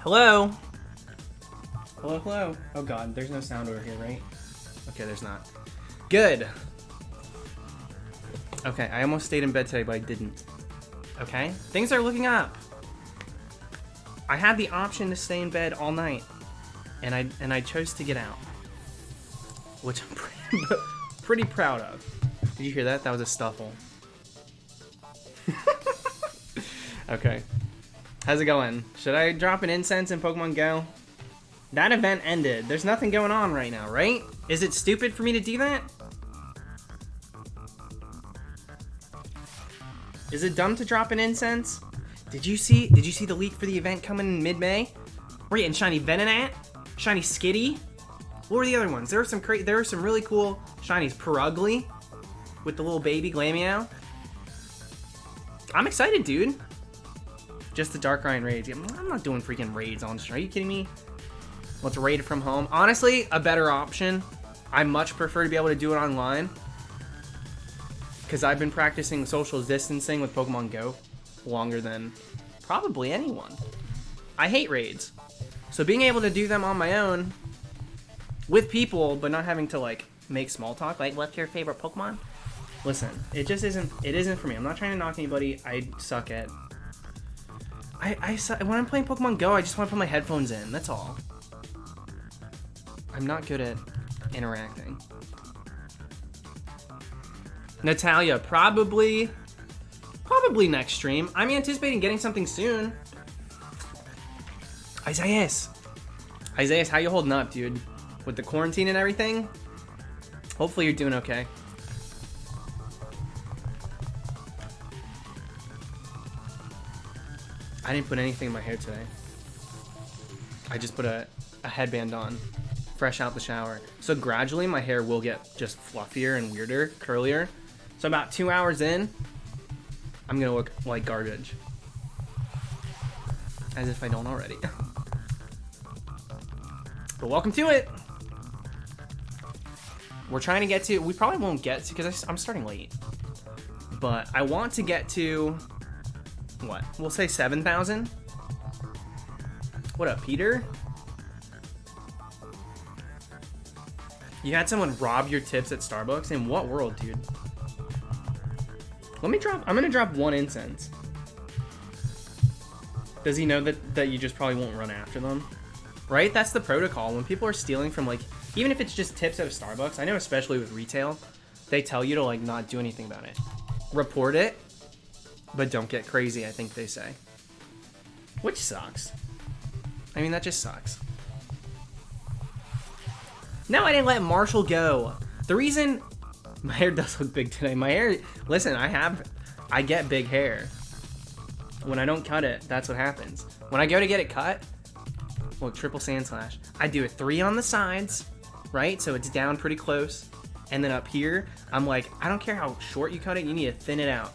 Hello? Hello, hello. Oh god, there's no sound over here, right? Okay, there's not. Good. Okay, I almost stayed in bed today, but I didn't. Okay? Things are looking up. I had the option to stay in bed all night, and I chose to get out. Which I'm pretty proud of. Did you hear that? That was a stuffle. Okay. How's it going? Should I drop an incense in Pokemon Go? That event ended. There's nothing going on right now, right? Is it stupid for me to do that? Is it dumb to drop an incense? Did you see the leak for the event coming in mid-May? We're getting shiny Venonat, shiny Skitty. What were the other ones? There were some really cool shinies. Purugly with the little baby Glameow. I'm excited, dude. Just the Darkrai raids. I'm not doing freaking raids on stream. Are you kidding me? Let's raid from home. Honestly, a better option. I much prefer to be able to do it online, because I've been practicing social distancing with Pokemon Go longer than probably anyone. I hate raids. So being able to do them on my own with people, but not having to like make small talk, like what's your favorite Pokemon? Listen, it isn't for me. I'm not trying to knock anybody. I suck at when I'm playing Pokemon Go, I just want to put my headphones in. That's all. I'm not good at interacting. Natalia, probably next stream. I'm anticipating getting something soon. Isaias, how you holding up, dude? With the quarantine and everything? Hopefully you're doing okay. I didn't put anything in my hair today. I just put a headband on, fresh out the shower. So gradually my hair will get just fluffier and weirder, curlier. So about 2 hours in, I'm gonna look like garbage. As if I don't already. But welcome to it. We're trying to get to, we probably won't get to, because I'm starting late. But I want to get to, what? We'll say 7,000. What up, Peter? You had someone rob your tips at Starbucks? In what world, dude? I'm gonna drop one incense. Does he know that you just probably won't run after them? Right? That's the protocol. When people are stealing from, like, even if it's just tips at a Starbucks, I know especially with retail, they tell you to, like, not do anything about it. Report it, but don't get crazy, I think they say. Which sucks. I mean, that just sucks. No, I didn't let Marshall go. The reason... My hair does look big today. My hair... Listen, I get big hair. When I don't cut it, that's what happens. When I go to get it cut... Look, triple Sandslash. I do a 3 on the sides, right? So it's down pretty close. And then up here, I'm like, I don't care how short you cut it, you need to thin it out.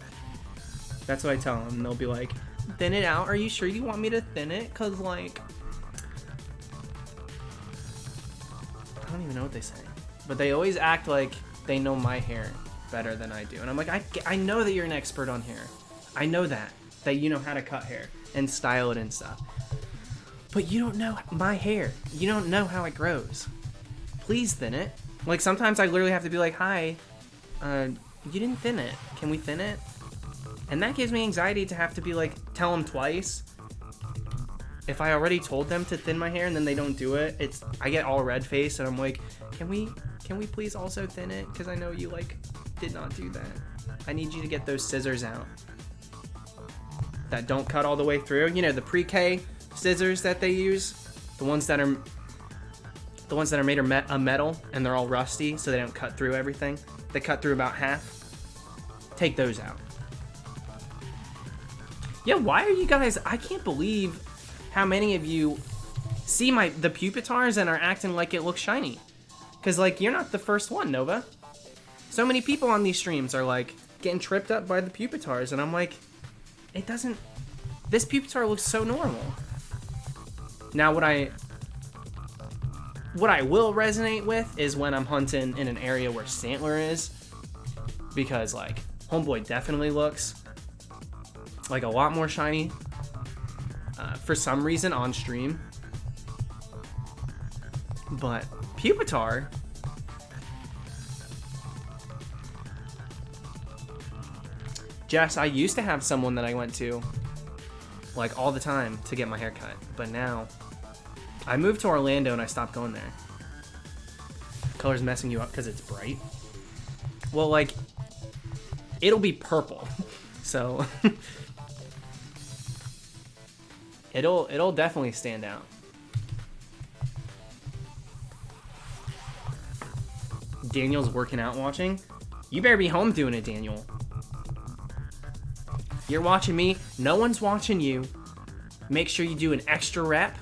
That's what I tell them. And they'll be like, thin it out? Are you sure you want me to thin it? Because, like... I don't even know what they say. But they always act like they know my hair better than I do. And I'm like, I know that you're an expert on hair. I know that you know how to cut hair and style it and stuff. But you don't know my hair. You don't know how it grows. Please thin it. Like, sometimes I literally have to be like, hi, you didn't thin it. Can we thin it? And that gives me anxiety to have to be like, tell them twice. If I already told them to thin my hair and then they don't do it, I get all red faced and I'm like, can we please also thin it? Because I know you, like, did not do that. I need you to get those scissors out that don't cut all the way through. You know, the pre-K scissors that they use, the ones that are made of metal and they're all rusty, so they don't cut through everything. They cut through about half. Take those out. Yeah, why are you guys? I can't believe how many of you see the Pupitars and are acting like it looks shiny. Because, like, you're not the first one, Nova. So many people on these streams are, like, getting tripped up by the Pupitars, and I'm like, it doesn't... This Pupitar looks so normal. Now, what I will resonate with is when I'm hunting in an area where Stantler is. Because, like, Homeboy definitely looks like a lot more shiny. for some reason on stream. But Pupitar, Jess, I used to have someone that I went to like all the time to get my hair cut, but now I moved to Orlando and I stopped going there. Color's messing you up because it's bright. Well, like, it'll be purple, so it'll definitely stand out. Daniel's working out watching. You better be home doing it, Daniel. You're watching me. No one's watching you. Make sure you do an extra rep.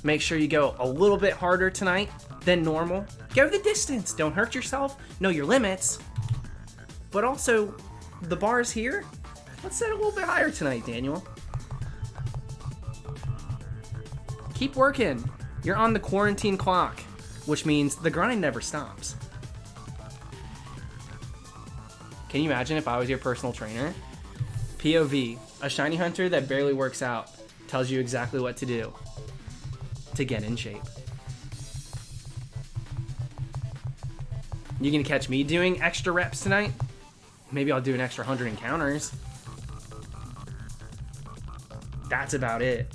Make sure you go a little bit harder tonight than normal. Go the distance. Don't hurt yourself. Know your limits. But also, the bar is here. Let's set it a little bit higher tonight, Daniel. Keep working. You're on the quarantine clock, which means the grind never stops. Can you imagine if I was your personal trainer? POV, a shiny hunter that barely works out tells you exactly what to do to get in shape. You gonna catch me doing extra reps tonight? Maybe I'll do an extra 100 encounters. That's about it.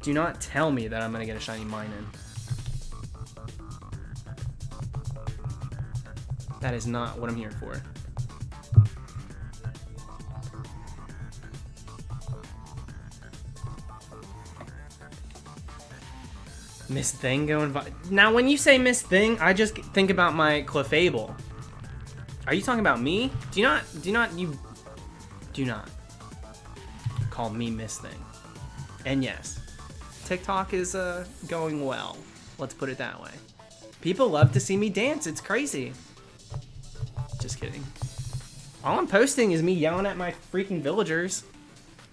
Do not tell me that I'm gonna get a shiny mine in. That is not what I'm here for. Miss Thing going now. When you say Miss Thing, I just think about my Clefable. Are you talking about me? Do not call me Miss Thing. And yes, TikTok is going well. Let's put it that way. People love to see me dance. It's crazy. Just kidding. All I'm posting is me yelling at my freaking villagers.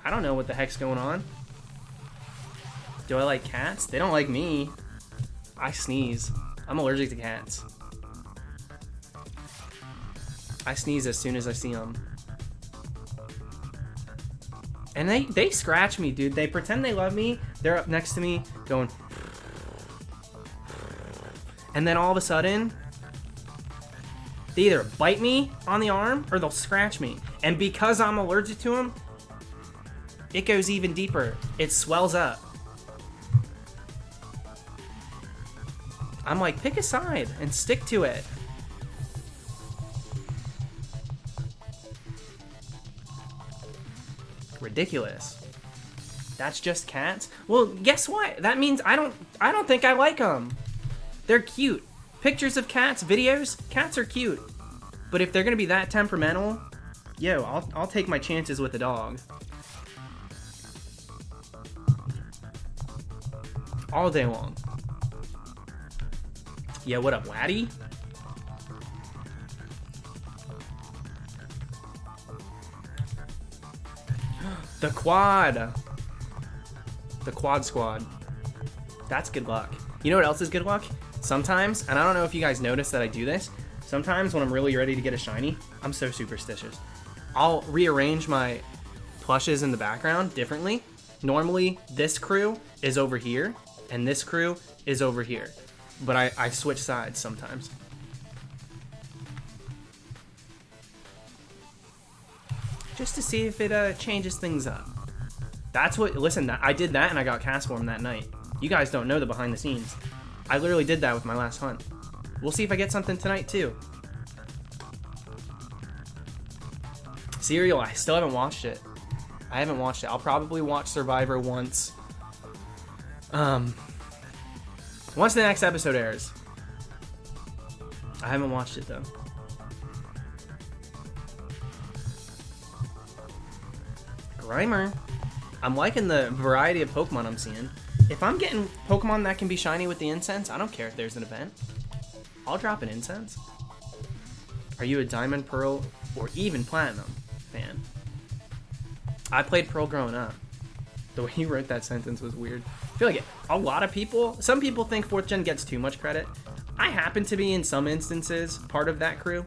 I don't know what the heck's going on. Do I like cats? They don't like me. I sneeze. I'm allergic to cats. I sneeze as soon as I see them. And they scratch me, dude. They pretend they love me. They're up next to me going. And then all of a sudden, they either bite me on the arm or they'll scratch me. And because I'm allergic to them, it goes even deeper. It swells up. I'm like, pick a side and stick to it. Ridiculous. That's just cats? Well, guess what? That means I don't think I like them. They're cute. Pictures of cats, videos, cats are cute. But if they're gonna be that temperamental, yo, I'll take my chances with a dog. All day long. Yeah, what up, Laddie? The quad. The quad squad. That's good luck. You know what else is good luck? Sometimes, and I don't know if you guys notice that I do this, sometimes when I'm really ready to get a shiny, I'm so superstitious. I'll rearrange my plushes in the background differently. Normally, this crew is over here, and this crew is over here. But I switch sides sometimes. Just to see if it changes things up. That's what, listen, I did that and I got cast form that night. You guys don't know the behind the scenes. I literally did that with my last hunt. We'll see if I get something tonight too. Serial, I still haven't watched it. I haven't watched it. I'll probably watch Survivor once. Once the next episode airs. I haven't watched it though. Grimer. I'm liking the variety of Pokemon I'm seeing. If I'm getting Pokemon that can be shiny with the incense, I don't care if there's an event. I'll drop an incense. Are you a Diamond, Pearl, or even Platinum fan? I played Pearl growing up. The way you wrote that sentence was weird. I feel like a lot of people, some people think 4th gen gets too much credit. I happen to be, in some instances, part of that crew.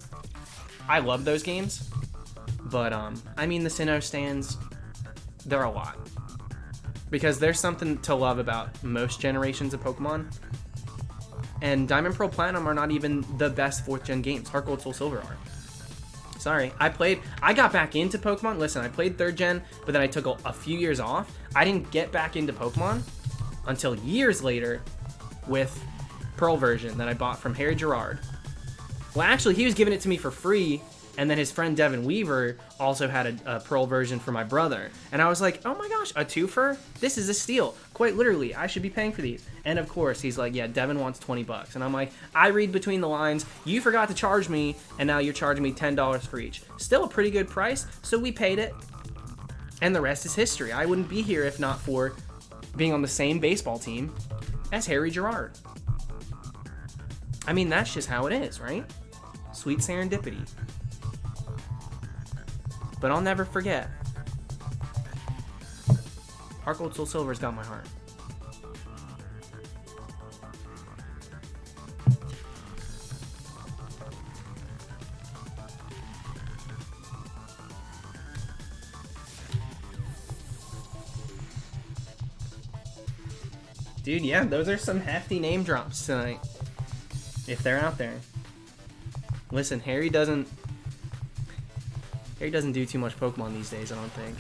I love those games. But, I mean, the Sinnoh stands, they're a lot. because there's something to love about most generations of Pokemon. And Diamond, Pearl, Platinum are not even the best 4th gen games. Heart Gold, Soul Silver are. Sorry, I got back into Pokemon. Listen, I played 3rd gen, but then I took a few years off. I didn't get back into Pokemon until years later with Pearl version that I bought from Harry Gerard. Well, actually, he was giving it to me for free, and then his friend Devin Weaver also had a Pearl version for my brother. And I was like, oh my gosh, a twofer? This is a steal. Quite literally, I should be paying for these. And of course, he's like, yeah, Devin wants $20. And I'm like, I read between the lines. You forgot to charge me, and now you're charging me $10 for each. Still a pretty good price, so we paid it. And the rest is history. I wouldn't be here if not for being on the same baseball team as Harry Gerard. I mean, that's just how it is, right? Sweet serendipity. But I'll never forget. Heart Gold, Soul Silver's got my heart. Dude, yeah, those are some hefty name drops tonight. If they're out there. Listen, Harry doesn't do too much Pokemon these days, I don't think.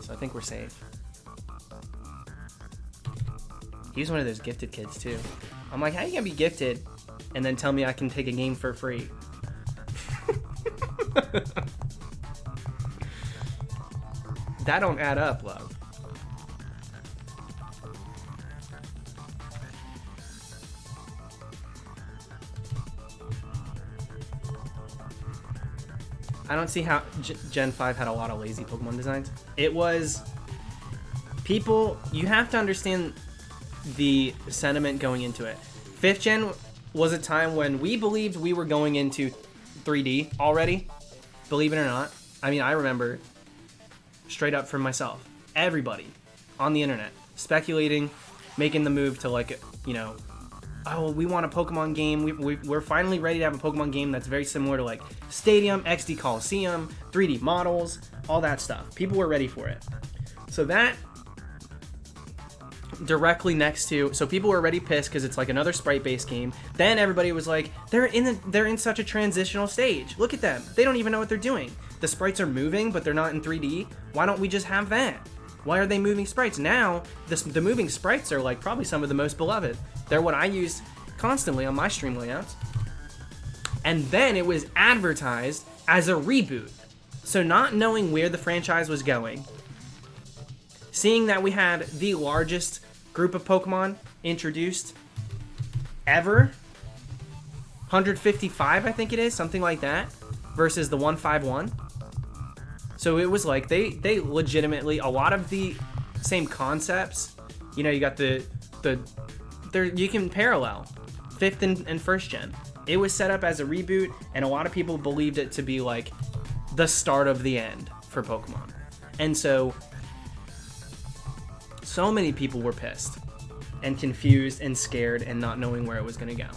So I think we're safe. He's one of those gifted kids, too. I'm like, how you gonna be gifted and then tell me I can take a game for free? That don't add up, love. I don't see how Gen 5 had a lot of lazy Pokemon designs. It was... People, you have to understand the sentiment going into it. 5th Gen was a time when we believed we were going into 3D already. Believe it or not. I mean, I remember straight up from myself. Everybody on the internet speculating, making the move to like, you know... Oh, we want a Pokemon game. We're finally ready to have a Pokemon game that's very similar to like Stadium, XD Coliseum, 3D models, all that stuff. People were ready for it. So that directly next to, so people were already pissed because it's like another sprite-based game. Then everybody was like, they're in such a transitional stage. Look at them. They don't even know what they're doing. The sprites are moving, but they're not in 3D. Why don't we just have that? Why are they moving sprites? Now, the moving sprites are like probably some of the most beloved. They're what I use constantly on my stream layouts. And then it was advertised as a reboot. So not knowing where the franchise was going, seeing that we had the largest group of Pokemon introduced ever, 155 I think it is, something like that, versus the 151. So it was like they legitimately, a lot of the same concepts, you know, you got you can parallel 5th and 1st gen. It was set up as a reboot, and a lot of people believed it to be like the start of the end for Pokemon. And so many people were pissed and confused and scared and not knowing where it was going to go.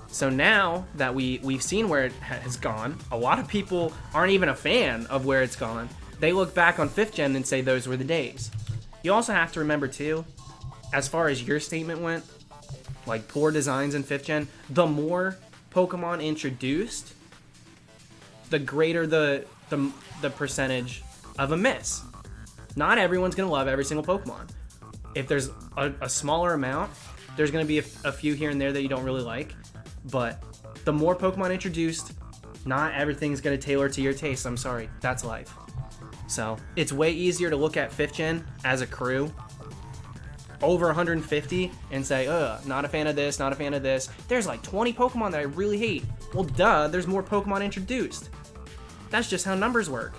So now that we've seen where it has gone, a lot of people aren't even a fan of where it's gone. They look back on 5th gen and say those were the days. You also have to remember too, as far as your statement went, like poor designs in 5th gen, the more Pokemon introduced, the greater the percentage of a miss. Not everyone's going to love every single Pokemon. If there's a smaller amount, there's going to be a few here and there that you don't really like. But the more Pokemon introduced, not everything's going to tailor to your taste. I'm sorry. That's life. So it's way easier to look at 5th gen as a crew, over 150, and say, not a fan of this, not a fan of this. There's like 20 Pokemon that I really hate. Well, duh, there's more Pokemon introduced. That's just how numbers work.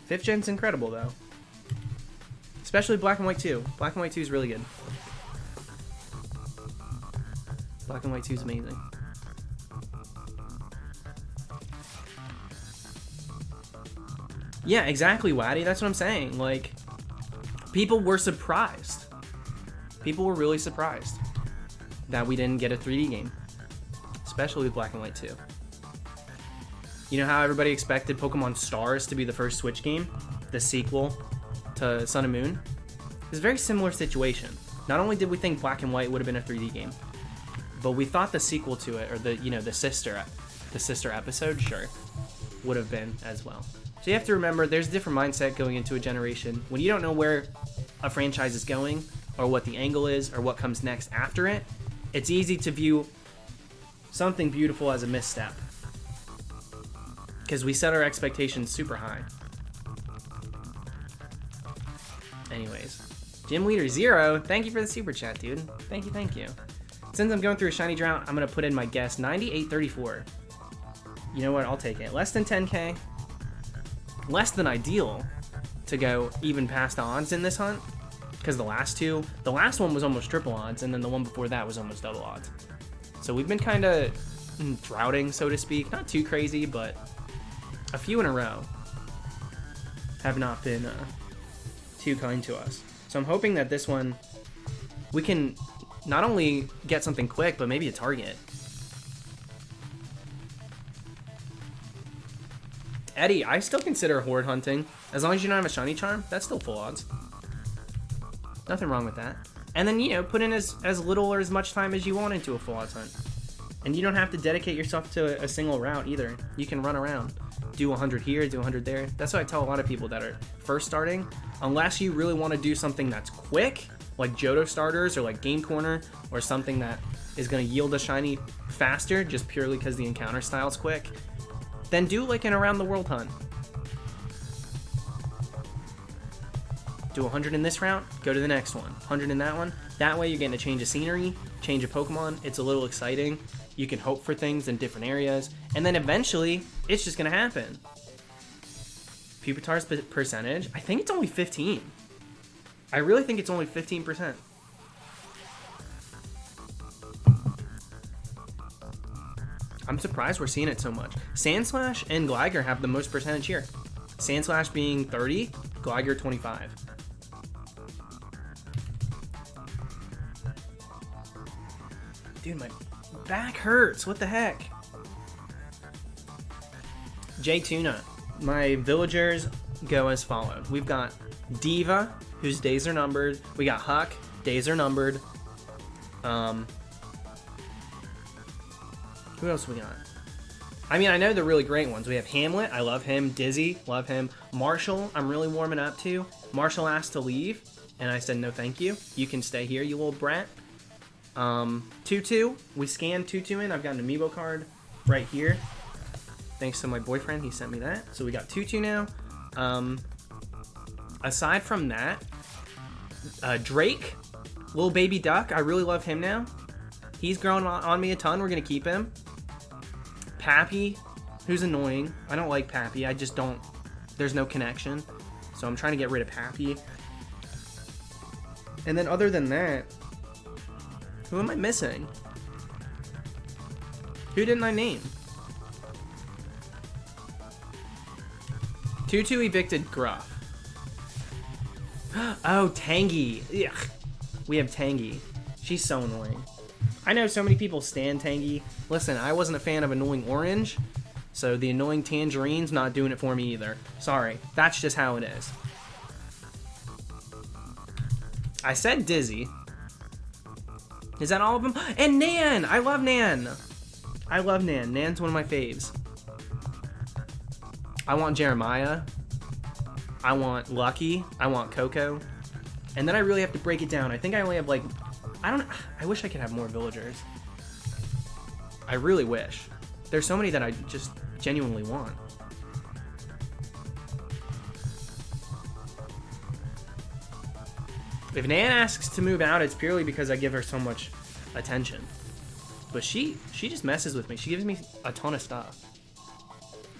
Fifth gen's incredible though. Especially Black and White 2. Black and White 2 is really good. Black and White 2 is amazing. Yeah, exactly, Waddy. That's what I'm saying. Like, people were surprised. People were really surprised that we didn't get a 3D game, especially with Black and White 2. You know how everybody expected Pokemon Stars to be the first Switch game, the sequel to Sun and Moon? It's a very similar situation. Not only did we think Black and White would have been a 3D game, but we thought the sequel to it, or the sister episode, sure, would have been as well. So you have to remember, there's a different mindset going into a generation. When you don't know where a franchise is going, or what the angle is, or what comes next after it, it's easy to view something beautiful as a misstep. Because we set our expectations super high. Anyways. Gym Leader Zero, thank you for the super chat, dude. Thank you. Since I'm going through a shiny drought, I'm going to put in my guess, 98.34. You know what? I'll take it. Less than 10k. Less than ideal to go even past odds in this hunt. Because the last one was almost triple odds, and then the one before that was almost double odds. So we've been kind of droughting, so to speak. Not too crazy, but a few in a row have not been too kind to us. So I'm hoping that this one, we can not only get something quick, but maybe a target. Eddie, I still consider horde hunting. As long as you don't have a shiny charm, that's still full odds. Nothing wrong with that. And then, put in as little or as much time as you want into a full odds hunt. And you don't have to dedicate yourself to a single route either. You can run around. Do 100 here, do 100 there. That's what I tell a lot of people that are first starting. Unless you really want to do something that's quick, like Johto starters or like Game Corner, or something that is going to yield a shiny faster just purely because the encounter style is quick, then do like an around the world hunt. Do 100 in this route, go to the next one. 100 in that one. That way you're getting a change of scenery, change of Pokemon. It's a little exciting. You can hope for things in different areas. And then eventually, it's just going to happen. Pupitar's percentage, I think it's only 15. I really think it's only 15%. I'm surprised we're seeing it so much. Sandslash and Gligar have the most percentage here. Sandslash being 30, Gligar 25. Dude, my back hurts. What the heck? J Tuna. My villagers go as followed. We've got Diva, whose days are numbered. We got Huck, days are numbered. Who else we got? I mean, I know the really great ones. We have Hamlet, I love him. Dizzy, love him. Marshall, I'm really warming up to. Marshall asked to leave, and I said no thank you. You can stay here, you little brat. Tutu, we scanned Tutu in. I've got an amiibo card right here. Thanks to my boyfriend, he sent me that. So we got Tutu now. Aside from that, Drake, little baby duck, I really love him now. He's grown on me a ton. We're going to keep him. Pappy, who's annoying. I don't like Pappy. I just don't. There's no connection. So I'm trying to get rid of Pappy. And then other than that, who am I missing? Who didn't I name? Tutu evicted Gruff. Oh, Tangy. Ugh. We have Tangy. She's so annoying. I know so many people stand Tangy. Listen, I wasn't a fan of annoying Orange, so the annoying Tangerine's not doing it for me either. Sorry. That's just how it is. I said Dizzy. Is that all of them? And Nan! I love Nan! I love Nan. Nan's one of my faves. I want Jeremiah. I want Lucky. I want Coco. And then I really have to break it down. I think I only have like... I wish I could have more villagers. I really wish. There's so many that I just genuinely want. If Nan asks to move out, it's purely because I give her so much attention. But she just messes with me. She gives me a ton of stuff.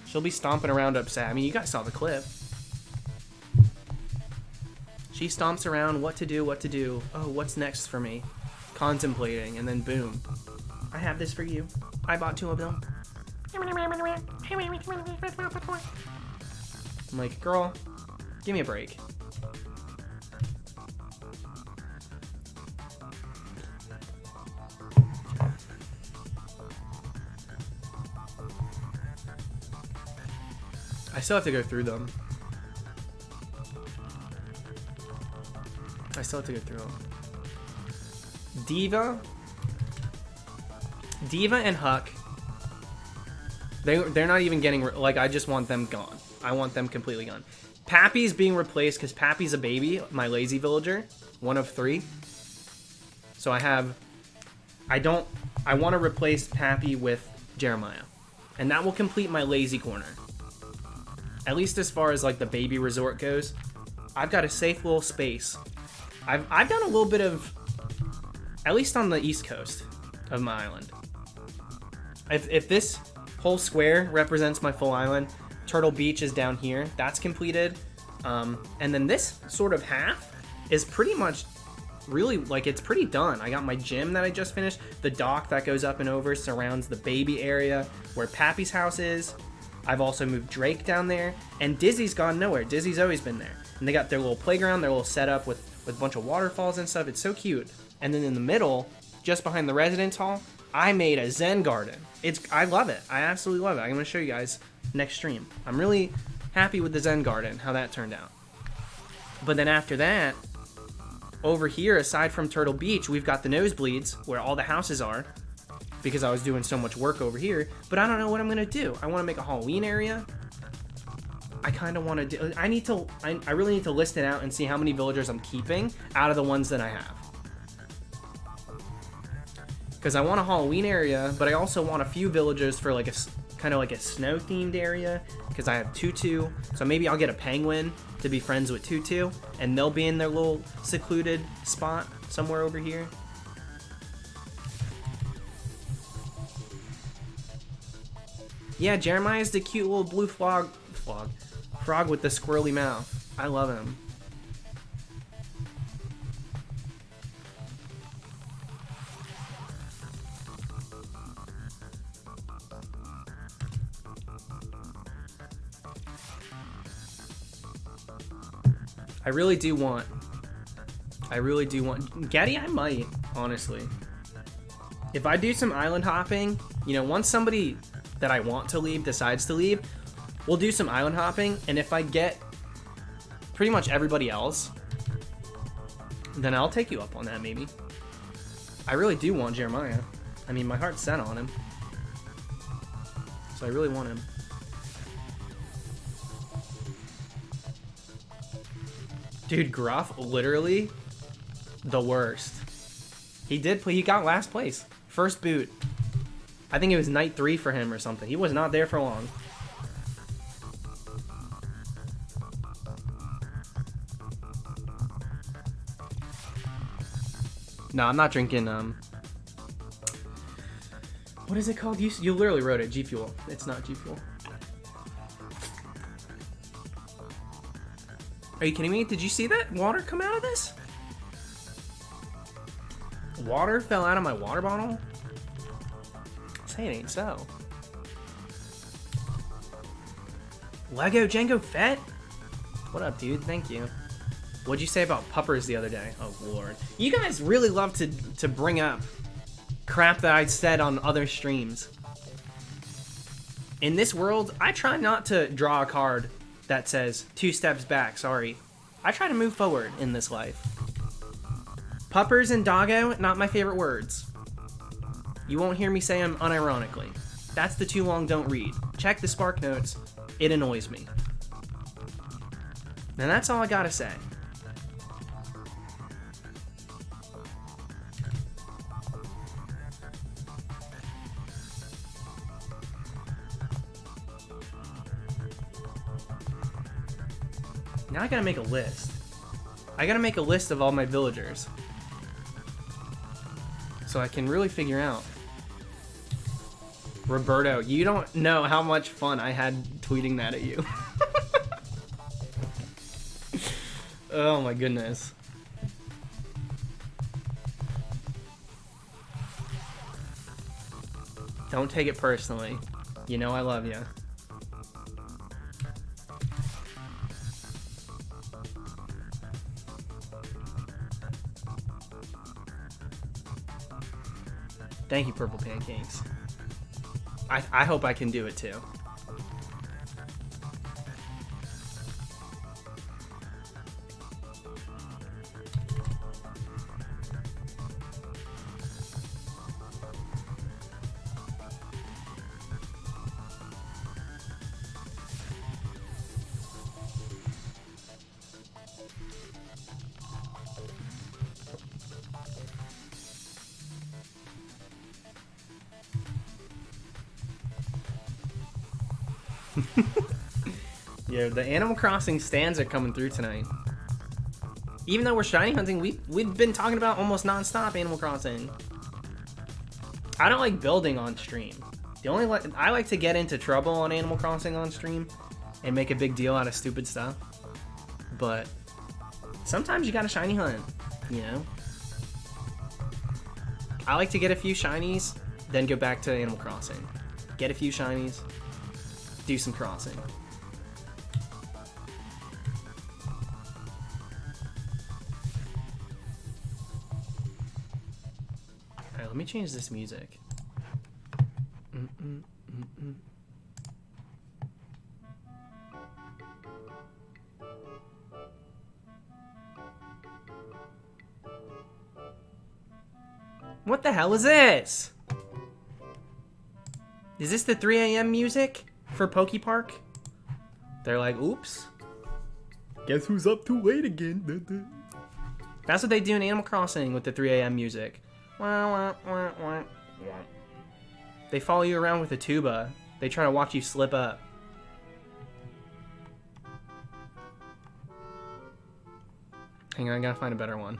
She'll be stomping around upset. I mean, you guys saw the clip. She stomps around, what to do. Oh, what's next for me? Contemplating, and then boom. I have this for you. I bought 2 of them. I'm like, girl, give me a break. still have to go through them. I still have to go through them. Diva and Huck. They're not even getting... Like, I just want them gone. I want them completely gone. Pappy's being replaced because Pappy's a baby. My lazy villager. 1 of 3. So I want to replace Pappy with Jeremiah. And that will complete my lazy corner. At least as far as, like, the baby resort goes. I've got a safe little space. I've done a little bit of... At least on the east coast of my island. If this whole square represents my full island, Turtle Beach is down here. That's completed. And then this sort of half is pretty much really, like, it's pretty done. I got my gym that I just finished. The dock that goes up and over surrounds the baby area where Pappy's house is. I've also moved Drake down there. And Dizzy's gone nowhere. Dizzy's always been there. And they got their little playground, their little setup with a bunch of waterfalls and stuff. It's so cute. And then in the middle, just behind the residence hall, I made a Zen garden. I love it. I absolutely love it. I'm going to show you guys next stream. I'm really happy with the Zen garden, how that turned out. But then after that, over here, aside from Turtle Beach, we've got the nosebleeds where all the houses are because I was doing so much work over here. But I don't know what I'm going to do. I want to make a Halloween area. I kind of want to do... I really need to list it out and see how many villagers I'm keeping out of the ones that I have. Because I want a Halloween area, but I also want a few villagers for like a kind of like a snow themed area. Because I have Tutu, so maybe I'll get a penguin to be friends with Tutu, and they'll be in their little secluded spot somewhere over here. Yeah, Jeremiah's the cute little blue frog with the squirrely mouth. I love him. I really do want Gaddy. I might, honestly, if I do some island hopping, you know, once somebody that I want to leave decides to leave, we'll do some island hopping, and if I get pretty much everybody else, then I'll take you up on that, maybe. I really do want Jeremiah. I mean, my heart's set on him, so I really want him. Dude, Gruff, literally the worst. He got last place. First boot. I think it was night 3 for him or something. He was not there for long. No, I'm not drinking, what is it called? You literally wrote it, G Fuel. It's not G Fuel. Are you kidding me? Did you see that water come out of this? Water fell out of my water bottle? Say it ain't so. Lego Django Fett? What up, dude? Thank you. What'd you say about puppers the other day? Oh, Lord. You guys really love to bring up crap that I'd said on other streams. In this world, I try not to draw a card that says 2 steps back, sorry. I try to move forward in this life. Puppers and doggo, not my favorite words. You won't hear me say them unironically. That's the too long don't read. Check the Spark Notes. It annoys me. And that's all I gotta say. Now I gotta make a list. I gotta make a list of all my villagers, so I can really figure out. Roberto, you don't know how much fun I had tweeting that at you. Oh my goodness. Don't take it personally. You know I love you. Thank you, Purple Pancakes. I hope I can do it too. Yeah, the Animal Crossing stands are coming through tonight. Even though we're shiny hunting, we've been talking about almost non-stop Animal Crossing. I don't like building on stream. I like to get into trouble on Animal Crossing on stream and make a big deal out of stupid stuff. But sometimes you gotta shiny hunt, you know? I like to get a few shinies, then go back to Animal Crossing. Get a few shinies, do some crossing. Alright, let me change this music. What the hell is this? Is this the 3 a.m. music for Poke Park? They're like, oops. Guess who's up too late again? That's what they do in Animal Crossing with the 3 a.m. music. They follow you around with a tuba. They try to watch you slip up. Hang on, I gotta find a better one.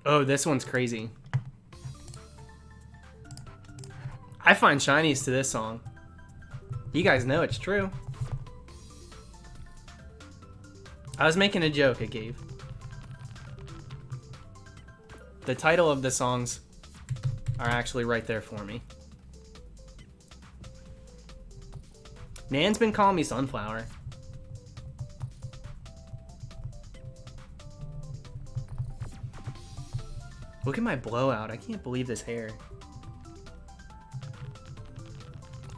Oh, this one's crazy. I find shinies to this song. You guys know it's true. I was making a joke at Gabe. The title of the songs are actually right there for me. Nan's been calling me Sunflower. Look at my blowout. I can't believe this hair.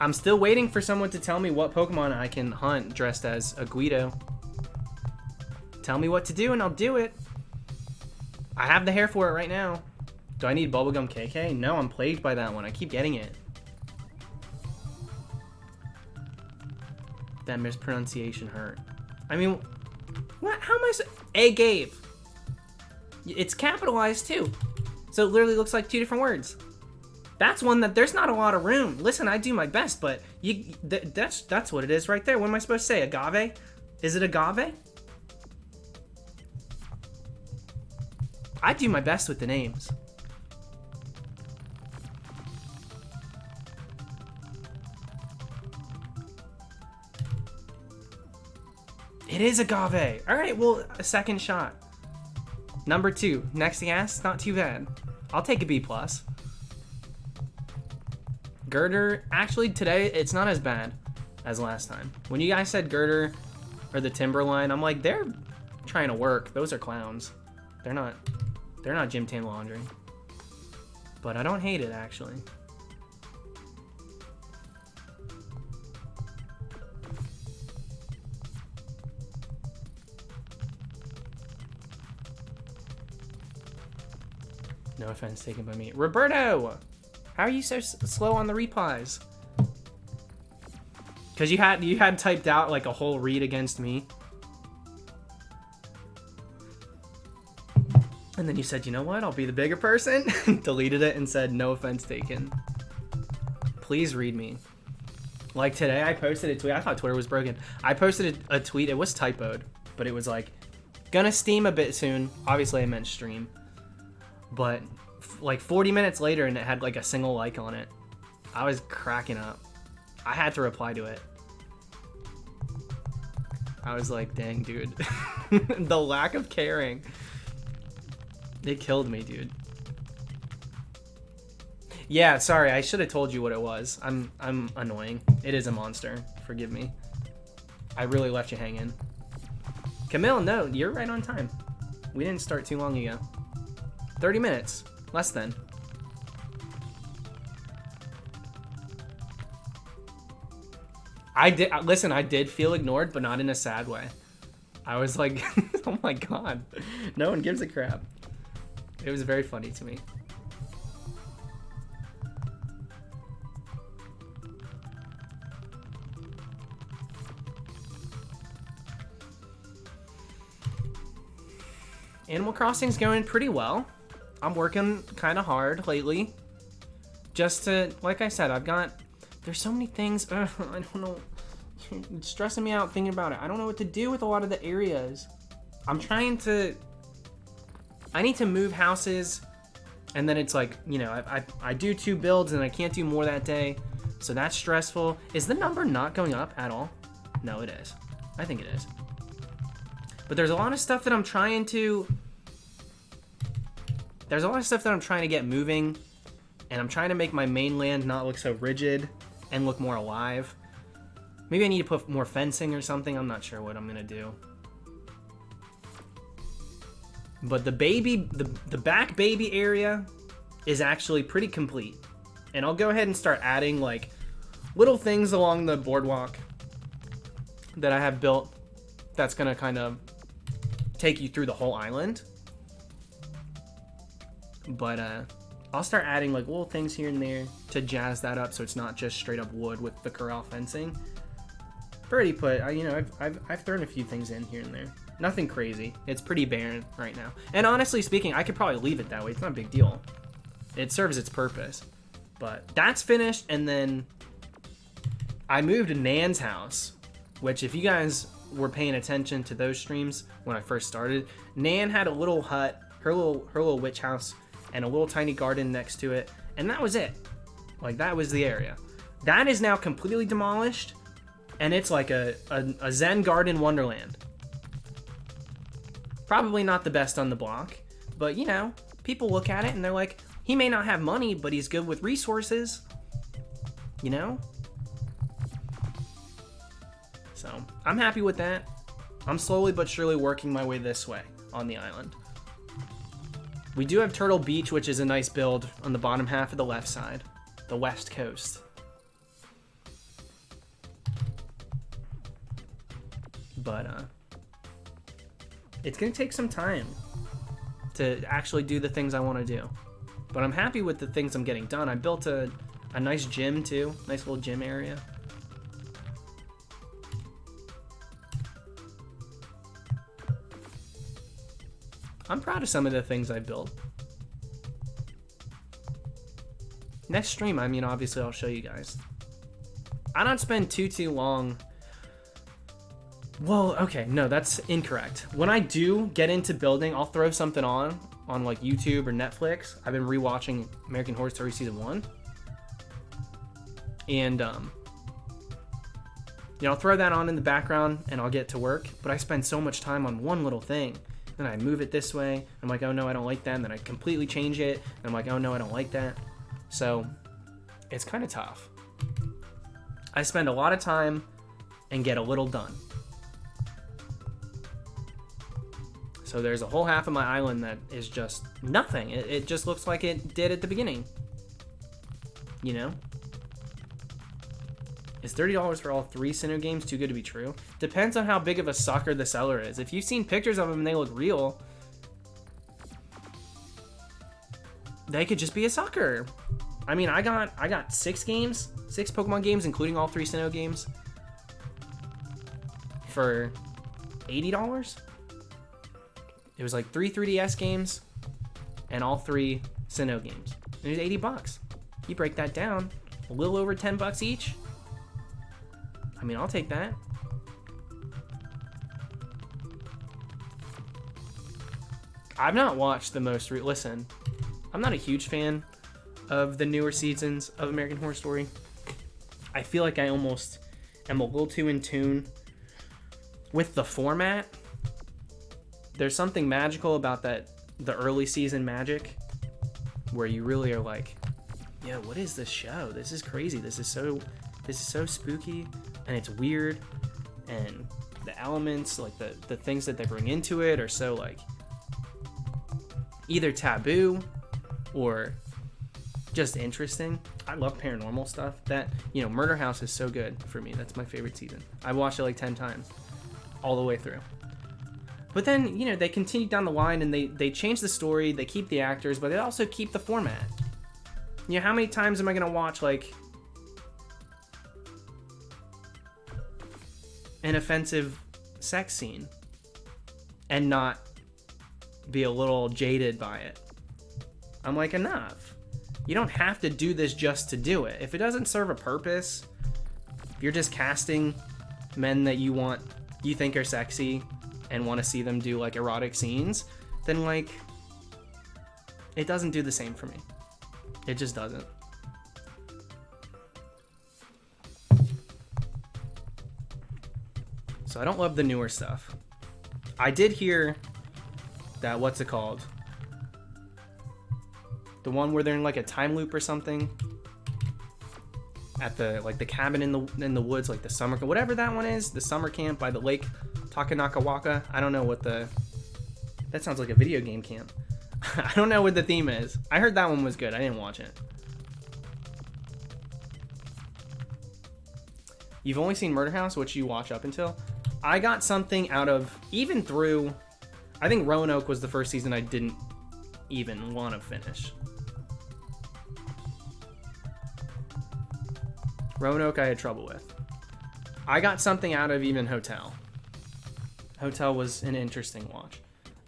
I'm still waiting for someone to tell me what Pokemon I can hunt dressed as a Guido. Tell me what to do and I'll do it. I have the hair for it right now. Do I need Bubblegum KK? No, I'm plagued by that one. I keep getting it. That mispronunciation hurt. I mean, what? How am I A Gabe. It's capitalized too. So it literally looks like two different words. That's one that there's not a lot of room. Listen, I do my best, but that's what it is right there. What am I supposed to say? Agave? Is it agave? I do my best with the names. It is agave. All right, well, a second shot. Number 2, next gas, not too bad. I'll take a B+. Girder, actually today, it's not as bad as last time. When you guys said Girder or the Timberline, I'm like, they're trying to work. Those are clowns. They're not Gym Tan Laundry. But I don't hate it, actually. No offense taken by me. Roberto! How are you so slow on the replies? Because you had typed out like a whole read against me. And then you said, you know what? I'll be the bigger person. Deleted it and said, no offense taken. Please read me. Like today, I posted a tweet. I thought Twitter was broken. I posted a tweet. It was typoed, but it was like, gonna steam a bit soon. Obviously, I meant stream. But like 40 minutes later and it had like a single like on it. I was cracking up. I had to reply to it. I was like, dang, dude. The lack of caring. It killed me, dude. Yeah, sorry. I should have told you what it was. I'm annoying. It is a monster. Forgive me. I really left you hanging. Camille, no, you're right on time. We didn't start too long ago. 30 minutes. Less than. I did feel ignored, but not in a sad way. I was like, oh my god. No one gives a crap. It was very funny to me. Animal Crossing's going pretty well. I'm working kind of hard lately. just to, like I said, there's so many things. I don't know. It's stressing me out thinking about it. I don't know what to do with a lot of the areas. I need to move houses, and then it's like, you know, I do 2 builds and I can't do more that day. So that's stressful. Is the number not going up at all? No, it is. I think it is. But there's a lot of stuff that I'm trying to get moving, and I'm trying to make my mainland not look so rigid and look more alive. Maybe I need to put more fencing or something. I'm not sure what I'm gonna do. But the back baby area is actually pretty complete. And I'll go ahead and start adding like little things along the boardwalk that I have built that's gonna kind of take you through the whole island. But I'll start adding like little things here and there to jazz that up so it's not just straight up wood with the corral fencing. Already put, you know, I've thrown a few things in here and there. Nothing crazy. It's pretty barren right now. And honestly speaking, I could probably leave it that way. It's not a big deal. It serves its purpose. But that's finished, and then I moved to Nan's house, which if you guys were paying attention to those streams when I first started, Nan had a little hut, her little witch house, and a little tiny garden next to it, and that was it. Like, that was the area. That is now completely demolished, and it's like a Zen garden wonderland. Probably not the best on the block, but you know, people look at it and they're like, he may not have money, but he's good with resources, you know? So, I'm happy with that. I'm slowly but surely working my way this way on the island. We do have Turtle Beach, which is a nice build on the bottom half of the left side, the west coast. But, it's gonna take some time to actually do the things I want to do. But I'm happy with the things I'm getting done. I built a nice gym too, nice little gym area. I'm proud of some of the things I built. Next stream, I mean, obviously I'll show you guys. I don't spend too long. Well, okay, no, that's incorrect. When I do get into building, I'll throw something on like YouTube or Netflix. I've been rewatching American Horror Story Season 1. And, you know, I'll throw that on in the background and I'll get to work. But I spend so much time on one little thing. Then I move it this way. I'm like, oh no, I don't like that. And then I completely change it. And I'm like, oh no, I don't like that. So, it's kind of tough. I spend a lot of time and get a little done. So there's a whole half of my island that is just nothing. It just looks like it did at the beginning. You know? Is $30 for all 3 Sinnoh games too good to be true? Depends on how big of a sucker the seller is. If you've seen pictures of them and they look real, they could just be a sucker. I mean, I got 6 games, 6 Pokemon games, including all 3 Sinnoh games, for $80. It was like 3 3DS games and all 3 Sinnoh games. It was $80. You break that down, a little over $10 each. I mean, I'll take that. I've not watched the most listen, I'm not a huge fan of the newer seasons of American Horror Story. I feel like I almost am a little too in tune with the format. There's something magical about the early season magic, where you really are like, yo, what is this show? This is crazy. This is so spooky, and it's weird, and the elements, like the things that they bring into it, are so like either taboo or just interesting. I love paranormal stuff. That, you know, Murder House is so good for me. That's my favorite season. I watched it like 10 times all the way through. But then, you know, they continue down the line and they change the story, they keep the actors, but they also keep the format. You know, how many times am I gonna watch like an offensive sex scene and not be a little jaded by it? I'm like, enough. You don't have to do this just to do it. If it doesn't serve a purpose, if you're just casting men that you think are sexy and want to see them do like erotic scenes, then like it doesn't do the same for me. It just doesn't. So I don't love the newer stuff. I did hear that, what's it called? The one where they're in like a time loop or something at the like the cabin in the woods, like the summer, whatever that one is, the summer camp by the lake Takanakawaka. I don't know what that sounds like a video game camp. I don't know what the theme is. I heard that one was good. I didn't watch it. You've only seen Murder House, which you watch up until. I got something out of, even through, I think Roanoke was the first season I didn't even want to finish. Roanoke I had trouble with. I got something out of even Hotel. Hotel was an interesting watch.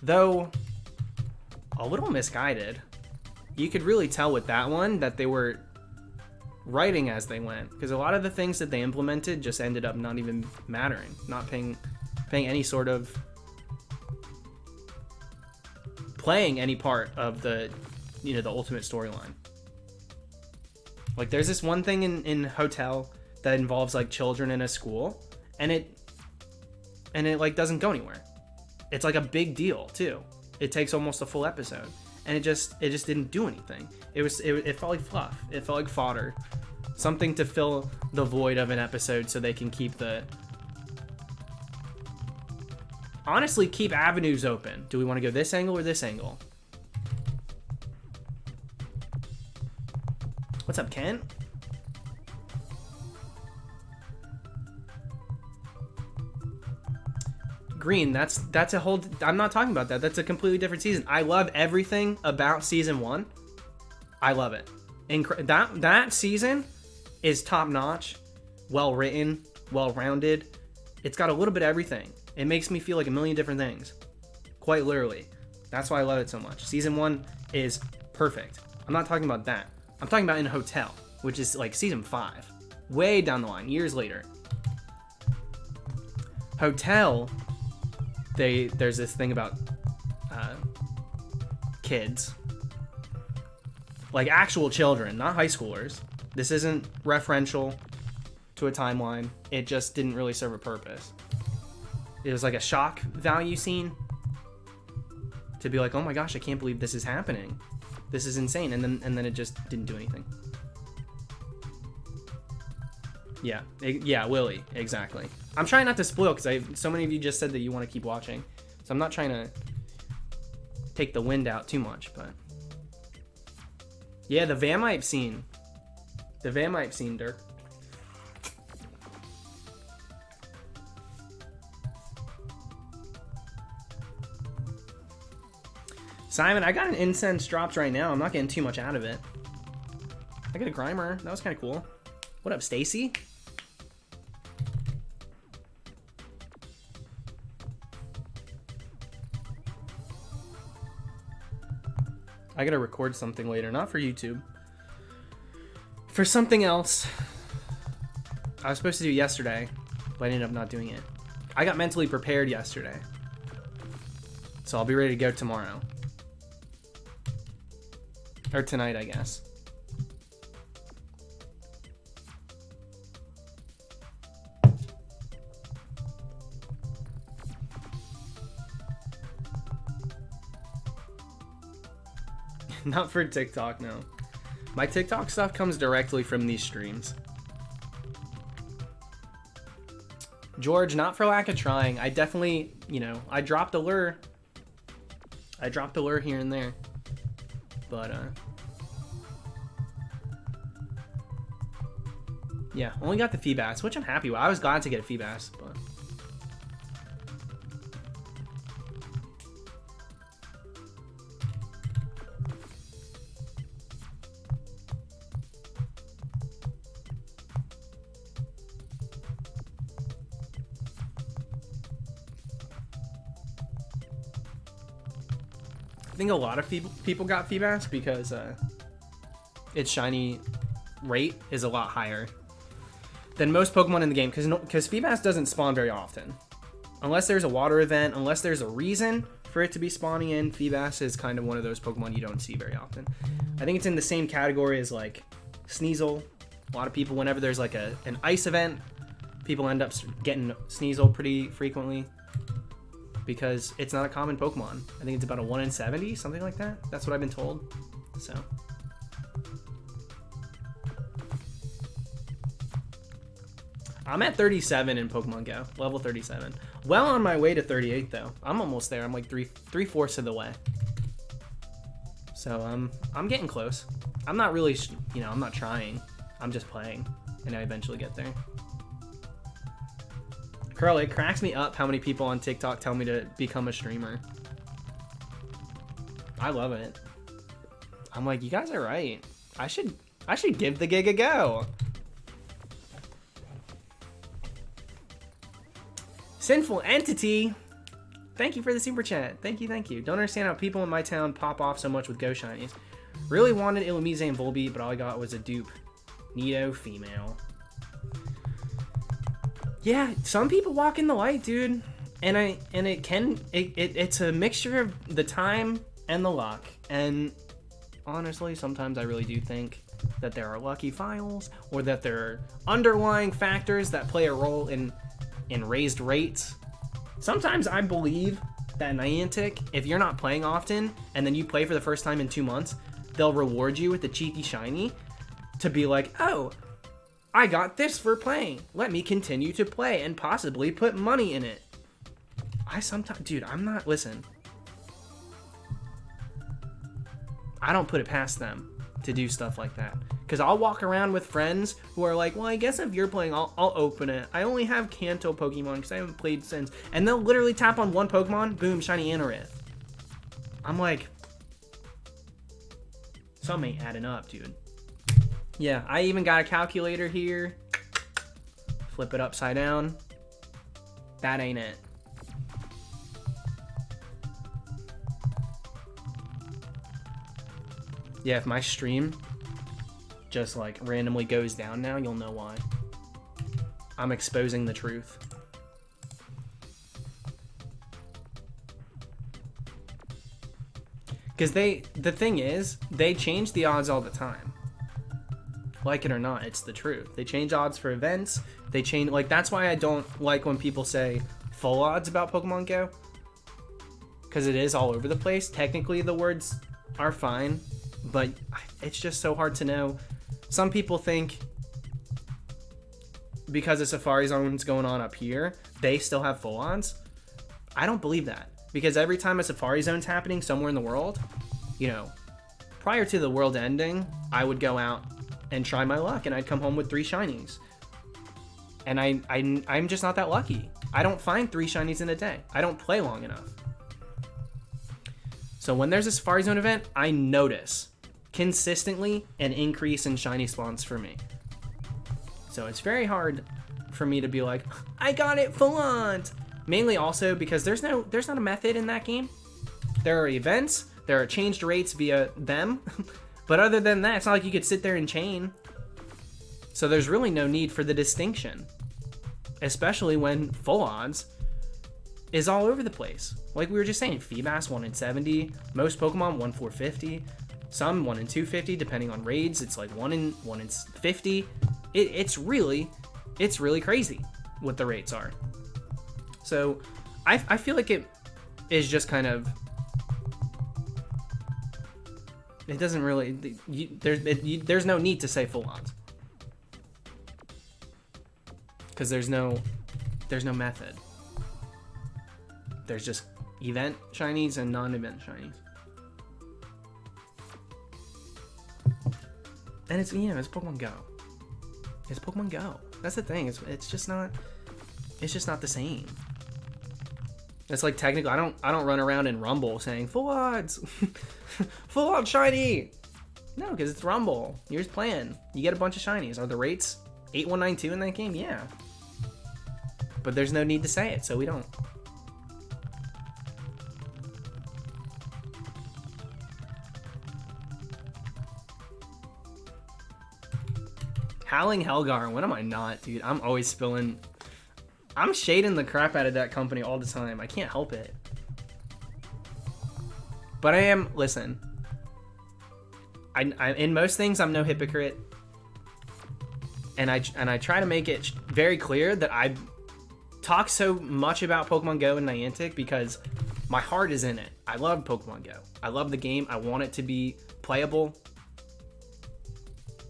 Though, a little misguided. You could really tell with that one that they were writing as they went. Because a lot of the things that they implemented just ended up not even mattering. Not paying any sort of... playing any part of the, the ultimate storyline. Like, there's this one thing in Hotel that involves like children in a school, and it like doesn't go anywhere. It's like a big deal too. It takes almost a full episode, and it just didn't do anything. It felt like fluff. It felt like fodder, something to fill the void of an episode so they can keep keep avenues open. Do we want to go this angle or this angle? What's up, Kent? Green, that's a whole... I'm not talking about that. That's a completely different season. I love everything about season 1. I love it. That season is top-notch, well-written, well-rounded. It's got a little bit of everything. It makes me feel like a million different things. Quite literally. That's why I love it so much. Season 1 is perfect. I'm not talking about that. I'm talking about in Hotel, which is like season 5. Way down the line, years later. Hotel, there's this thing about kids. Like actual children, not high schoolers. This isn't referential to a timeline. It just didn't really serve a purpose. It was like a shock value scene. To be like, oh my gosh, I can't believe this is happening. This is insane. And then it just didn't do anything. Yeah, Willie, exactly. I'm trying not to spoil because so many of you just said that you want to keep watching. So I'm not trying to take the wind out too much, but... Yeah, the Vampipe scene. The Vampipe scene, Dirk. Simon, I got an incense dropped right now. I'm not getting too much out of it. I got a Grimer. That was kind of cool. What up, Stacy? I gotta record something later, not for YouTube. For something else. I was supposed to do yesterday, but I ended up not doing it. I got mentally prepared yesterday. So I'll be ready to go tomorrow. Or tonight, I guess. Not for TikTok, no. My TikTok stuff comes directly from these streams. George, not for lack of trying. I definitely, I dropped a lure. I dropped a lure here and there. But, yeah, only got the Feebas, which I'm happy with. I was glad to get a Feebas, but... I think a lot of people got Feebas because its shiny rate is a lot higher than most Pokemon in the game, because Feebas doesn't spawn very often. Unless there's a water event, unless there's a reason for it to be spawning in, Feebas is kind of one of those Pokemon you don't see very often. I think it's in the same category as like Sneasel. A lot of people, whenever there's like an ice event, people end up getting Sneasel pretty frequently because it's not a common Pokemon. I think it's about a 1 in 70, something like that. That's what I've been told. So I'm at 37 in Pokemon Go, level 37. Well on my way to 38 though. I'm almost there. I'm like three-fourths of the way. So I'm getting close. I'm not really, I'm not trying. I'm just playing, and I eventually get there. Curl, it cracks me up how many people on TikTok tell me to become a streamer. I love it. I'm like, you guys are right. I should give the gig a go. Sinful Entity, thank you for the super chat. Thank you. Don't understand how people in my town pop off so much with Go Shinies. Really wanted Illumise and Volbeat, but all I got was a dupe. Nido female. Yeah, some people walk in the light, dude. And it's a mixture of the time and the luck. And honestly, sometimes I really do think that there are lucky files, or that there are underlying factors that play a role in raised rates. Sometimes I believe that Niantic, if you're not playing often and then you play for the first time in 2 months, they'll reward you with the cheeky shiny to be like, oh, I got this for playing. Let me continue to play and possibly put money in it. Dude, listen. I don't put it past them to do stuff like that. Because I'll walk around with friends who are like, well, I guess if you're playing, I'll open it. I only have Kanto Pokemon because I haven't played since. And they'll literally tap on one Pokemon, boom, shiny Anorith. I'm like, something ain't adding up, dude. Yeah, I even got a calculator here. Flip it upside down. That ain't it. Yeah, if my stream just like randomly goes down now, you'll know why. I'm exposing the truth. Because the thing is, they change the odds all the time. Like it or not, it's the truth. They change odds for events. They change, like, that's why I don't like when people say full odds about Pokemon Go. Because it is all over the place. Technically, the words are fine, but it's just so hard to know. Some people think because a Safari Zone's going on up here, they still have full odds. I don't believe that. Because every time a Safari Zone's happening somewhere in the world, prior to the world ending, I would go out and try my luck, and I'd come home with 3 shinies. And I'm just not that lucky. I don't find 3 shinies in a day. I don't play long enough. So when there's a Safari Zone event, I notice consistently an increase in shiny spawns for me. So it's very hard for me to be like, I got it full on. Mainly also because there's not a method in that game. There are events, there are changed rates via them. But other than that, it's not like you could sit there and chain. So there's really no need for the distinction. Especially when full odds is all over the place. Like we were just saying, Feebas 1 in 70, most Pokemon 1 in 450, some 1 in 250, depending on raids, it's like 1 in 50. It's really crazy what the rates are. So I feel like it is just kind of, it doesn't really, there's no need to say full odds. Because there's no method. There's just event shinies and non-event shinies. And it's Pokemon Go. It's Pokemon Go. That's the thing. It's just not the same. It's like technically I don't run around in Rumble saying full odds. Full odds shiny. No, because it's Rumble. You're just playing. You get a bunch of shinies. Are the rates 8192 in that game? Yeah. But there's no need to say it, so we don't. Howling Helgar. When am I not, dude? I'm always spilling. I'm shading the crap out of that company all the time. I can't help it. But I am, listen. I in most things, I'm no hypocrite. And I try to make it very clear that I talk so much about Pokemon Go and Niantic because my heart is in it. I love Pokemon Go. I love the game. I want it to be playable.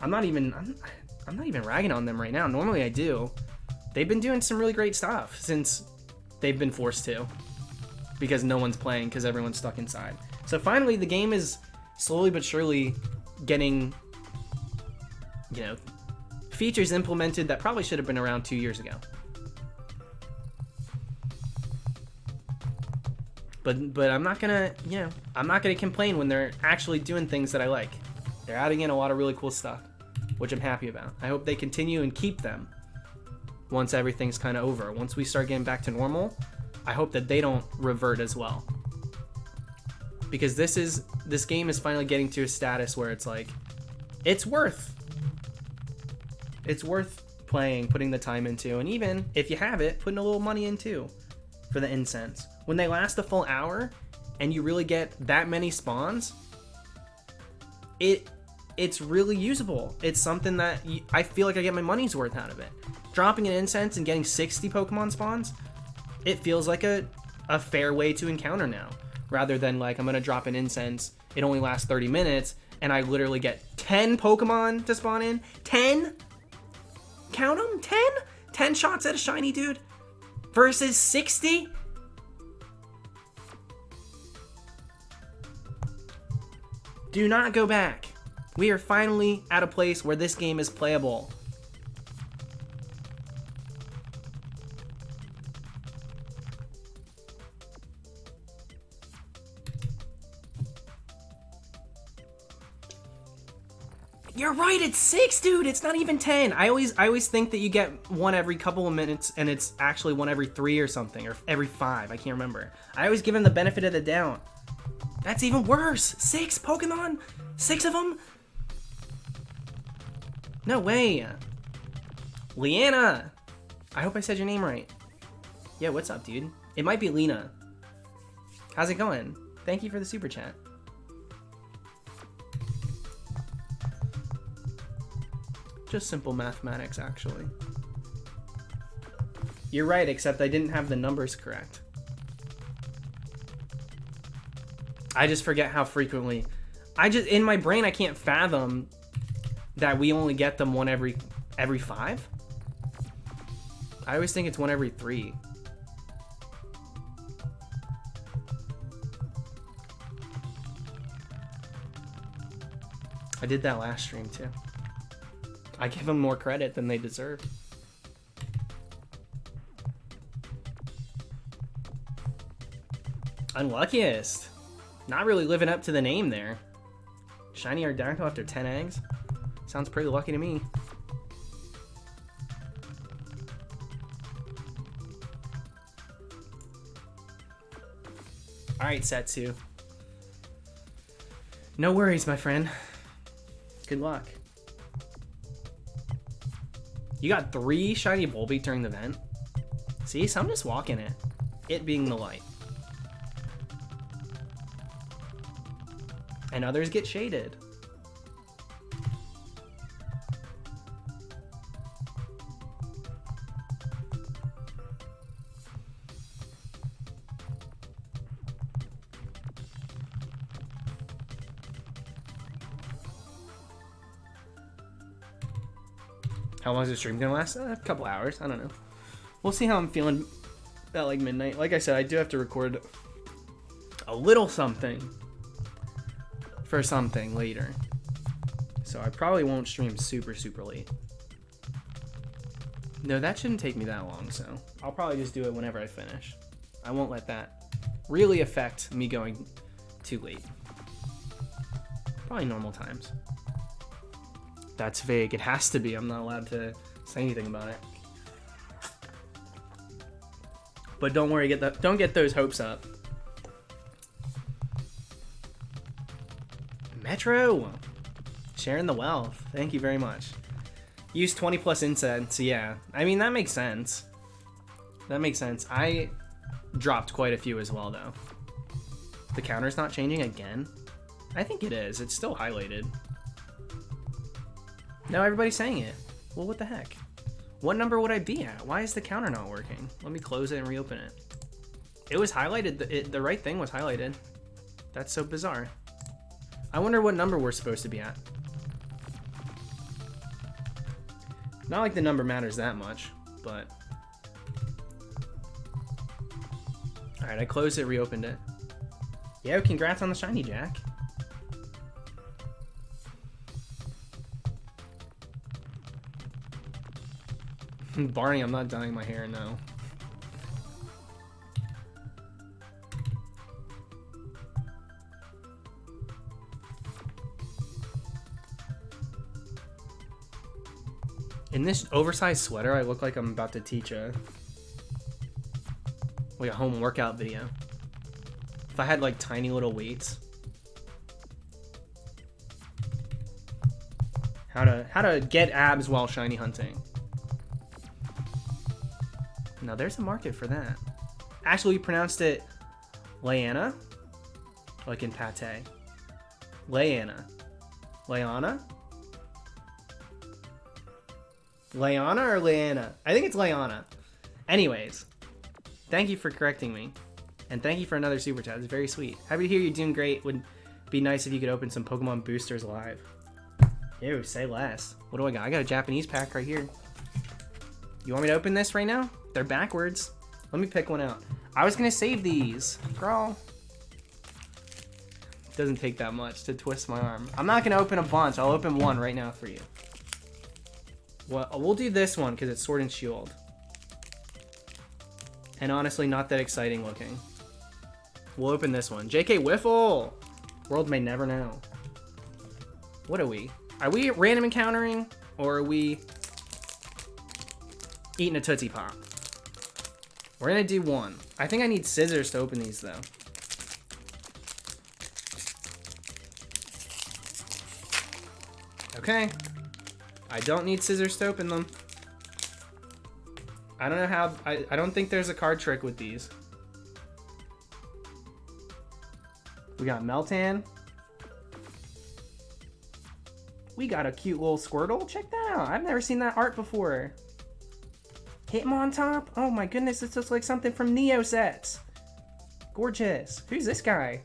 I'm not even ragging on them right now. Normally I do. They've been doing some really great stuff since they've been forced to because no one's playing because everyone's stuck inside. So finally the game is slowly but surely getting, you know, features implemented that probably should have been around 2 years ago. But I'm not gonna, you know, I'm not gonna complain when they're actually doing things that I like. They're adding in a lot of really cool stuff, which I'm happy about. I hope they continue and keep them once everything's kind of over. Once we start getting back to normal, I hope that they don't revert as well. Because this game is finally getting to a status where it's like, it's worth playing, putting the time into, and even if you have it, putting a little money into for the incense. When they last a full hour and you really get that many spawns, it's really usable. It's something that I feel like I get my money's worth out of it. Dropping an incense and getting 60 Pokemon spawns, it feels like a fair way to encounter now, rather than like I'm gonna drop an incense, it only lasts 30 minutes, and I literally get 10 Pokemon to spawn in. 10? Count them? 10? 10 shots at a shiny, dude, versus 60? Do not go back. We are finally at a place where this game is playable. You're right, it's 6, dude. It's not even 10. I always think that you get one every couple of minutes, and it's actually one every 3 or something, or every 5. I can't remember. I always give him the benefit of the doubt. That's even worse. 6 Pokemon? 6 of them? No way. Leanna. I hope I said your name right. Yeah, what's up, dude? It might be Lena. How's it going? Thank you for the super chat. Just simple mathematics, actually. You're right, except I didn't have the numbers correct. I just forget how frequently. In my brain, I can't fathom that we only get them one every 5. I always think it's one every 3. I did that last stream too. I give them more credit than they deserve. Unluckiest. Not really living up to the name there. Shiny Ardactyl after 10 eggs? Sounds pretty lucky to me. Alright, Setsu. No worries, my friend. Good luck. You got 3 shiny Volbeat during the event? See, so I'm just walking it. It being the light. And others get shaded. How long is the stream gonna last? A couple hours. I don't know. We'll see how I'm feeling at like midnight. Like I said, I do have to record a little something for something later. So I probably won't stream super late. No, that shouldn't take me that long, so I'll probably just do it whenever I finish. I won't let that really affect me going too late. Probably normal times. That's vague. It has to be. I'm not allowed to say anything about it. But don't worry, don't get those hopes up. Metro, sharing the wealth. Thank you very much. Use 20 plus incense, yeah. I mean, that makes sense. That makes sense. I dropped quite a few as well, though. The counter's not changing again? I think it is. It's still highlighted. No, everybody's saying it. Well, what the heck? What number would I be at? Why is the counter not working? Let me close it and reopen it. It was highlighted. The right thing was highlighted. That's so bizarre. I wonder what number we're supposed to be at. Not like the number matters that much, but... Alright, I closed it, reopened it. Yo, congrats on the shiny, Jack. Barney, I'm not dyeing my hair, no. In this oversized sweater, I look like I'm about to teach a home workout video. If I had like tiny little weights. How to get abs while shiny hunting. Now there's a market for that. Actually, we pronounced it Leanna, like in pate. Leanna. Leanna? Leanna or Leanna? I think it's Leanna. Anyways, thank you for correcting me. And thank you for another super chat. It's very sweet. Happy to hear you're doing great. Would be nice if you could open some Pokemon boosters live. Ew, say less. What do I got? I got a Japanese pack right here. You want me to open this right now? They're backwards. Let me pick one out. I was gonna save these. Girl. Doesn't take that much to twist my arm. I'm not gonna open a bunch. I'll open one right now for you. Well, we'll do this one because it's Sword and Shield. And honestly, not that exciting looking. We'll open this one. JK Wiffle! World may never know. What are we? Are we random encountering? Or are we eating a Tootsie Pop? We're gonna do one. I think I need scissors to open these though. Okay. I don't need scissors to open them. I don't know how, I don't think there's a card trick with these. We got Meltan. We got a cute little Squirtle. Check that out. I've never seen that art before. Hitmontop? Oh my goodness, this looks like something from Neo sets. Gorgeous. Who's this guy?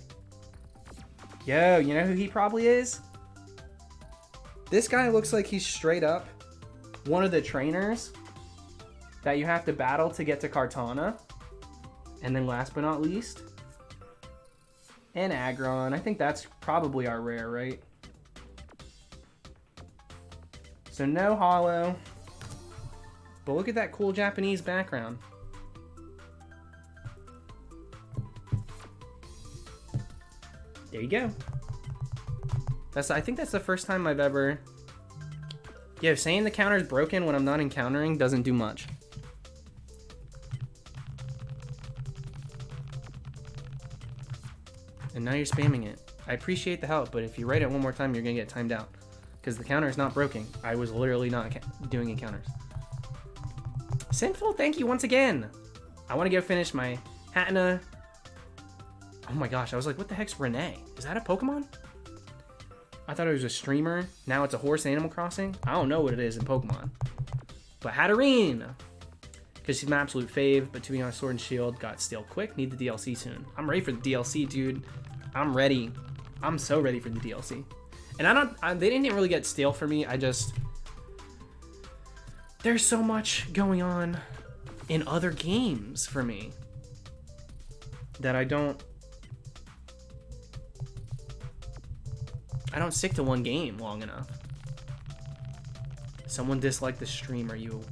Yo, you know who he probably is? This guy looks like he's straight up one of the trainers that you have to battle to get to Kartana. And then last but not least, an Aggron. I think that's probably our rare, right? So no holo. But look at that cool Japanese background. There you go. I think that's the first time I've ever... Yeah, saying the counter's broken when I'm not encountering doesn't do much. And now you're spamming it. I appreciate the help, but if you write it one more time, you're gonna get timed out. Because the counter is not broken. I was literally not doing encounters. Sinful, thank you once again. I want to go finish my Hatna. Oh my gosh, I was like, what the heck's Renee? Is that a Pokemon? I thought it was a streamer. Now it's a horse in Animal Crossing. I don't know what it is in Pokemon. But Hatterene! Because she's my absolute fave, but to be honest, Sword and Shield got Steel quick. Need the DLC soon. I'm ready for the DLC, dude. I'm ready. I'm so ready for the DLC. And they didn't really get Steel for me. There's so much going on in other games for me that I don't stick to one game long enough. Someone disliked the stream. Are you...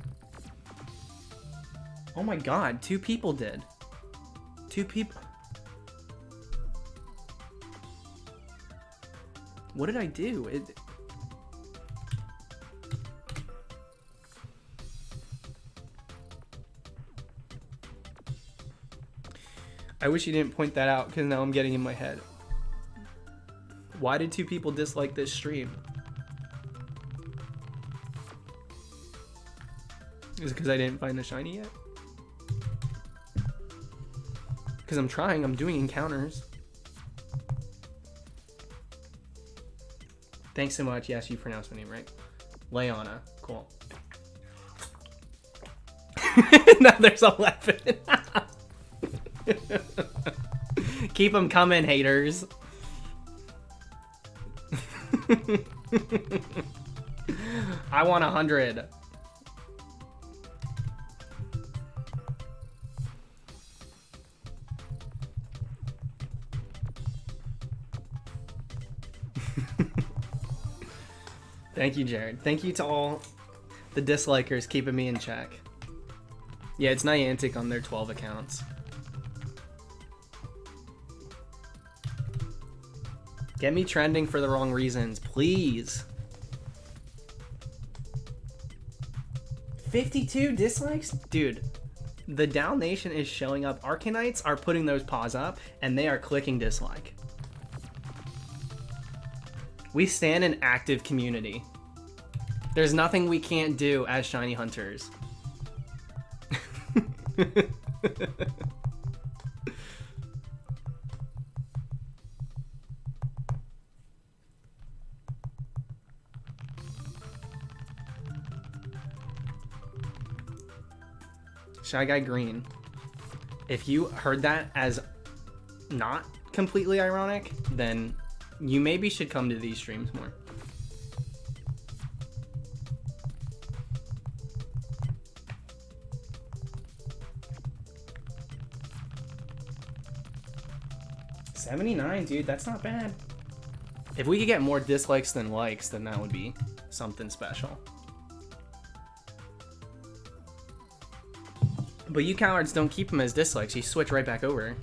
Oh my god, 2 people did. 2 people... What did I do? I wish you didn't point that out, because now I'm getting in my head. Why did 2 people dislike this stream? Is it because I didn't find a shiny yet? Because I'm trying. I'm doing encounters. Thanks so much. Yes, you pronounced my name right. Leona. Cool. Now there's 11. Keep them coming, haters. I want 100. Thank you, Jared. Thank you to all the dislikers keeping me in check. Yeah, it's Niantic on their 12 accounts. Get me trending for the wrong reasons, please. 52 dislikes? Dude, the Down Nation is showing up. Arcanites are putting those paws up, and they are clicking dislike. We stand an active community. There's nothing we can't do as shiny hunters. Shy Guy Green. If you heard that as not completely ironic, then you maybe should come to these streams more. $79, dude, that's not bad. If we could get more dislikes than likes, then that would be something special. But you cowards don't keep them as dislikes. You switch right back over.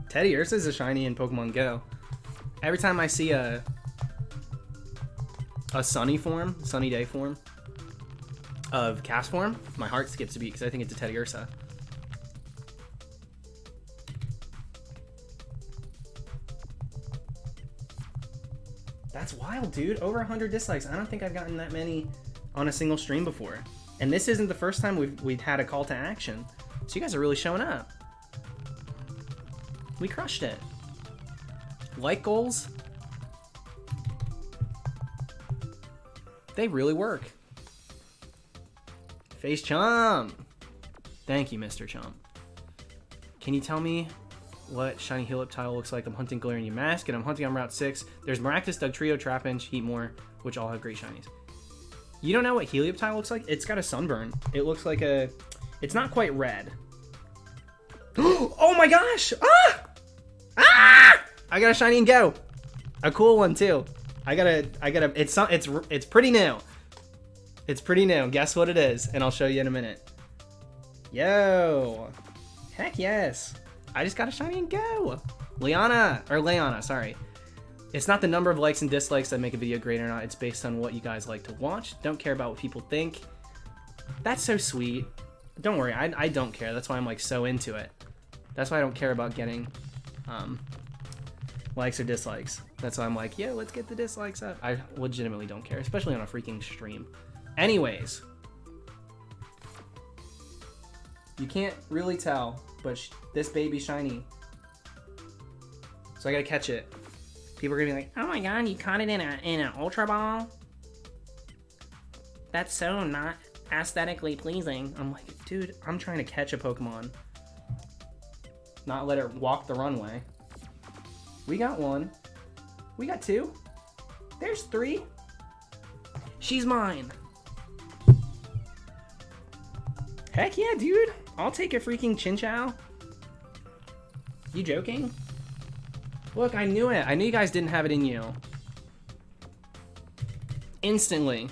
Teddy Ursa's a shiny in Pokemon Go. Every time I see a sunny day form of cast form, my heart skips a beat because I think it's a Teddy Ursa. That's wild, dude. Over 100 dislikes. I don't think I've gotten that many on a single stream before. And this isn't the first time we've had a call to action. So you guys are really showing up. We crushed it. Like goals, they really work. Face Chomp. Thank you, Mr. Chomp. Can you tell me what shiny Helioptile looks like? I'm hunting Galarian Mask, and I'm hunting on Route 6. There's Maractus, Dugtrio, Trapinch, Heatmore, which all have great shinies. You don't know what Helioptile looks like? It's got a sunburn. It looks like a... It's not quite red. Oh my gosh! Ah! Ah! I got a shiny and go. A cool one too. I gotta. It's pretty new. It's pretty new. Guess what it is, and I'll show you in a minute. Yo, heck yes! I just got a shiny and go. Leona, sorry. It's not the number of likes and dislikes that make a video great or not. It's based on what you guys like to watch. Don't care about what people think. That's so sweet. Don't worry, I don't care. That's why I'm like so into it. That's why I don't care about getting likes or dislikes. That's why I'm like, yeah, let's get the dislikes up. I legitimately don't care, especially on a freaking stream. Anyways, you can't really tell, but this baby's shiny. So I gotta catch it. People are gonna be like, oh my god, you caught it in an Ultra Ball? That's so not aesthetically pleasing. I'm like, dude, I'm trying to catch a Pokemon. Not let it walk the runway. We got one. We got two. There's three. She's mine. Heck yeah, dude. I'll take a freaking Chinchou. You joking? Look, I knew it. I knew you guys didn't have it in you. Instantly.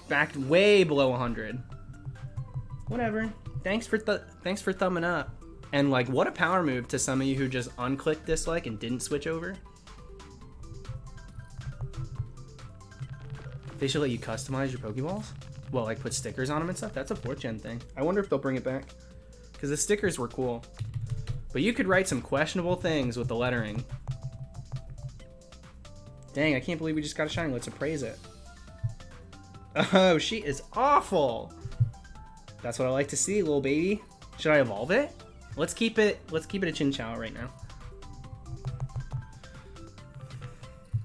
Backed way below 100. Whatever. Thanks for thumbing up. And like, what a power move to some of you who just unclicked dislike and didn't switch over. They should let you customize your Pokeballs? Well, like put stickers on them and stuff? That's a 4th gen thing. I wonder if they'll bring it back. Because the stickers were cool. But you could write some questionable things with the lettering. Dang, I can't believe we just got a shiny. Let's appraise it. Oh, she is awful. That's what I like to see, little baby. Should I evolve it? Let's keep it a Chinchou right now.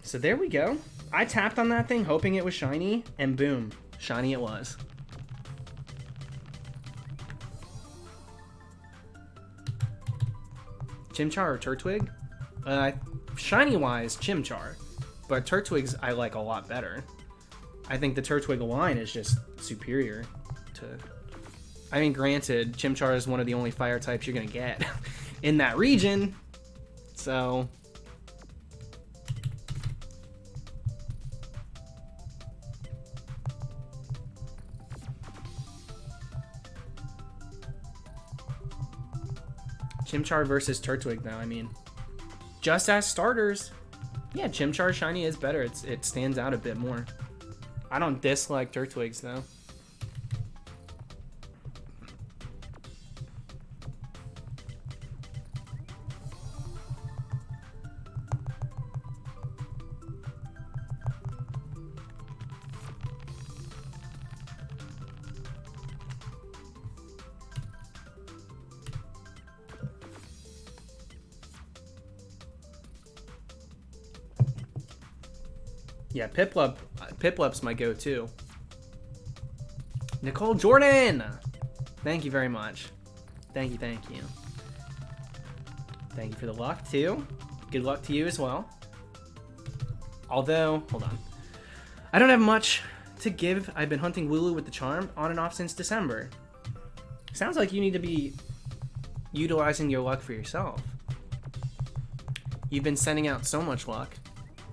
So there we go. I tapped on that thing hoping it was shiny, and boom, shiny it was. Chimchar or Turtwig? Shiny-wise, Chimchar. But Turtwigs I like a lot better. I think the Turtwig line is just superior to... I mean, granted, Chimchar is one of the only fire types you're going to get in that region. So... Chimchar versus Turtwig, though, I mean, just as starters, yeah, Chimchar shiny is better. It stands out a bit more. I don't dislike Turtwigs, though. Yeah, Piplup's my go-to. Nicole Jordan! Thank you very much. Thank you, thank you. Thank you for the luck, too. Good luck to you as well. Although, hold on. I don't have much to give. I've been hunting Wooloo with the charm on and off since December. Sounds like you need to be utilizing your luck for yourself. You've been sending out so much luck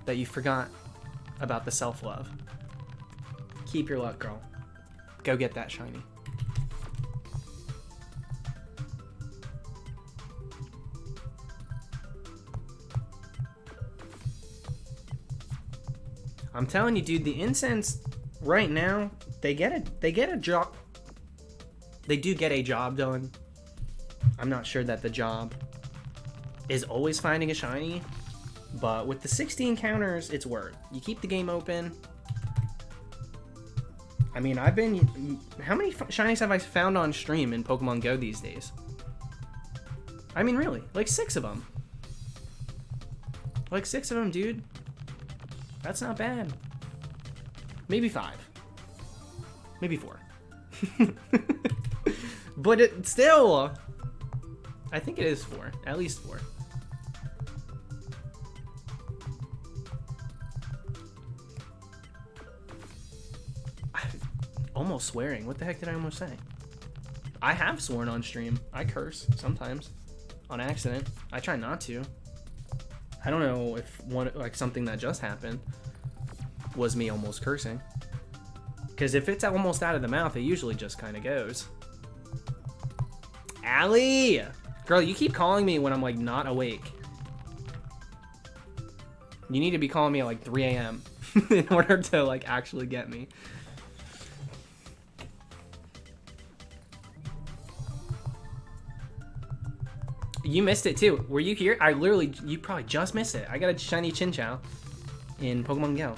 that you forgot about the self-love. Keep your luck, girl. Go get that shiny. I'm telling you, dude, the incense right now, they get a job. They do get a job done. I'm not sure that the job is always finding a shiny, but with the 16 counters, it's worth. You keep the game open. I mean, how many shinies have I found on stream in Pokemon Go these days? I mean, really, like 6 of them. Like 6 of them, dude. That's not bad. Maybe 5. Maybe 4. But it still, I think it is 4. At least 4. Almost swearing. What the heck did I almost say? I have sworn on stream. I curse sometimes on accident. I try not to. I don't know if something that just happened was me almost cursing. Because if it's almost out of the mouth, it usually just kind of goes. Allie! Girl, you keep calling me when I'm like not awake. You need to be calling me at like 3 a.m. in order to like actually get me. You missed it too. Were you here? You probably just missed it. I got a shiny Chinchou in Pokemon Go.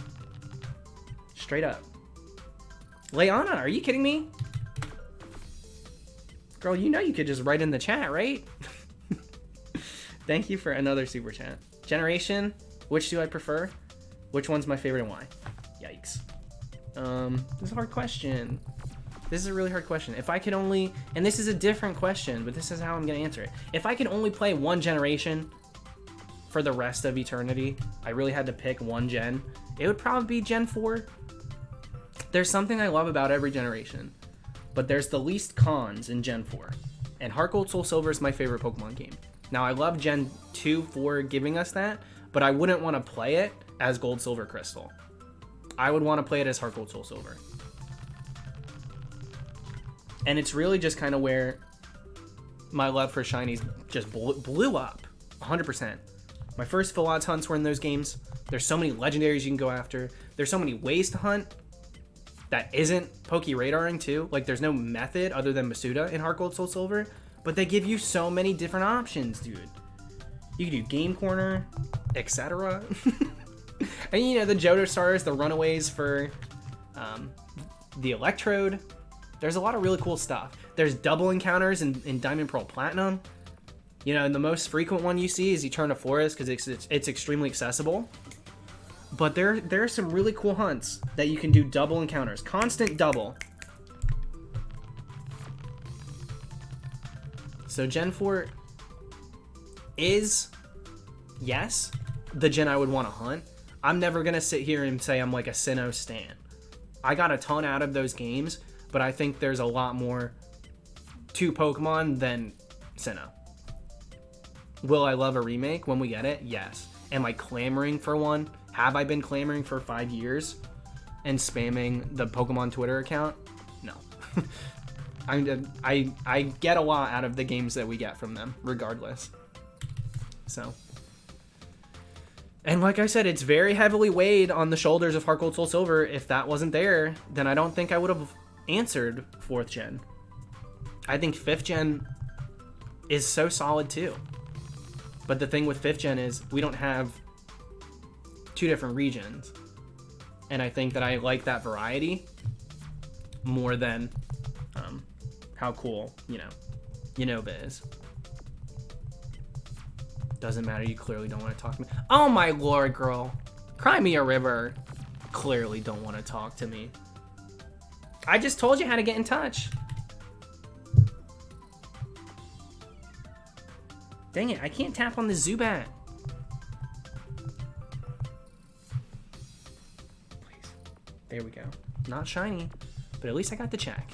Straight up. Leona, are you kidding me? Girl, you know you could just write in the chat, right? Thank you for another super chat. Generation, which do I prefer? Which one's my favorite and why? Yikes. This is a hard question. This is a really hard question. If I could only, and this is a different question, but this is how I'm gonna answer it. If I could only play one generation for the rest of eternity, I really had to pick one gen, it would probably be Gen 4. There's something I love about every generation, but there's the least cons in Gen 4. And Heart Gold Soul Silver is my favorite Pokemon game. Now I love Gen 2 for giving us that, but I wouldn't want to play it as Gold Silver Crystal. I would want to play it as Heart Gold Soul Silver. And it's really just kind of where my love for shinies just blew up 100%. My first full odds hunts were in those games. There's so many legendaries you can go after. There's so many ways to hunt. that isn't Poke Radaring too. Like, there's no method other than Masuda in Heart Gold Soul Silver, but they give you so many different options, dude. You can do Game Corner, etc. And you know, the Johto Stars, the Runaways for the Electrode. There's a lot of really cool stuff. There's double encounters in Diamond Pearl Platinum. You know, and the most frequent one you see is Eterna Forest because it's extremely accessible. But there are some really cool hunts that you can do double encounters. Constant double. So Gen 4 is, yes, the gen I would want to hunt. I'm never going to sit here and say I'm like a Sinnoh stan. I got a ton out of those games, but I think there's a lot more to Pokemon than Sinnoh. Will I love a remake when we get it? Yes. Am I clamoring for one? Have I been clamoring for 5 years and spamming the Pokemon Twitter account? No. I get a lot out of the games that we get from them, regardless. So, and like I said, it's very heavily weighed on the shoulders of Heart Gold Soul Silver. If that wasn't there, then I don't think I would have answered 4th gen. I think 5th gen is so solid too. But the thing with 5th gen is we don't have 2 different regions. And I think that I like that variety more than how cool, Unova is. Doesn't matter, you clearly don't want to talk to me. Oh my lord, girl. Cry me a river. Clearly don't want to talk to me. I just told you how to get in touch. Dang it, I can't tap on the Zubat. Please. There we go. Not shiny, but at least I got the check.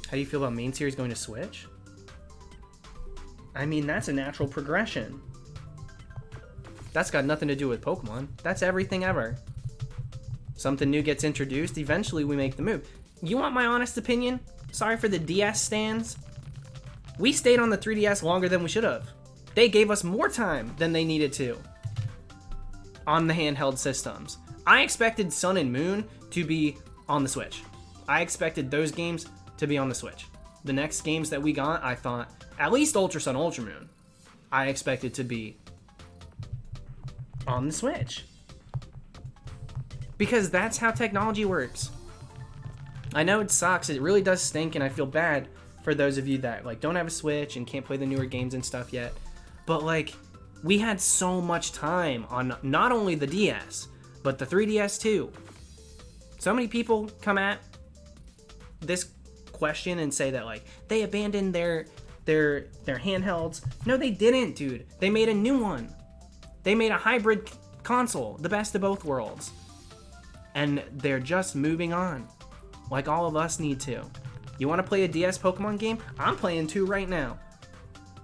How do you feel about main series going to Switch? I mean, that's a natural progression. That's got nothing to do with Pokemon. That's everything ever. Something new gets introduced, eventually we make the move. You want my honest opinion? Sorry for the DS stands. We stayed on the 3DS longer than we should have. They gave us more time than they needed to on the handheld systems. I expected Sun and Moon to be on the Switch. I expected those games to be on the Switch. The next games that we got, I thought, at least Ultra Sun, Ultra Moon, I expected to be on the Switch. Because that's how technology works. I know it sucks, it really does stink, and I feel bad for those of you that like don't have a Switch and can't play the newer games and stuff yet. But like, we had so much time on not only the DS, but the 3DS too. So many people come at this question and say that like they abandoned their handhelds. No, they didn't, dude. They made a new one. They made a hybrid console, the best of both worlds. And they're just moving on, like all of us need to. You want to play a DS Pokemon game? I'm playing 2 right now.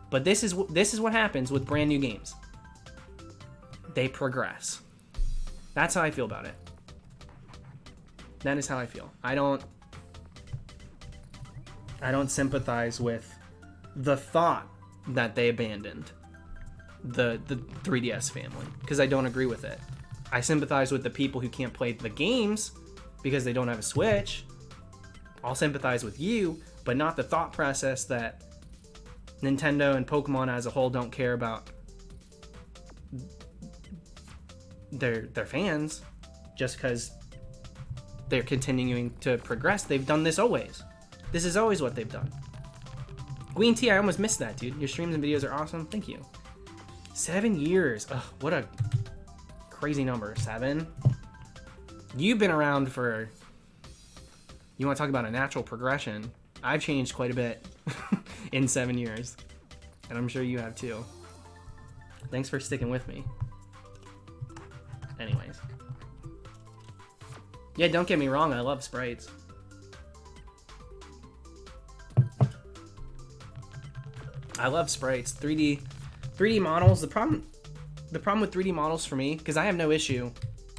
But this is what happens with brand new games. They progress. That's how I feel about it. That is how I feel. I don't sympathize with the thought that they abandoned the 3DS family, because I don't agree with it. I sympathize with the people who can't play the games because they don't have a Switch. I'll sympathize with you, but not the thought process that Nintendo and Pokemon as a whole don't care about their fans just because they're continuing to progress. They've done this always. This is always what they've done. Queen T, I almost missed that, dude. Your streams and videos are awesome. Thank you. 7 years. Ugh, what a crazy number. 7. You've been around for... You want to talk about a natural progression? I've changed quite a bit in 7 years. And I'm sure you have too. Thanks for sticking with me. Anyways. Yeah, don't get me wrong. I love sprites. I love sprites. 3D models. The problem with 3D models for me, because I have no issue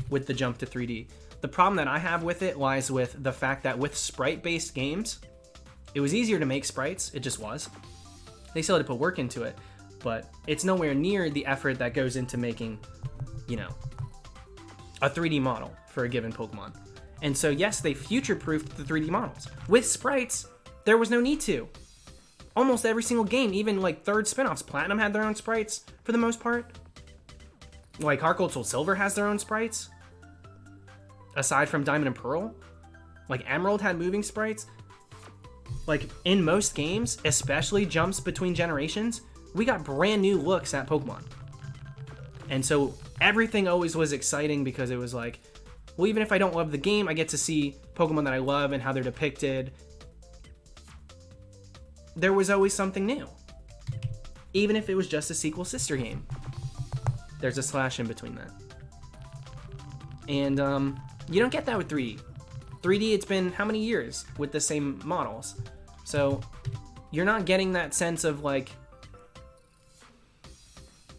with the jump to 3D. The problem that I have with it lies with the fact that with sprite-based games, it was easier to make sprites. It just was. They still had to put work into it. but it's nowhere near the effort that goes into making, you know, a 3D model for a given Pokemon. And so, yes, they future-proofed the 3D models. With sprites, there was no need to. Almost every single game, even like third spin-offs, Platinum had their own sprites for the most part. Like Heart Gold Soul Silver has their own sprites. Aside from Diamond and Pearl. Like Emerald had moving sprites. Like in most games, especially jumps between generations, we got brand new looks at Pokemon. And so everything always was exciting because it was like, well, even if I don't love the game, I get to see Pokemon that I love and how they're depicted. There was always something new. Even if it was just a sequel sister game. There's a slash in between that. And you don't get that with 3D. 3D, it's been how many years with the same models? So you're not getting that sense of like,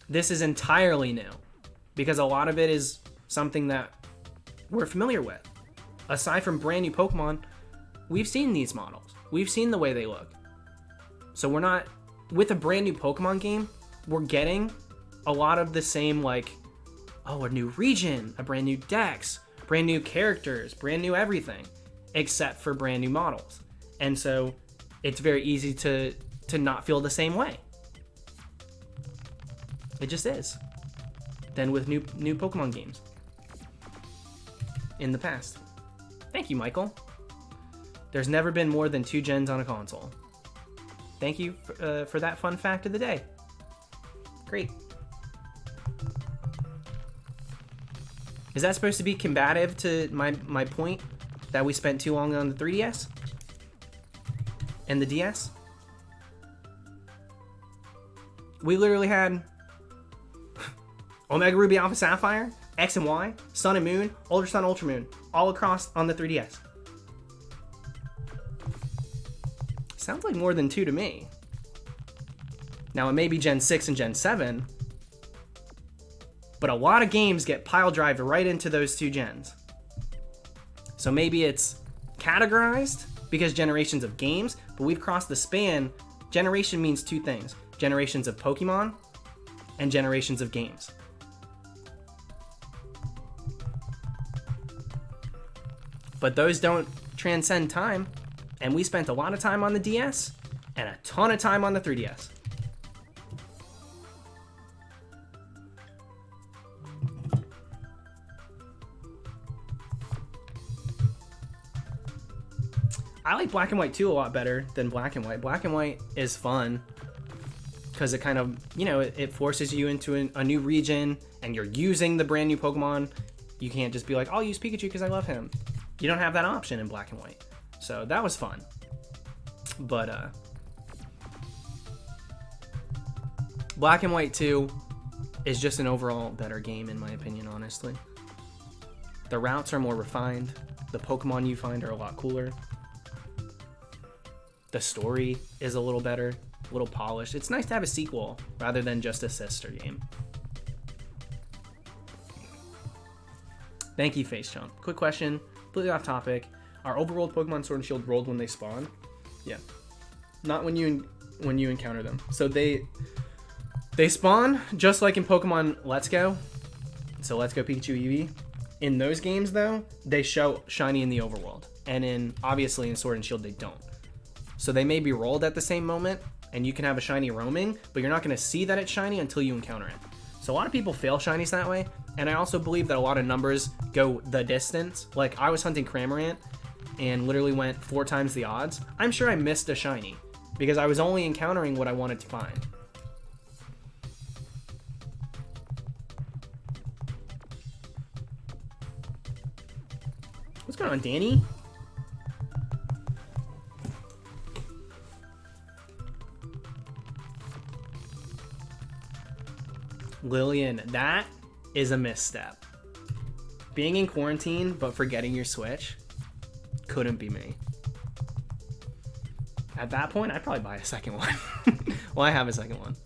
this is entirely new. Because a lot of it is something that we're familiar with. Aside from brand new Pokemon, we've seen these models. We've seen the way they look. So we're not, with a brand new Pokemon game, we're getting a lot of the same, like, oh, a new region, a brand new dex, brand new characters, brand new everything, except for brand new models. And so it's very easy to not feel the same way. It just is. Than with new Pokemon games in the past. Thank you, Michael. There's never been more than 2 gens on a console. Thank you for that fun fact of the day. Great. Is that supposed to be combative to my point that we spent too long on the 3DS? And the DS? We literally had Omega Ruby Alpha Sapphire, X and Y, Sun and Moon, Ultra Sun, Ultra Moon, all across on the 3DS. Sounds like more than 2 to me. Now, it may be Gen 6 and Gen 7, but a lot of games get pile drived right into those 2 gens. So maybe it's categorized because generations of games, but we've crossed the span. Generation means 2 things. Generations of Pokemon and generations of games. But those don't transcend time, and we spent a lot of time on the DS and a ton of time on the 3DS. I like Black and White 2 a lot better than Black and White. Black and White is fun because it kind of, you know, it forces you into a new region and you're using the brand new Pokemon. You can't just be like, I'll use Pikachu because I love him. You don't have that option in Black and White. So that was fun. But Black and White 2 is just an overall better game in my opinion, honestly. The routes are more refined. The Pokemon you find are a lot cooler. The story is a little better, a little polished. It's nice to have a sequel rather than just a sister game. Thank you, Face Chomp. Quick question, completely off topic. Are overworld Pokemon Sword and Shield rolled when they spawn? Yeah. Not when you encounter them. So they spawn just like in Pokemon Let's Go. So Let's Go Pikachu Eevee. In those games though, they show shiny in the overworld. And obviously in Sword and Shield they don't. So they may be rolled at the same moment, and you can have a shiny roaming, but you're not going to see that it's shiny until you encounter it. So a lot of people fail shinies that way, and I also believe that a lot of numbers go the distance. Like, I was hunting Cramorant, and literally went 4 times the odds. I'm sure I missed a shiny, because I was only encountering what I wanted to find. What's going on, Danny? Lillian, that is a misstep. Being in quarantine but forgetting your Switch couldn't be me. At that point, I'd probably buy a second one. Well, I have a second one.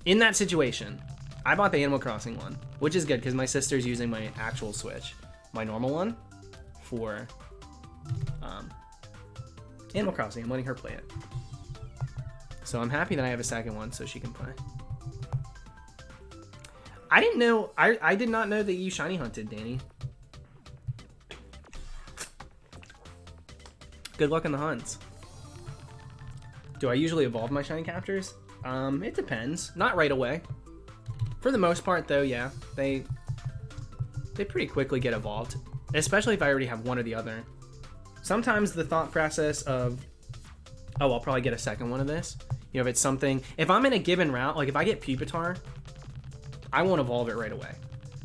In that situation, I bought the Animal Crossing one, which is good because my sister's using my actual Switch, my normal one, for Animal Crossing. I'm letting her play it. So I'm happy that I have a second one so she can play. I didn't know, I did not know that you shiny hunted, Danny. Good luck in the hunts. Do I usually evolve my shiny captures? It depends. Not right away. For the most part, though, yeah. They pretty quickly get evolved. Especially if I already have one or the other. Sometimes the thought process of, oh, I'll probably get a second one of this. You know, if it's something... If I'm in a given route, like if I get Pupitar, I won't evolve it right away.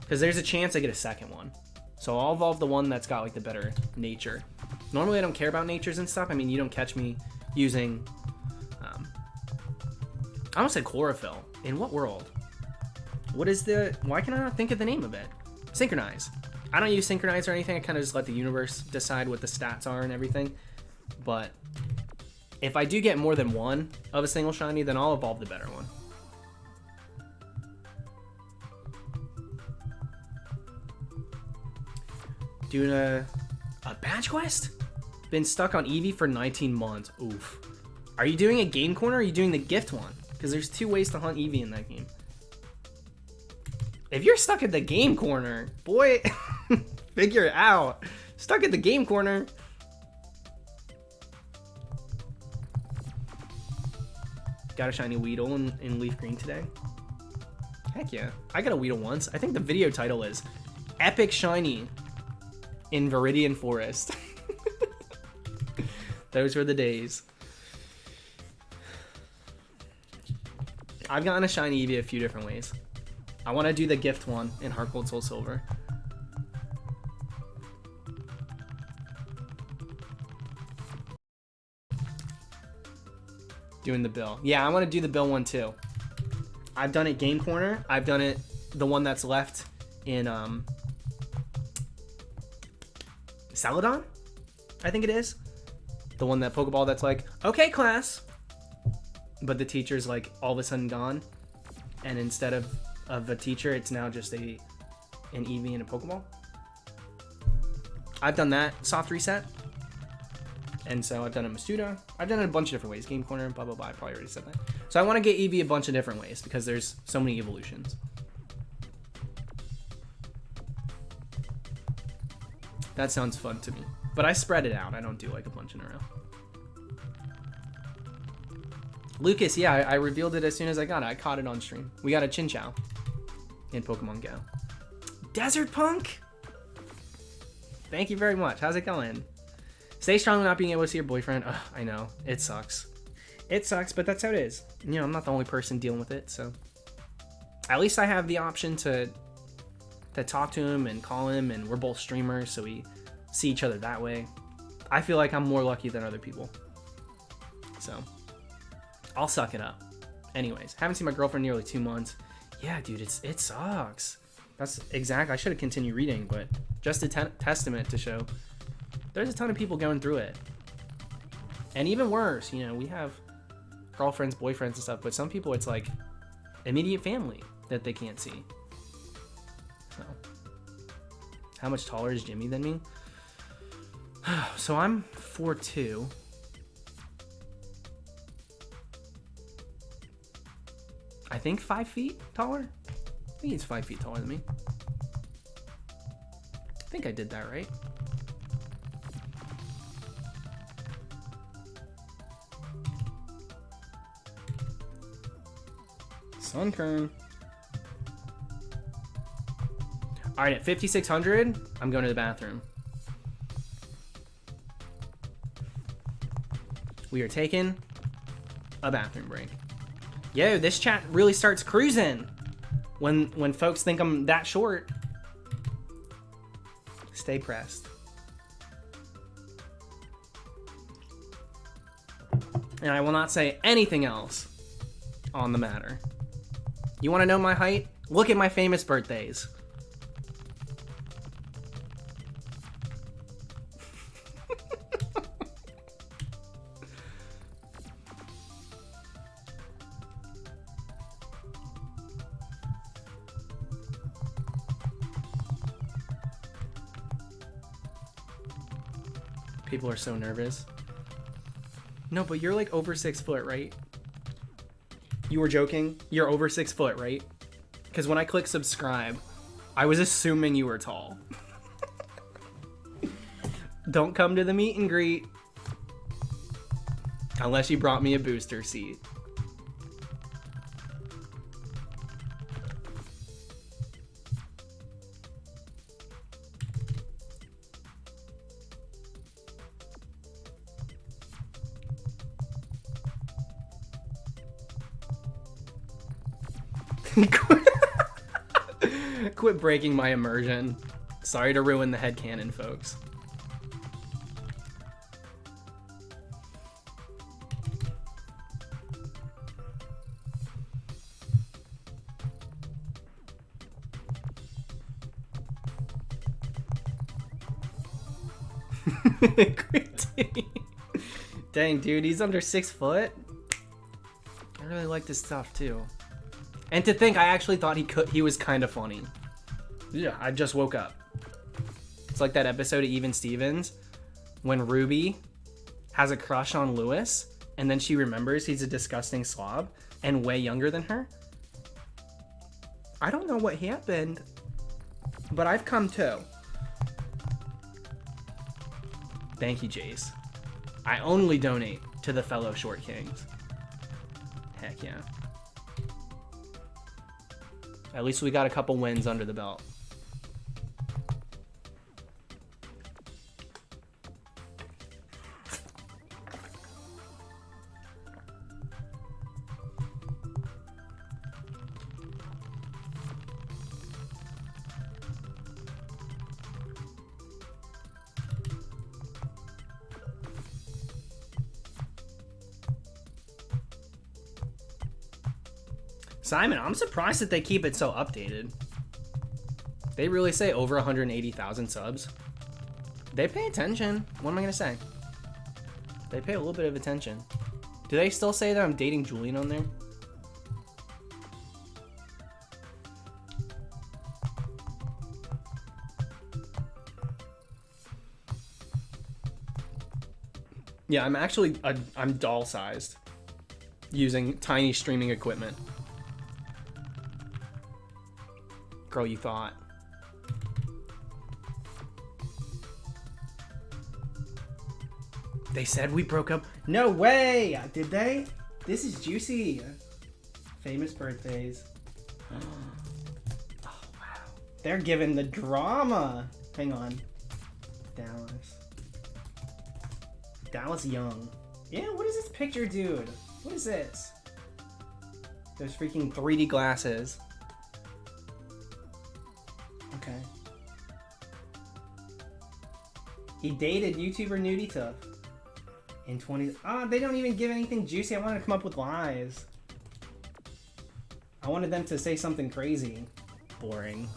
Because there's a chance I get a second one. So I'll evolve the one that's got, like, the better nature. Normally, I don't care about natures and stuff. I mean, you don't catch me using... I almost said chlorophyll. In what world? What is the... Why can I not think of the name of it? Synchronize. I don't use Synchronize or anything. I kind of just let the universe decide what the stats are and everything. But if I do get more than one of a single shiny, then I'll evolve the better one. Doing a badge quest? Been stuck on Eevee for 19 months. Oof. Are you doing a game corner or are you doing the gift one? Because there's 2 ways to hunt Eevee in that game. If you're stuck at the game corner, boy, figure it out. Stuck at the game corner. Got a shiny Weedle in Leaf Green today. Heck yeah. I got a Weedle once. I think the video title is Epic Shiny in Viridian Forest. Those were the days. I've gotten a shiny Eevee a few different ways. I want to do the gift one in Heart Gold Soul Silver. Doing the bill. Yeah, I want to do the bill one too. I've done it game corner. I've done it the one that's left in Celadon, I think it is. The one that Pokeball that's like, okay class. But the teacher's like all of a sudden gone. And instead of a teacher, it's now just an Eevee and a Pokeball. I've done that soft reset. And so I've done a Masuda. I've done it a bunch of different ways. Game corner, blah, blah, blah. I probably already said that. So I want to get Eevee a bunch of different ways because there's so many evolutions. That sounds fun to me. But I spread it out. I don't do like a bunch in a row. Lucas, yeah, I revealed it as soon as I got it. I caught it on stream. We got a Chinchou in Pokemon Go. Desert Punk! Thank you very much. How's it going? Stay strong not being able to see your boyfriend. Ugh, I know. It sucks. It sucks, but that's how it is. You know, I'm not the only person dealing with it, so... At least I have the option to talk to him and call him, and we're both streamers, so we see each other that way. I feel like I'm more lucky than other people. So... I'll suck it up. Anyways, haven't seen my girlfriend in nearly 2 months. Yeah, dude, it sucks. That's exactly. I should have continued reading, but just a testament to show there's a ton of people going through it. And even worse, you know, we have girlfriends, boyfriends, and stuff, but some people it's like immediate family that they can't see. So, how much taller is Jimmy than me? So I'm 4'2". I think 5 feet taller. I think he's 5 feet taller than me. I think I did that right. Sunkern. All right, at 5,600, I'm going to the bathroom. We are taking a bathroom break. Yo, this chat really starts cruising when folks think I'm that short. Stay pressed. And I will not say anything else on the matter. You want to know my height? Look at my famous birthdays. People are so nervous. No, but you're like over 6 foot, right? You were joking? You're over 6 foot, right? Because when I click subscribe, I was assuming you were tall. Don't come to the meet and greet. Unless you brought me a booster seat. Quit breaking my immersion. Sorry to ruin the headcanon, folks. Dang, dude, he's under 6 foot. I really like this stuff too. And to think, I actually thought he was kind of funny. Yeah, I just woke up. It's like that episode of Even Stevens when Ruby has a crush on Lewis and then she remembers he's a disgusting slob and way younger than her. I don't know what happened, but I've come to. Thank you, Jace. I only donate to the fellow Short Kings. Heck yeah. At least we got a couple wins under the belt. Simon, I'm surprised that they keep it so updated. They really say over 180,000 subs. They pay attention. What am I gonna say? They pay a little bit of attention. Do they still say that I'm dating Julian on there? Yeah, I'm actually I'm doll sized using tiny streaming equipment. Girl, you thought. They said we broke up. No way! Did they? This is juicy. Famous birthdays. Oh, wow. They're giving the drama. Hang on. Dallas. Dallas Young. Yeah, what is this picture, dude? What is this? Those freaking 3D glasses. Okay. He dated YouTuber Nudie Tough in 20. Ah, they don't even give anything juicy. I wanted to come up with lies. I wanted them to say something crazy. Boring.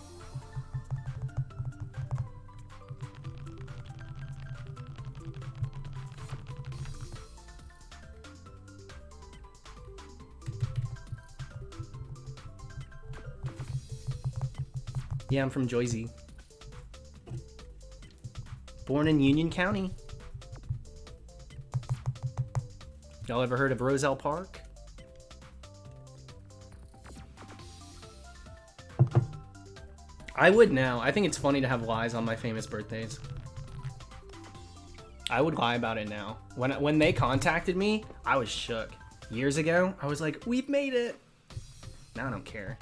Yeah, I'm from Jersey. Born in Union County. Y'all ever heard of Roselle Park? I would now. I think it's funny to have lies on my famous birthdays. I would lie about it now. When they contacted me, I was shook. Years ago, I was like, we've made it. Now I don't care.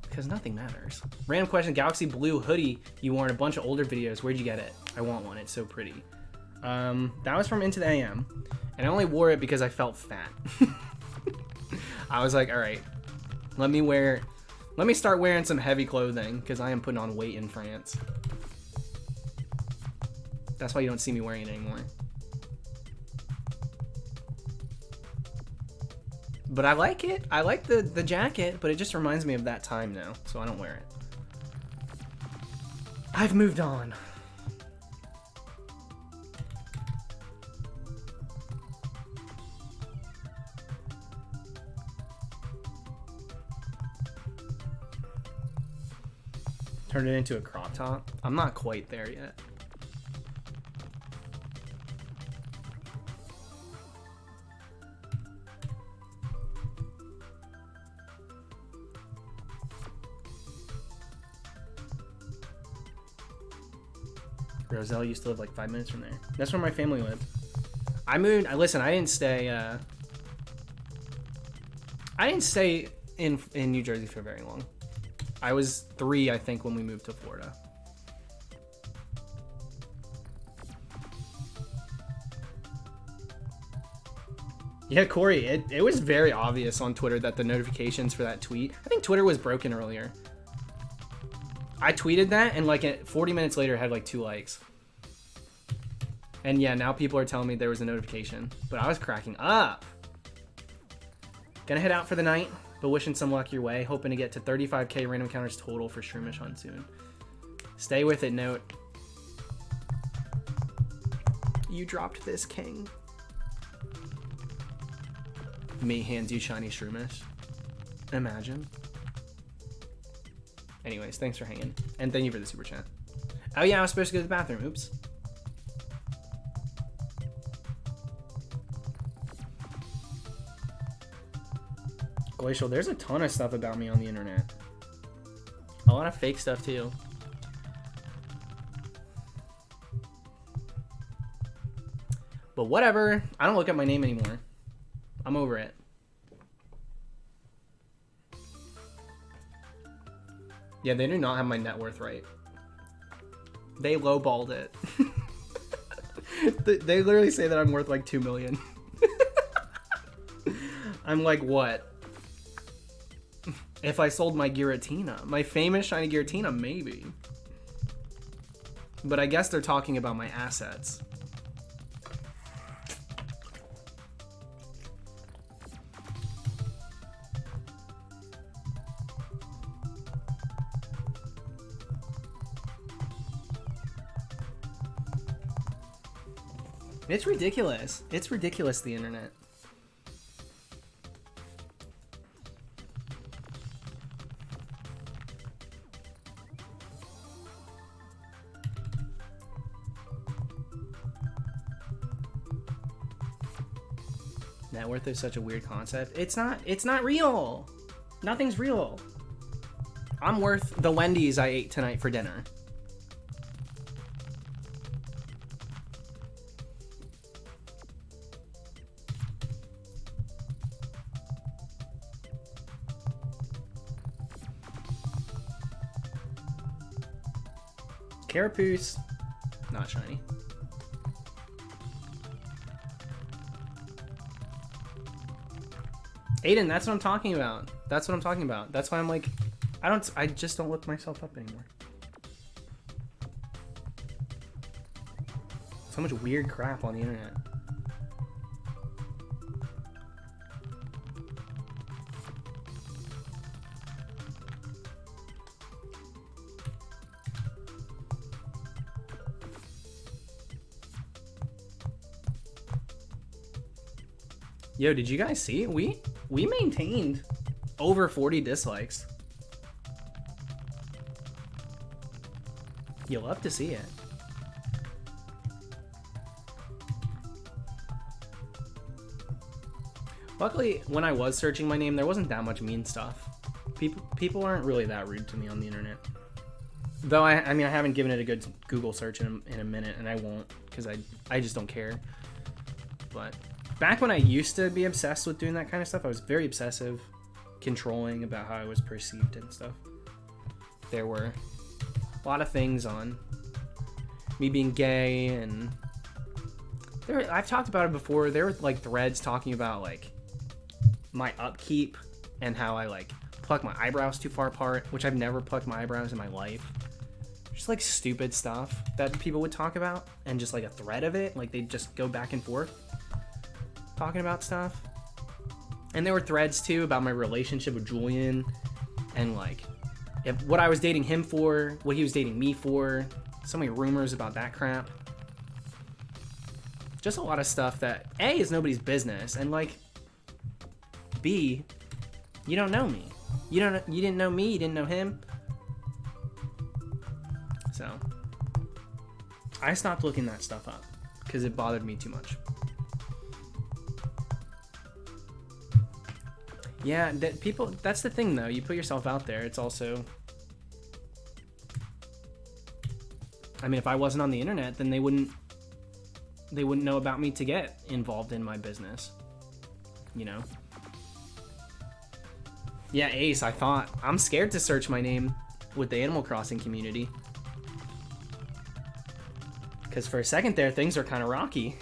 Because nothing matters. Random question, Galaxy Blue hoodie you wore in a bunch of older videos. Where'd you get it? I want one. It's so pretty. That was from Into the AM. And I only wore it because I felt fat. I was like, all right, let me start wearing some heavy clothing because I am putting on weight in France. That's why you don't see me wearing it anymore. But I like it. I like the jacket, but it just reminds me of that time now, so I don't wear it. I've moved on. Turn it into a crop top. I'm not quite there yet. Roselle used to live like 5 minutes from there. That's where my family lived. I moved. Listen, I didn't stay. I didn't stay in New Jersey for very long. I was 3, I think, when we moved to Florida. Yeah, Corey, it was very obvious on Twitter that the notifications for that tweet, I think Twitter was broken earlier. I tweeted that, and like 40 minutes later, it had like 2 likes. And yeah, now people are telling me there was a notification, but I was cracking up. Gonna head out for the night, but wishing some luck your way. Hoping to get to 35k random encounters total for Shroomish Hunt soon. Stay with it, Note. You dropped this, King. Me hands you shiny Shroomish. Imagine. Anyways, thanks for hanging. And thank you for the super chat. Oh yeah, I was supposed to go to the bathroom. Oops. Glacial, there's a ton of stuff about me on the internet. A lot of fake stuff too. But whatever. I don't look at my name anymore. I'm over it. Yeah, they do not have my net worth right. They lowballed it. They literally say that I'm worth like 2 million. I'm like, what? If I sold my Giratina, my famous shiny Giratina, maybe. But I guess they're talking about my assets. It's ridiculous. It's ridiculous, the internet. Net worth is such a weird concept. It's not real. Nothing's real. I'm worth the Wendy's I ate tonight for dinner. Carapace, not shiny. Aiden, that's what I'm talking about. That's what I'm talking about. That's why I'm like, I just don't look myself up anymore. So much weird crap on the internet. Yo, did you guys see? We maintained over 40 dislikes. You'll love to see it. Luckily, when I was searching my name, there wasn't that much mean stuff. People aren't really that rude to me on the internet. Though I mean, I haven't given it a good Google search in a minute, and I won't, because I just don't care. But back when I used to be obsessed with doing that kind of stuff, I was very obsessive, controlling about how I was perceived and stuff. There were a lot of things on me being gay, and I've talked about it before. There were like threads talking about like my upkeep and how I like pluck my eyebrows too far apart, which I've never plucked my eyebrows in my life. Just like stupid stuff that people would talk about, and just like a thread of it, like they'd just go back and forth talking about stuff. And there were threads too about my relationship with Julian, and like what I was dating him for, what he was dating me for, so many rumors about that crap. Just a lot of stuff that A, is nobody's business, and like B, you don't know me. You didn't know me, you didn't know him. So I stopped looking that stuff up because it bothered me too much. Yeah, that's the thing though. You put yourself out there, it's also I mean, if I wasn't on the internet, then they wouldn't know about me to get involved in my business, you know? Yeah, Ace, I'm scared to search my name with the Animal Crossing community. Because for a second there, things are kind of rocky.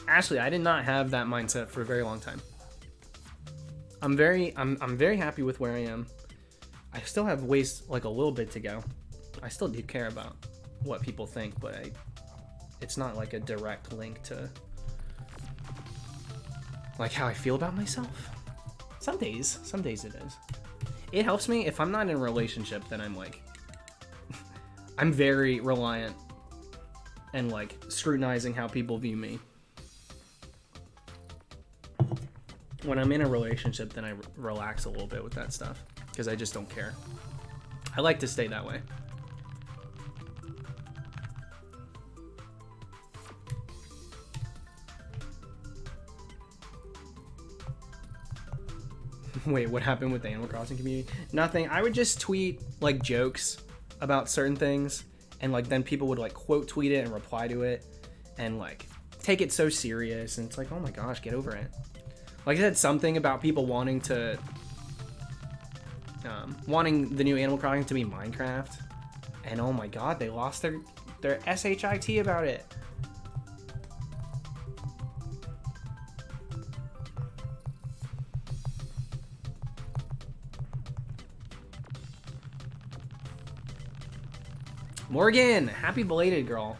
Ashley, I did not have that mindset for a very long time. I'm very happy with where I am. I still have ways, like a little bit to go. I still do care about what people think, but it's not like a direct link to like how I feel about myself. Some days it is. It helps me if I'm not in a relationship, then I'm like, I'm very reliant and like scrutinizing how people view me. When I'm in a relationship, then I relax a little bit with that stuff because I just don't care. I like to stay that way. Wait, what happened with the Animal Crossing community? Nothing. I would just tweet like jokes about certain things, and like then people would like quote tweet it and reply to it and like take it so serious, and it's like, oh my gosh, get over it. Like I said, something about people wanting to, wanting the new Animal Crossing to be Minecraft, and oh my god, they lost their SHIT about it. Morgan, happy belated, girl.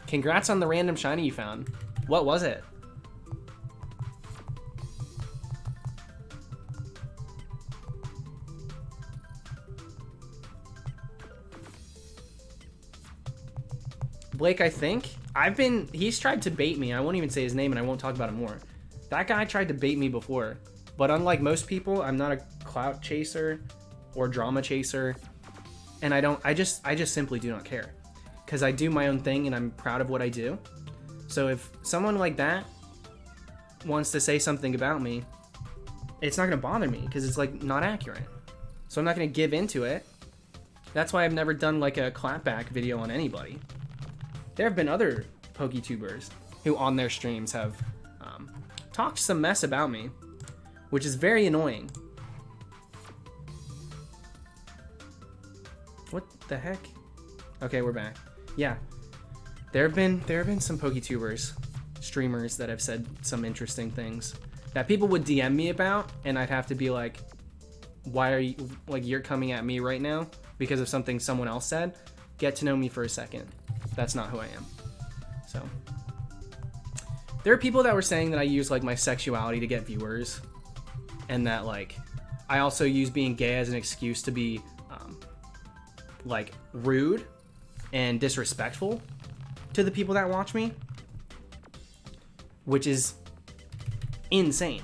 Congrats on the random shiny you found. What was it? Blake, I think he's tried to bait me. I won't even say his name and I won't talk about it more. That guy tried to bait me before, but unlike most people, I'm not a clout chaser or drama chaser, and I just simply do not care, because I do my own thing and I'm proud of what I do. So if someone like that wants to say something about me, it's not gonna bother me because it's like not accurate. So I'm not gonna give into it. That's why I've never done like a clapback video on anybody. There have been other PokeTubers who on their streams have talked some mess about me, which is very annoying. What the heck? Okay, we're back. Yeah, there have been some PokeTubers, streamers that have said some interesting things that people would DM me about, and I'd have to be like, why are you, like, you're coming at me right now because of something someone else said? Get to know me for a second. That's not who I am. So there are people that were saying that I use like my sexuality to get viewers, and that like I also use being gay as an excuse to be like rude and disrespectful to the people that watch me, which is insane.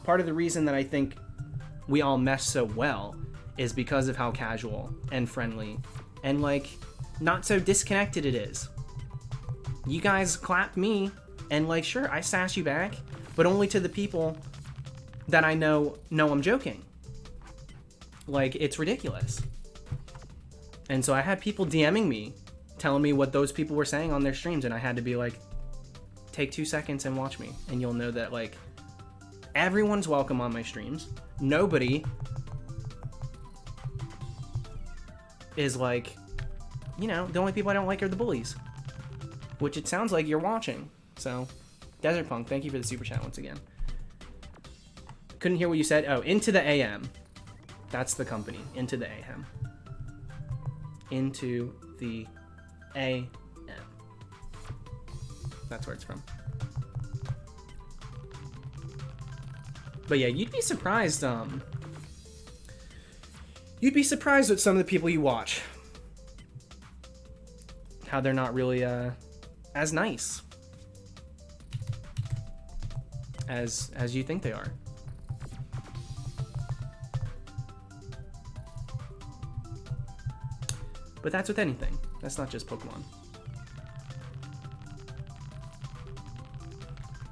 Part of the reason that I think we all mesh so well is because of how casual and friendly and like not so disconnected it is. You guys clap me and like, sure, I sass you back, but only to the people that I know I'm joking. Like, it's ridiculous. And so I had people DMing me telling me what those people were saying on their streams, and I had to be like, take 2 seconds and watch me, and you'll know that like everyone's welcome on my streams. Nobody is like, you know, the only people I don't like are the bullies, which it sounds like you're watching. So, Desert Punk, thank you for the super chat once again. Couldn't hear what you said. Oh, Into the AM. That's the company. Into the AM. Into the AM. That's where it's from. But yeah, you'd be surprised. You'd be surprised at some of the people you watch. How they're not really as nice as you think they are. But that's with anything. That's not just Pokemon.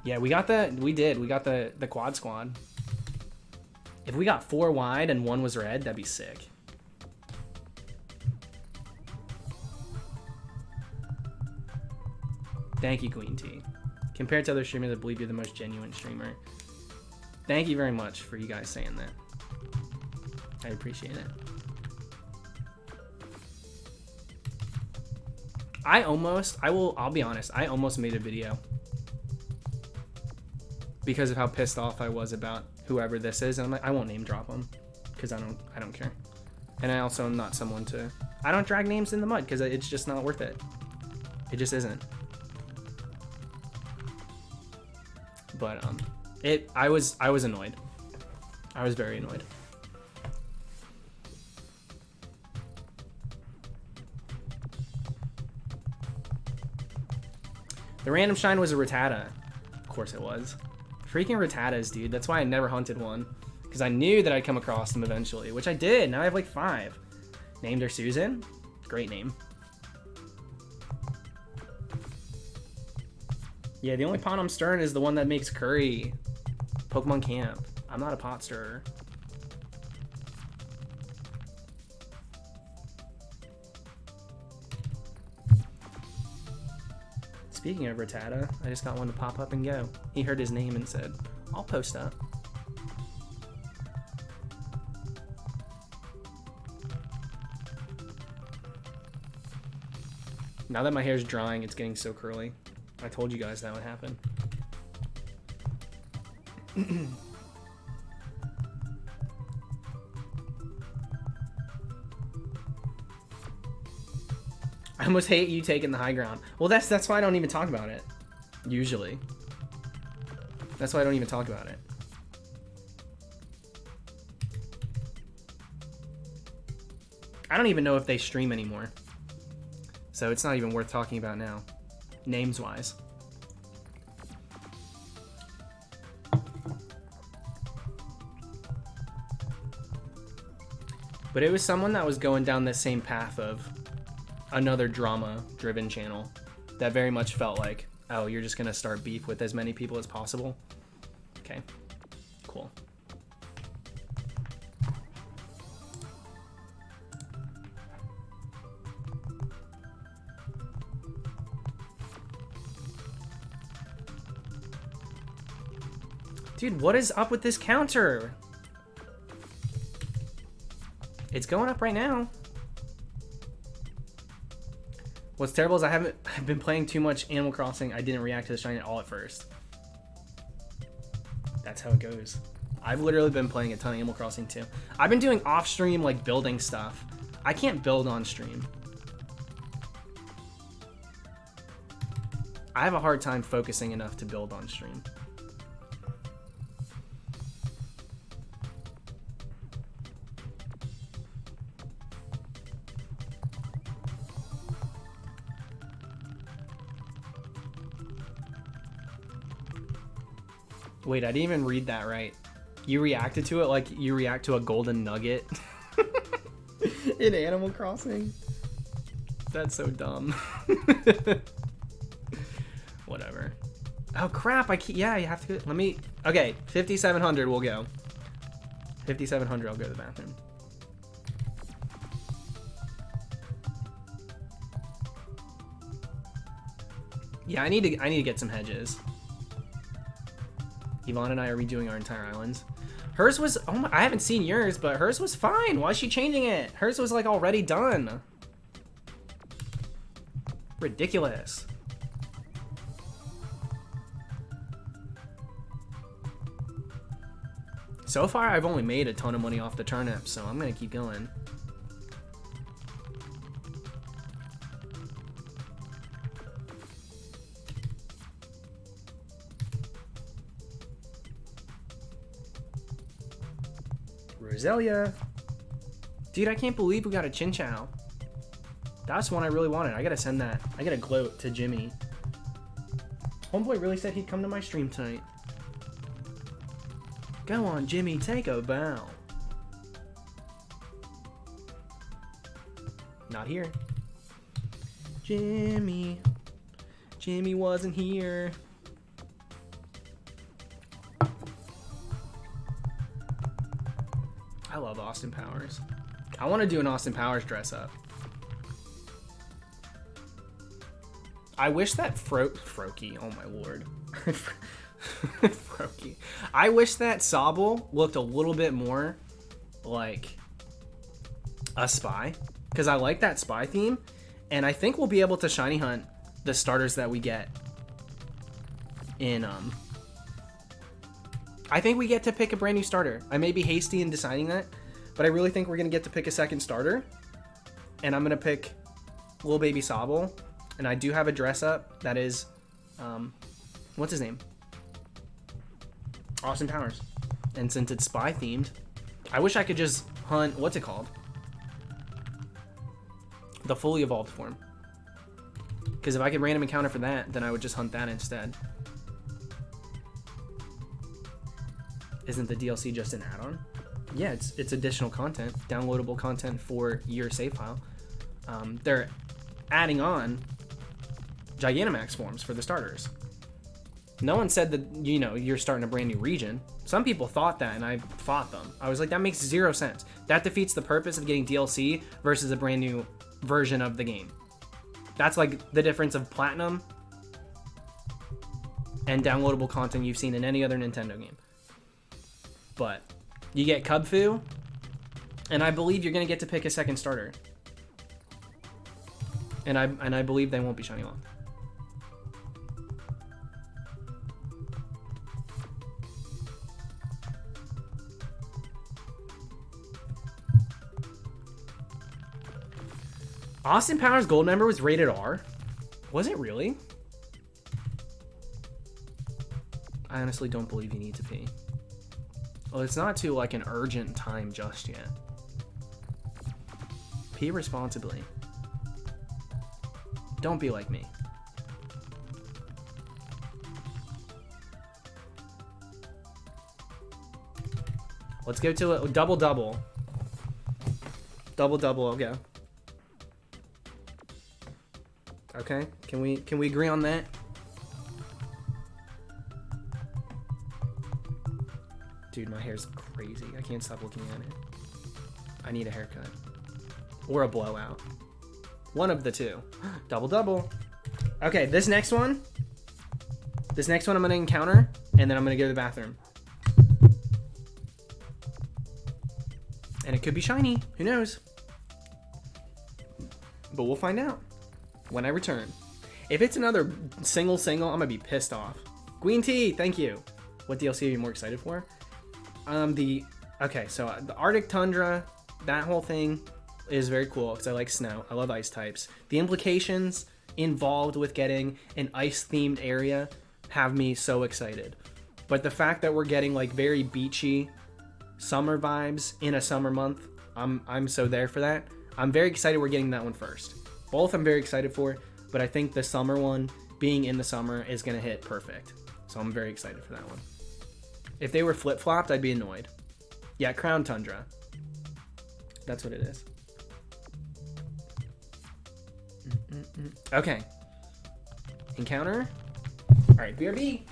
Yeah, we got the quad squad. If we got 4 wide and 1 was red, that'd be sick. Thank you, Queen T. Compared to other streamers, I believe you're the most genuine streamer. Thank you very much for you guys saying that. I appreciate it. I'll be honest, I almost made a video because of how pissed off I was about whoever this is, and I'm like, I won't name drop them because I don't care. And I also am not someone to, I don't drag names in the mud because it's just not worth it. It just isn't. But I was annoyed. I was very annoyed. The random shine was a Rattata. Of course it was. Freaking Rattatas, dude. That's why I never hunted one. Because I knew that I'd come across them eventually, which I did. Now I have like 5. Named her Susan. Great name. Yeah, the only pot I'm stirring is the one that makes curry. Pokemon Camp. I'm not a pot stirrer. Speaking of Rattata, I just got one to pop up and go. He heard his name and said, I'll post up. Now that my hair's drying, it's getting so curly. I told you guys that would happen. I almost hate you taking the high ground. Well, that's why I don't even talk about it. Usually. That's why I don't even talk about it. I don't even know if they stream anymore. So it's not even worth talking about now. Names-wise. But it was someone that was going down the same path of another drama-driven channel that very much felt like, oh, you're just gonna start beef with as many people as possible. Okay, cool. Dude, what is up with this counter? It's going up right now. What's terrible is I've been playing too much Animal Crossing. I didn't react to the shine at all at first. That's how it goes. I've literally been playing a ton of Animal Crossing too. I've been doing off-stream like building stuff. I can't build on stream. I have a hard time focusing enough to build on stream. Wait, I didn't even read that right. You reacted to it like you react to a golden nugget in Animal Crossing? That's so dumb. Whatever. Oh crap, yeah, you have to go. Let me, okay, 5,700 we'll go. 5,700 I'll go to the bathroom. Yeah, I need to get some hedges. Yvonne and I are redoing our entire islands. Hers was, oh my, I haven't seen yours, but hers was fine. Why is she changing it? Hers was like already done. Ridiculous. So far, I've only made a ton of money off the turnips, so I'm gonna keep going. Roselia. Dude, I can't believe we got a Chinchou. That's one I really wanted. I gotta send that. I gotta gloat to Jimmy. Homeboy really said he'd come to my stream tonight. Go on, Jimmy, take a bow. Not here. Jimmy. Jimmy wasn't here. I love Austin Powers. I want to do an Austin Powers dress up. I wish that Froakie, oh my lord. Froakie. I wish that Sobble looked a little bit more like a spy, because I like that spy theme, and I think we'll be able to shiny hunt the starters that we get in I think we get to pick a brand new starter. I may be hasty in deciding that, but I really think we're gonna get to pick a second starter, and I'm gonna pick Little Baby Sobble, and I do have a dress up that is what's his name? Austin Powers. And since it's spy themed, I wish I could just hunt, what's it called? The fully evolved form. Because if I could random encounter for that, then I would just hunt that instead. Isn't the DLC just an add-on? Yeah, it's additional content, downloadable content for your save file. They're adding on Gigantamax forms for the starters. No one said that, you know, you're starting a brand new region. Some people thought that, and I fought them. I was like, that makes 0 sense. That defeats the purpose of getting DLC versus a brand new version of the game. That's like the difference of Platinum and downloadable content you've seen in any other Nintendo game. But you get Cubfu, and I believe you're going to get to pick a second starter. And I believe they won't be shiny locked. Austin Powers Gold Member was rated R? Was it really? I honestly don't believe you need to pee. Well, it's not to like an urgent time just yet. Pee responsibly. Don't be like me. Let's go to a double-double. Double-double, I'll go. Okay, can we agree on that? Dude, my hair's crazy. I can't stop looking at it. I need a haircut. Or a blowout. One of the two. Double-double. Okay, this next one I'm gonna encounter, and then I'm gonna go to the bathroom. And it could be shiny. Who knows? But we'll find out when I return. If it's another single, I'm gonna be pissed off. Green tea, thank you. What DLC are you more excited for? Okay, so the Arctic Tundra, that whole thing is very cool because I like snow. I love ice types. The implications involved with getting an ice-themed area have me so excited. But the fact that we're getting like very beachy summer vibes in a summer month, I'm so there for that. I'm very excited we're getting that one first. Both I'm very excited for, but I think the summer one, being in the summer, is going to hit perfect. So I'm very excited for that one. If they were flip-flopped, I'd be annoyed. Yeah, Crown Tundra. That's what it is. Okay. Encounter. All right, BRB.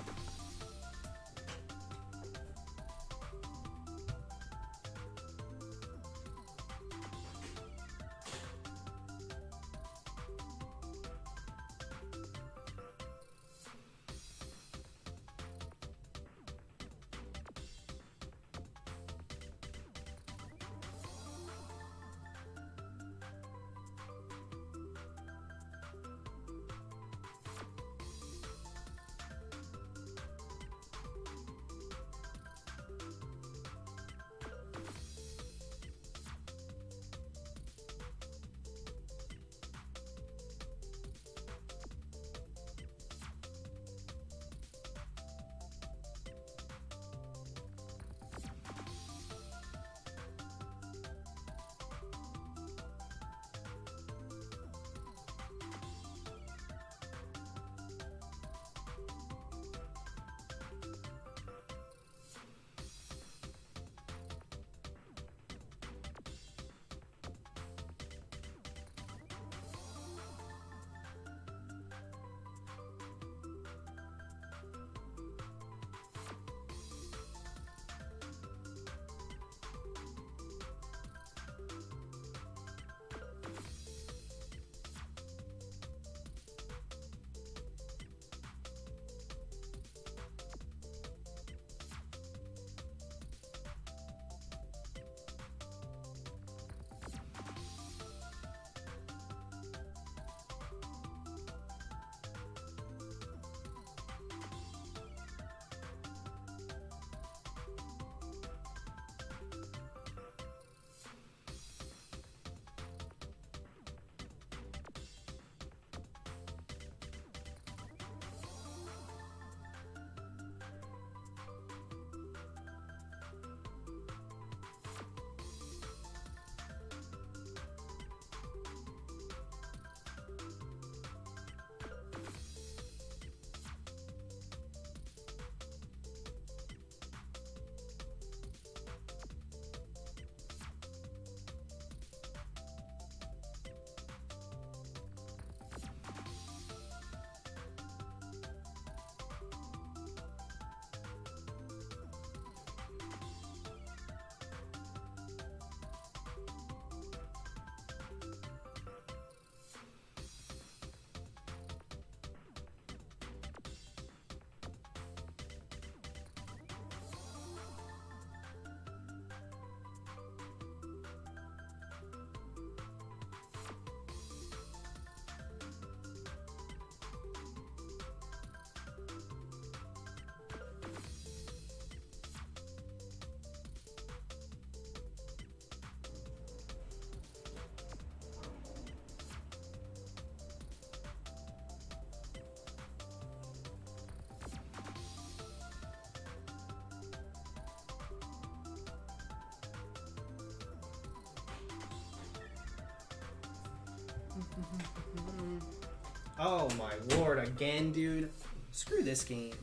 Oh my lord, again, dude. Screw this game.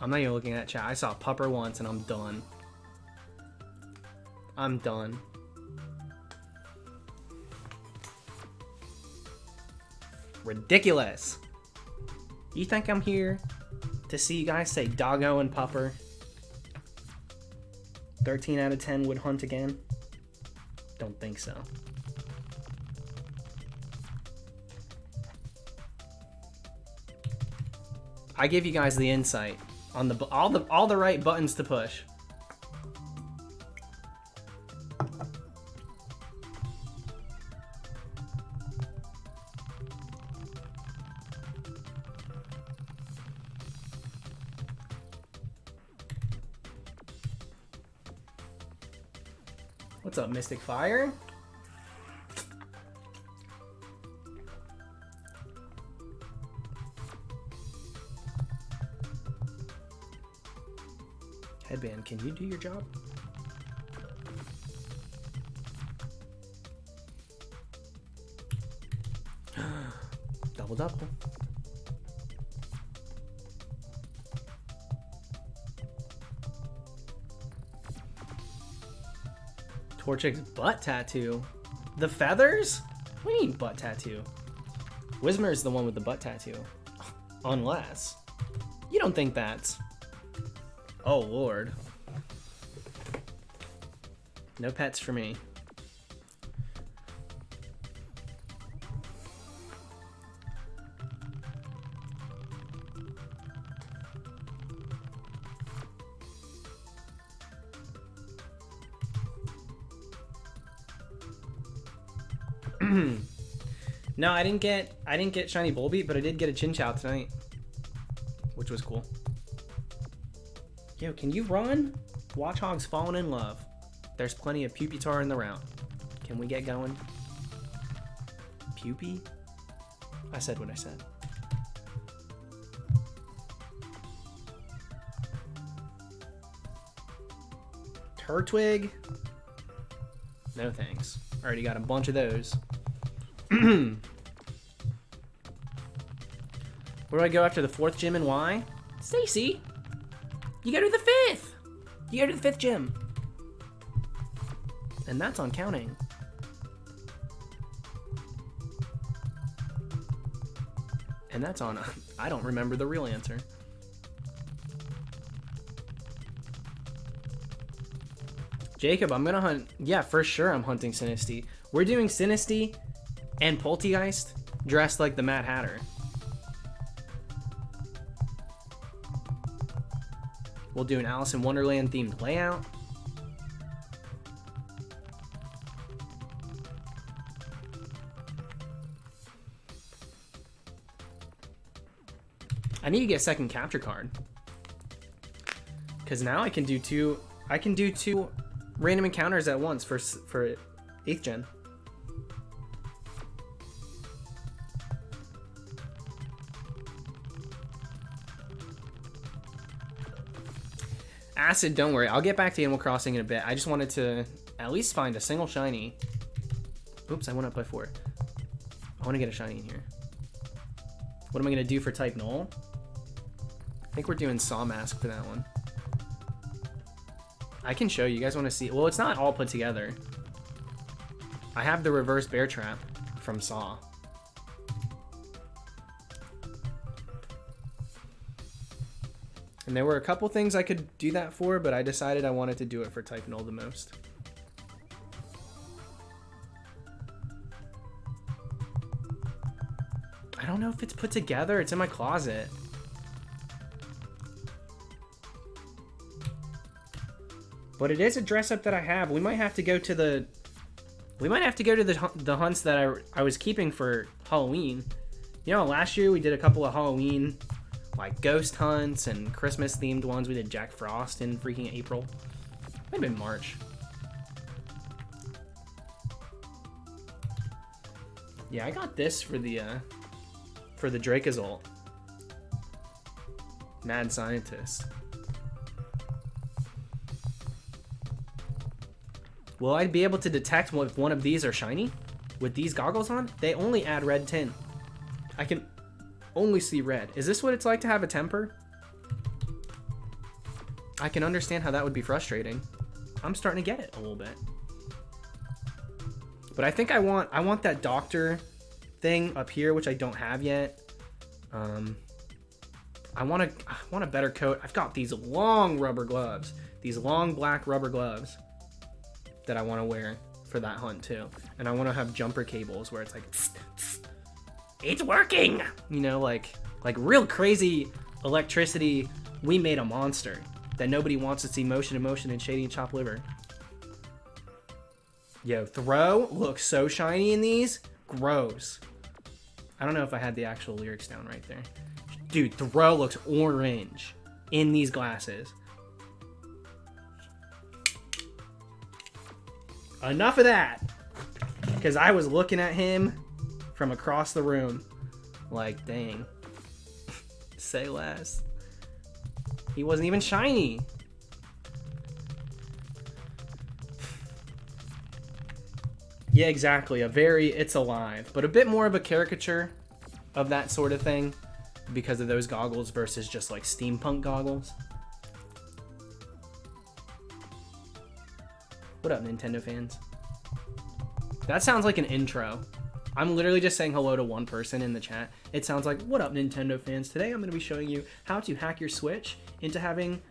I'm not even looking at chat. I saw Pupper once and I'm done. I'm done. Ridiculous. You think I'm here to see you guys say Doggo and Pupper? 13 out of 10 would hunt again? Don't think so. I give you guys the insight on all the right buttons to push. What's up, Mystic Fire? Headband, can you do your job? Double double. Torchic's butt tattoo. The feathers? What do you mean butt tattoo? Whismer's the one with the butt tattoo. Unless. You don't think that's... Oh, Lord. No pets for me. No, I didn't get shiny Volbeat, but I did get a Chinchou tonight, which was cool. Yo, can you run? Watchog's fallen in love. There's plenty of Pupitar in the round. Can we get going? Pupi? I said what I said. Turtwig? No thanks. Already got a bunch of those. Where do I go after the 4th gym and why? Stacy, you go to the 5th. You go to the 5th gym. And that's on counting. And that's on, I don't remember the real answer. Jacob, I'm gonna hunt, yeah, for sure I'm hunting Sinistea. We're doing Sinistea and Poltegeist dressed like the Mad Hatter. We'll do an Alice in Wonderland themed layout. I need to get a second capture card. Cause now I can do two random encounters at once for 8th gen. Acid, don't worry. I'll get back to Animal Crossing in a bit. I just wanted to at least find a single shiny. Oops, I went up by 4. I want to get a shiny in here. What am I going to do for type Null? I think we're doing Saw Mask for that one. I can show you. You guys want to see? Well, it's not all put together. I have the reverse bear trap from Saw. And there were a couple things I could do that for, but I decided I wanted to do it for type Null the most. I don't know if it's put together. It's in my closet. But it is a dress up that I have. We might have to go to the the hunts that I was keeping for Halloween. You know, last year we did a couple of Halloween like ghost hunts and Christmas themed ones. We did Jack Frost in freaking April. Might have been March. Yeah, I got this for the Dracozolt. Mad Scientist. Will I be able to detect if one of these are shiny? With these goggles on, they only add red tint. I can only see red. Is this what it's like to have a temper? I can understand how that would be frustrating. I'm starting to get it a little bit. But I think I want that doctor thing up here, which I don't have yet. I want a better coat. I've got these long rubber gloves, these long black rubber gloves that I want to wear for that hunt too. And I want to have jumper cables where it's like, tss, tss, it's working. You know, like real crazy electricity. We made a monster that nobody wants to see. Motion and shady and chopped liver. Yo, Throw looks so shiny in these. Gross. I don't know if I had the actual lyrics down right there. Dude, Throw looks orange in these glasses. Enough of that. Because I was looking at him from across the room. Like, dang. Say less. He wasn't even shiny. Yeah, exactly. It's alive, but a bit more of a caricature of that sort of thing because of those goggles versus just like steampunk goggles. What up, Nintendo fans? That sounds like an intro. I'm literally just saying hello to one person in the chat. It sounds like, what up, Nintendo fans? Today I'm going to be showing you how to hack your Switch into having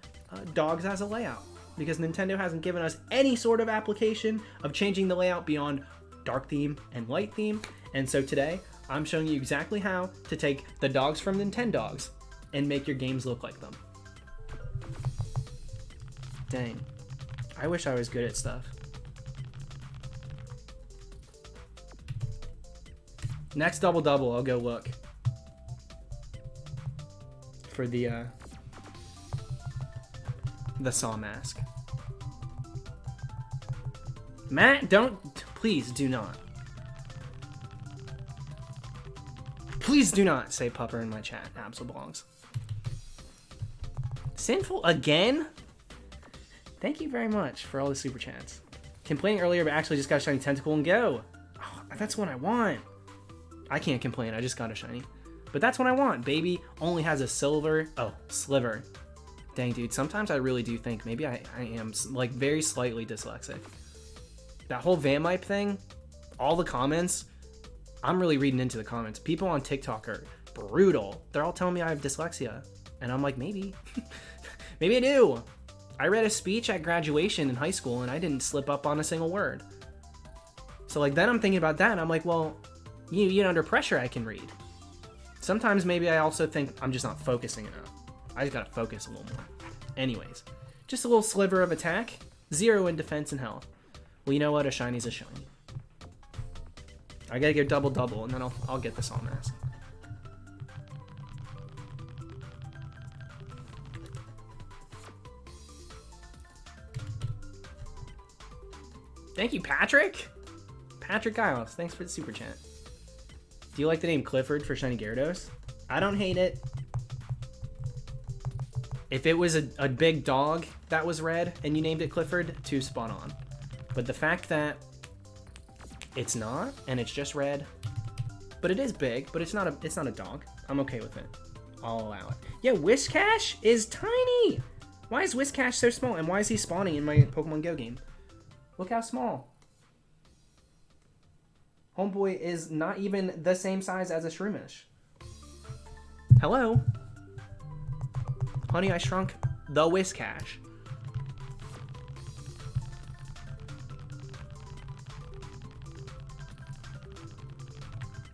dogs as a layout. Because Nintendo hasn't given us any sort of application of changing the layout beyond dark theme and light theme. And so today, I'm showing you exactly how to take the dogs from Nintendogs and make your games look like them. Dang. I wish I was good at stuff. Next double-double, I'll go look for the Saw mask. Matt, please do not. Please do not say pupper in my chat. Absol belongs. Sinful again? Thank you very much for all the super chats. Complaining earlier, but actually just got a shiny tentacle and go. Oh, that's what I want. I can't complain, I just got a shiny. But that's what I want. Baby only has a sliver. Dang, dude, sometimes I really do think maybe I am like very slightly dyslexic. That whole Vampipe thing, all the comments, I'm really reading into the comments. People on TikTok are brutal. They're all telling me I have dyslexia. And I'm like, maybe. Maybe I do. I read a speech at graduation in high school and I didn't slip up on a single word. So like then I'm thinking about that and I'm like, well, you know, under pressure I can read. Sometimes maybe I also think I'm just not focusing enough. I just gotta focus a little more. Anyways, just a little sliver of attack, 0 in defense and health. Well, you know what? A shiny's a shiny. I gotta go double-double, and then I'll get the Saw mask. Thank you, Patrick! Patrick Giles, thanks for the super chat. Do you like the name Clifford for Shiny Gyarados? I don't hate it. If it was a big dog that was red and you named it Clifford, too spot on. But the fact that it's not and it's just red, but it is big, but it's not a dog. I'm okay with it. I'll allow it. Yeah, Whiscash is tiny. Why is Whiscash so small and why is he spawning in my Pokemon Go game? Look how small. Homeboy is not even the same size as a Shroomish. Hello? Honey, I Shrunk the Whiscash.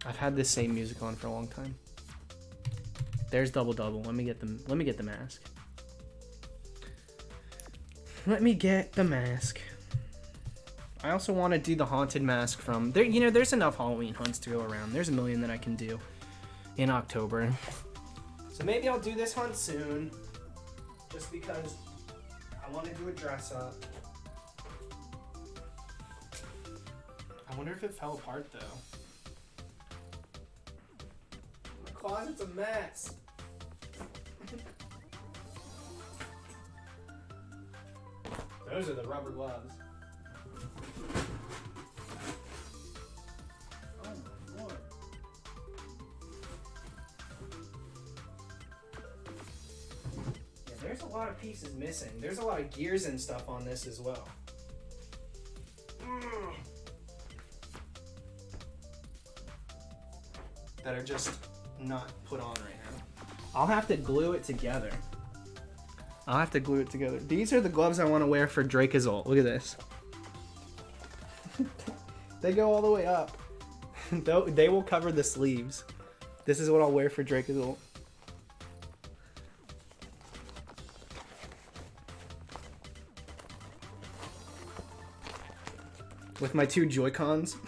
I've had this same music on for a long time. There's double-double. Let me get the mask. Let me get the mask. I also want to do the haunted mask from there. You know, there's enough Halloween hunts to go around. There's a million that I can do in October. So maybe I'll do this hunt soon. Just because I want to do a dress up. I wonder if it fell apart though. My closet's a mess. Those are the rubber gloves. lot of pieces missing. There's a lot of gears and stuff on this as well. That are just not put on right now. I'll have to glue it together. These are the gloves I want to wear for Dracozolt. Look at this. They go all the way up. They will cover the sleeves. This is what I'll wear for Dracozolt. With my 2 Joy-Cons.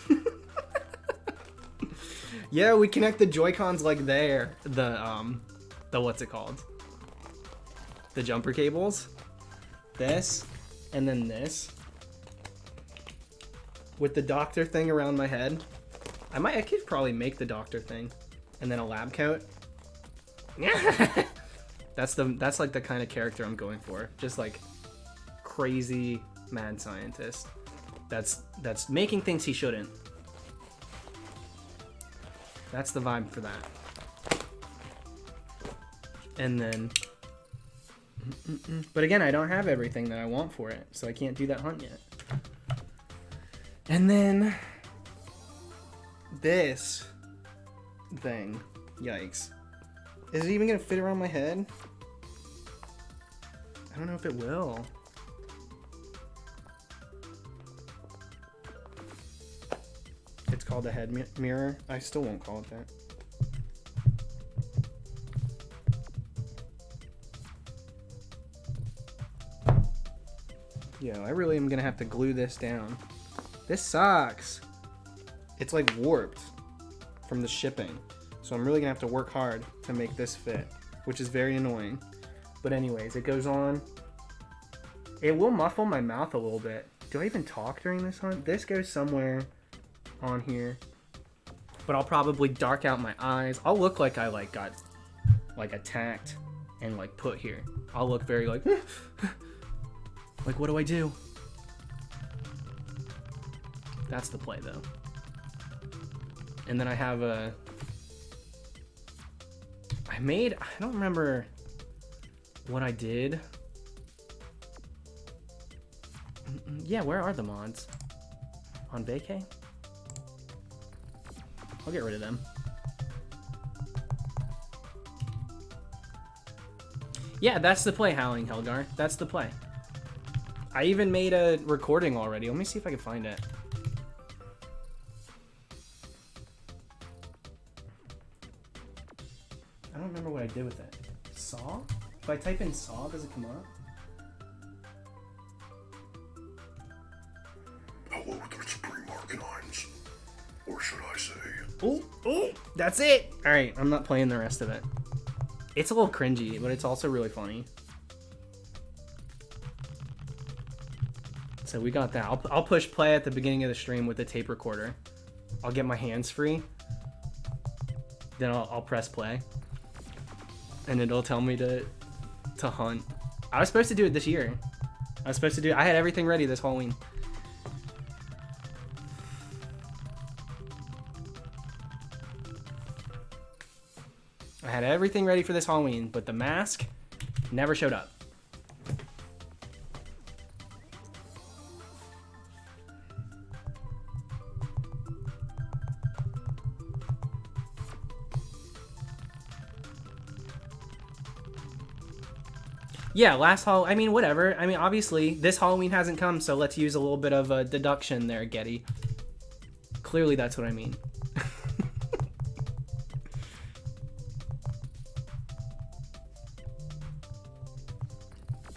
Yeah, we connect the Joy-Cons like there. The what's it called? The jumper cables. This. And then this. With the doctor thing around my head. I could probably make the doctor thing. And then a lab coat. That's like the kind of character I'm going for. Just like crazy mad scientist. That's making things he shouldn't. That's the vibe for that. And then... But again, I don't have everything that I want for it, so I can't do that hunt yet. And then... This thing. Yikes. Is it even gonna fit around my head? I don't know if it will. It's called a head mirror. I still won't call it that. Yo, I really am gonna have to glue this down. This sucks. It's like warped from the shipping. So I'm really gonna have to work hard to make this fit, which is very annoying. But anyways, it goes on. It will muffle my mouth a little bit. Do I even talk during this hunt? This goes somewhere on here, but I'll probably dark out my eyes. I'll look like I like got like attacked and like put here. I'll look very like like what do I do? That's the play though. And then I have a I don't remember what I did. Yeah, where are the mods? On vacay? I'll get rid of them. Yeah, that's the play, Howling Helgar. That's the play. I even made a recording already. Let me see if I can find it. I don't remember what I did with it. Saw? If I type in saw, does it come up? Hello, the Supreme Arcanines. Or should I say... Oh, that's it. All right, I'm not playing the rest of it. It's a little cringy, but it's also really funny. So we got that. I'll push play at the beginning of the stream with the tape recorder. I'll get my hands free. Then I'll press play. And it'll tell me to hunt. I was supposed to do it this year. I had everything ready this Halloween. I had everything ready for this Halloween, but the mask never showed up. Yeah, I mean, whatever. I mean, obviously, this Halloween hasn't come, so let's use a little bit of a deduction there, Getty. Clearly, that's what I mean.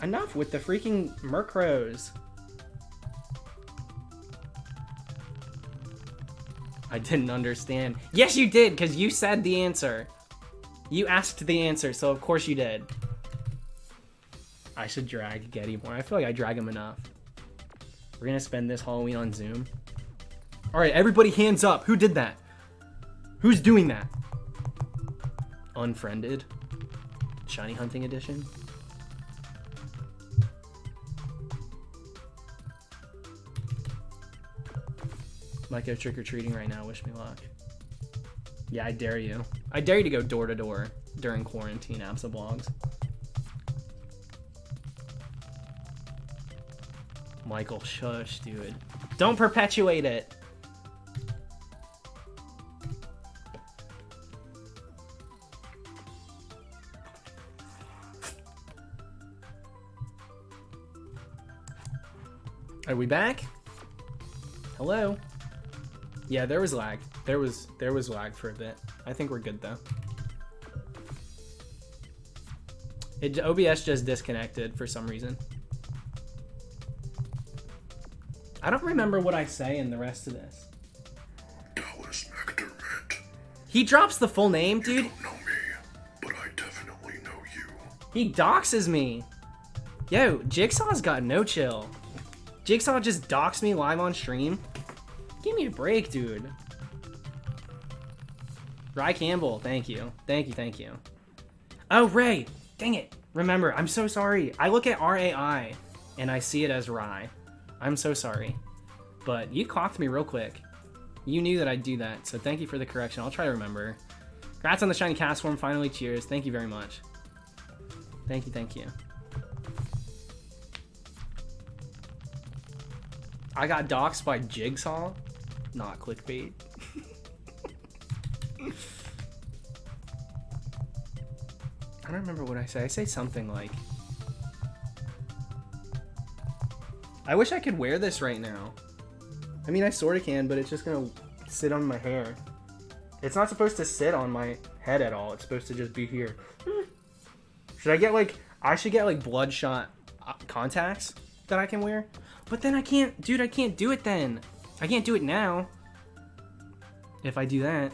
Enough with the freaking Murkrows. I didn't understand. Yes, you did, because you said the answer. You asked the answer, so of course you did. I should drag Getty more. I feel like I drag him enough. We're gonna spend this Halloween on Zoom. Alright, everybody hands up. Who did that? Who's doing that? Unfriended. Shiny Hunting Edition. Might go trick-or-treating right now. Wish me luck. Yeah, I dare you. I dare you to go door-to-door during quarantine Absa blogs. Michael, shush, dude. Don't perpetuate it. Are we back? Hello? Yeah, there was lag. There was lag for a bit. I think we're good though. OBS just disconnected for some reason. I don't remember what I say in the rest of this. Dallas McDermott. He drops the full name, dude. You don't know me, but I definitely know you. He doxes me. Yo, Jigsaw's got no chill. Jigsaw just doxed me live on stream. Give me a break, dude. Rye Campbell, thank you. Thank you, thank you. Oh, Ray. Dang it. Remember, I'm so sorry. I look at RAI and I see it as Rye. I'm so sorry. But you clocked me real quick. You knew that I'd do that, so thank you for the correction. I'll try to remember. Congrats on the shiny cast form, finally. Cheers. Thank you very much. Thank you, thank you. I got doxed by Jigsaw. Not clickbait. I don't remember what I say. I say something like... I wish I could wear this right now. I mean, I sort of can, but it's just gonna sit on my hair. It's not supposed to sit on my head at all. It's supposed to just be here. Should I get like... I should get like bloodshot contacts that I can wear. But then I can't... Dude, I can't do it then. I can't do it now. If I do that...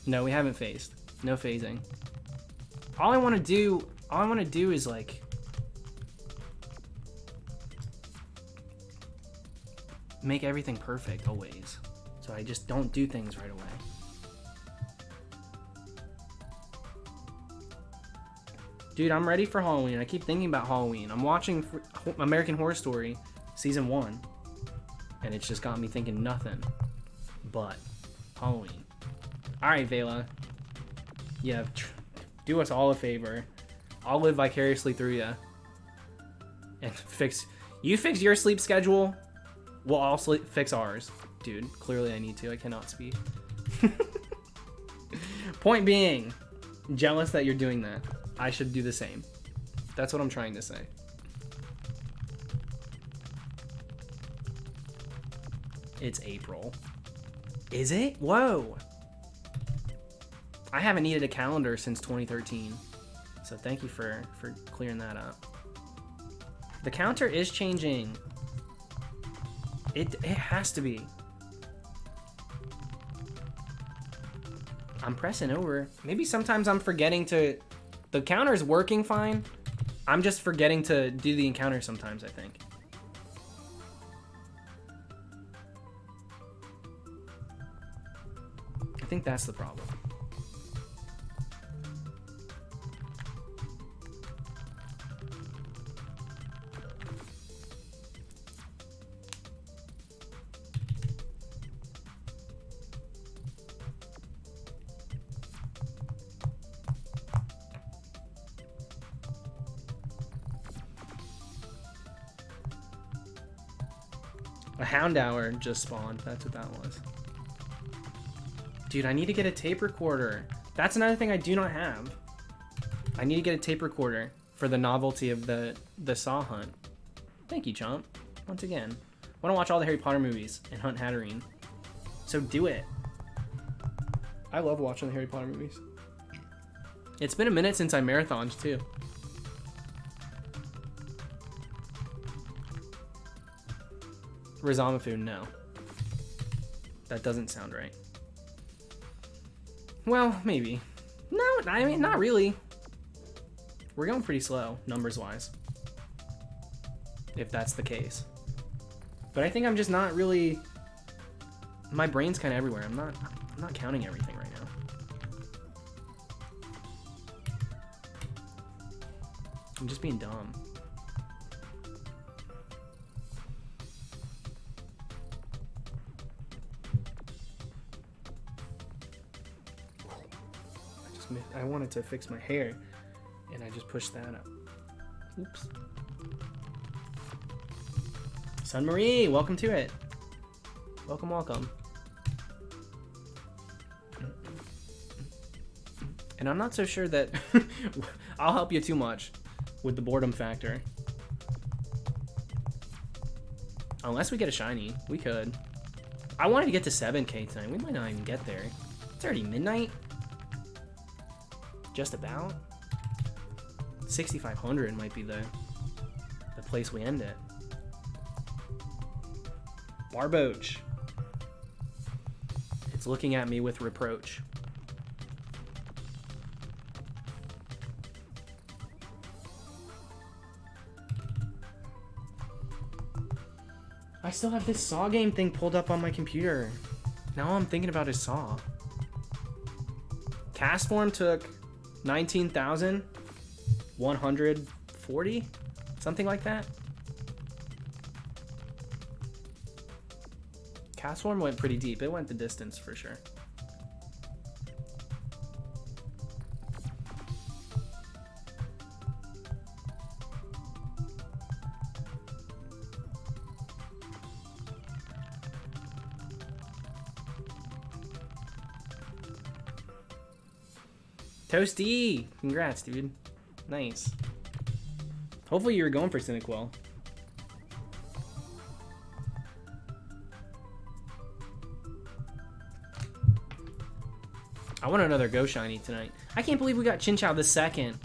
No, we haven't phased. No phasing. All I want to do is like make everything perfect always. So I just don't do things right away. Dude, I'm ready for Halloween. I keep thinking about Halloween. I'm watching American Horror Story season 1 and it's just got me thinking nothing but Halloween. All right, Vela. Yeah, do us all a favor. I'll live vicariously through you. And fix your sleep schedule. We'll all fix ours. Dude, clearly I need to. I cannot speak. Point being, jealous that you're doing that. I should do the same. That's what I'm trying to say. It's April. Is it? Whoa. I haven't needed a calendar since 2013. So thank you for clearing that up. The counter is changing. It has to be. I'm pressing over. Maybe sometimes I'm forgetting to... The counter is working fine. I'm just forgetting to do the encounter sometimes, I think. I think that's the problem. A Houndour just spawned. That's what that was. Dude, I need to get a tape recorder. That's another thing I do not have. I need to get a tape recorder for the novelty of the Saw hunt. Thank you, Chomp. Once again. I want to watch all the Harry Potter movies and hunt Hatterene. So do it. I love watching the Harry Potter movies. It's been a minute since I marathoned, too. Rizamafu, no. That doesn't sound right. Well, maybe. No, I mean, not really. We're going pretty slow, numbers-wise. If that's the case. But I think I'm just not really... My brain's kind of everywhere. I'm not counting everything right now. I'm just being dumb. I wanted to fix my hair, and I just pushed that up. Oops. Sun Marie, welcome to it. Welcome, welcome. And I'm not so sure that I'll help you too much with the boredom factor. Unless we get a shiny, we could. I wanted to get to 7K tonight. We might not even get there. It's already midnight. Just about. 6,500 might be the place we end it. Barboach. It's looking at me with reproach. I still have this Saw game thing pulled up on my computer. Now all I'm thinking about is Saw. Cast form took 19,140? Something like that? Cast form went pretty deep. It went the distance for sure. Toasty! Congrats, dude. Nice. Hopefully you were going for Cyniquil. I want another Go Shiny tonight. I can't believe we got Chinchou the second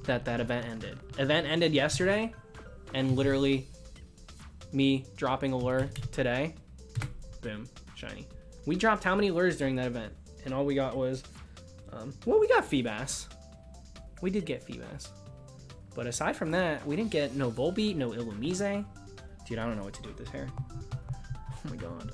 that event ended. Event ended yesterday, and literally me dropping a lure today. Boom. Shiny. We dropped how many lures during that event? And all we got was... well, we got Feebas. We did get Feebas. But aside from that, we didn't get no Volbeat, no Illumise. Dude, I don't know what to do with this hair. Oh my god.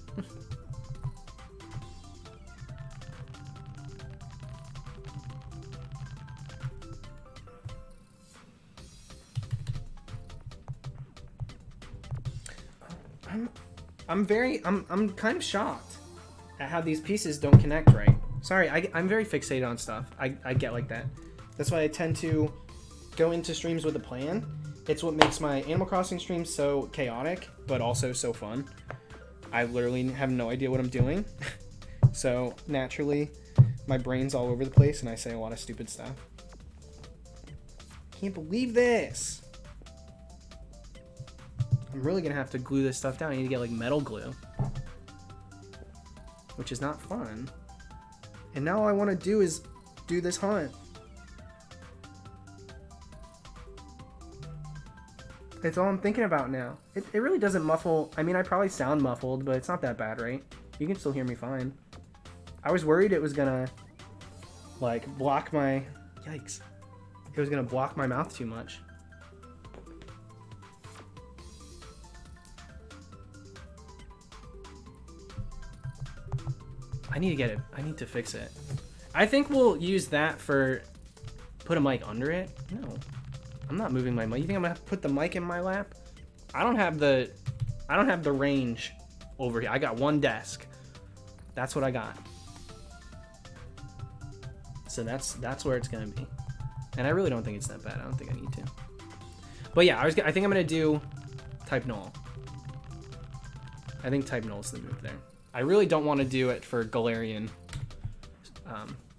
I'm kind of shocked at how these pieces don't connect right. Sorry, I'm very fixated on stuff. I get like that. That's why I tend to go into streams with a plan. It's what makes my Animal Crossing streams so chaotic, but also so fun. I literally have no idea what I'm doing. So naturally, my brain's all over the place and I say a lot of stupid stuff. Can't believe this. I'm really gonna have to glue this stuff down. I need to get like metal glue, which is not fun. And now all I want to do is do this hunt. It's all I'm thinking about now. It really doesn't muffle. I mean, I probably sound muffled, but it's not that bad, right? You can still hear me fine. I was worried it was gonna, like, block my... Yikes. It was gonna block my mouth too much. I need to get it. I need to fix it. I think we'll use that for... Put a mic under it? No. I'm not moving my mic. You think I'm gonna have to put the mic in my lap? I don't have the range over here. I got one desk. That's what I got. So that's where it's gonna be. And I really don't think it's that bad. I don't think I need to. But yeah, I think I'm gonna do Type Null. I think Type Null is the move there. I really don't want to do it for Galarian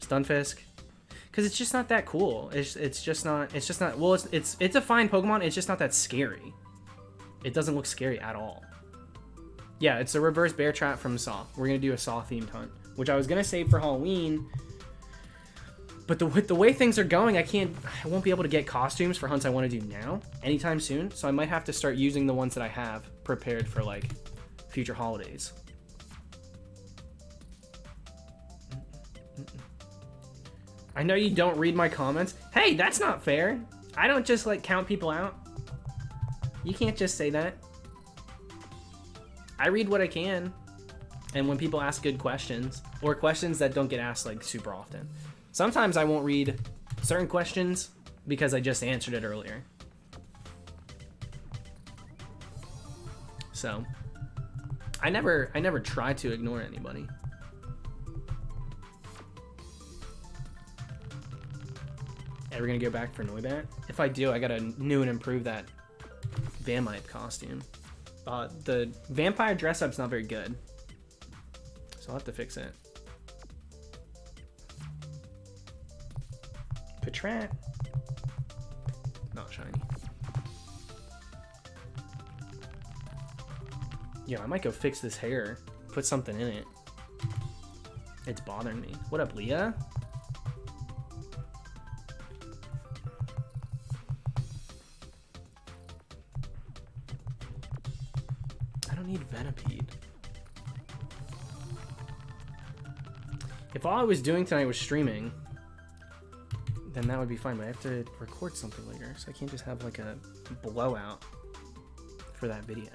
Stunfisk. Because it's just not that cool. It's just not. Well, it's a fine Pokemon. It's just not that scary. It doesn't look scary at all. Yeah, it's a reverse bear trap from Saw. We're gonna do a Saw themed hunt, which I was gonna save for Halloween. But the way things are going, I won't be able to get costumes for hunts I want to do now anytime soon. So I might have to start using the ones that I have prepared for like future holidays. I know you don't read my comments. Hey, that's not fair. I don't just like count people out. You can't just say that. I read what I can. And when people ask good questions, or questions that don't get asked like super often. Sometimes I won't read certain questions because I just answered it earlier. So I never try to ignore anybody. Ever gonna go back for Noibat? If I do, I gotta new and improve that Vampire costume. The vampire dress up's not very good, so I'll have to fix it. Patrat. Not shiny. Yeah, I might go fix this hair. Put something in it. It's bothering me. What up, Leah? I don't need Venipede. If all I was doing tonight was streaming, then that would be fine, but I have to record something later, so I can't just have like a blowout for that video.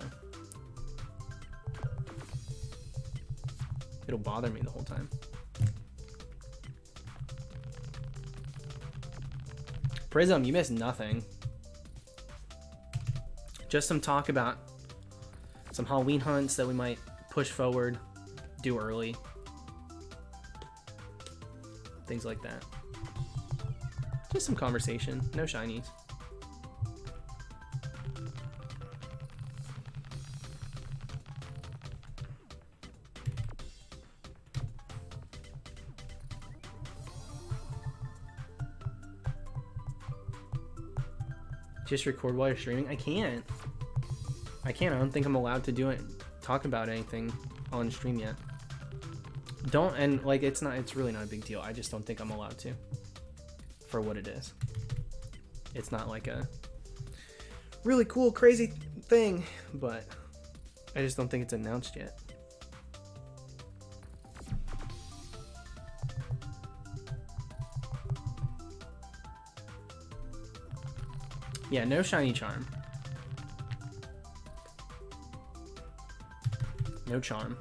It'll bother me the whole time. Prism, you missed nothing. Just some talk about some Halloween hunts that we might push forward, do early. Things like that. Just some conversation, no shinies. Just record while you're streaming? I can't. I don't think I'm allowed to do it, talk about anything on stream yet. Don't, and like it's really not a big deal. I just don't think I'm allowed to. For what it is. It's not like a really cool, crazy thing, but I just don't think it's announced yet. Yeah, no shiny charm. No charm.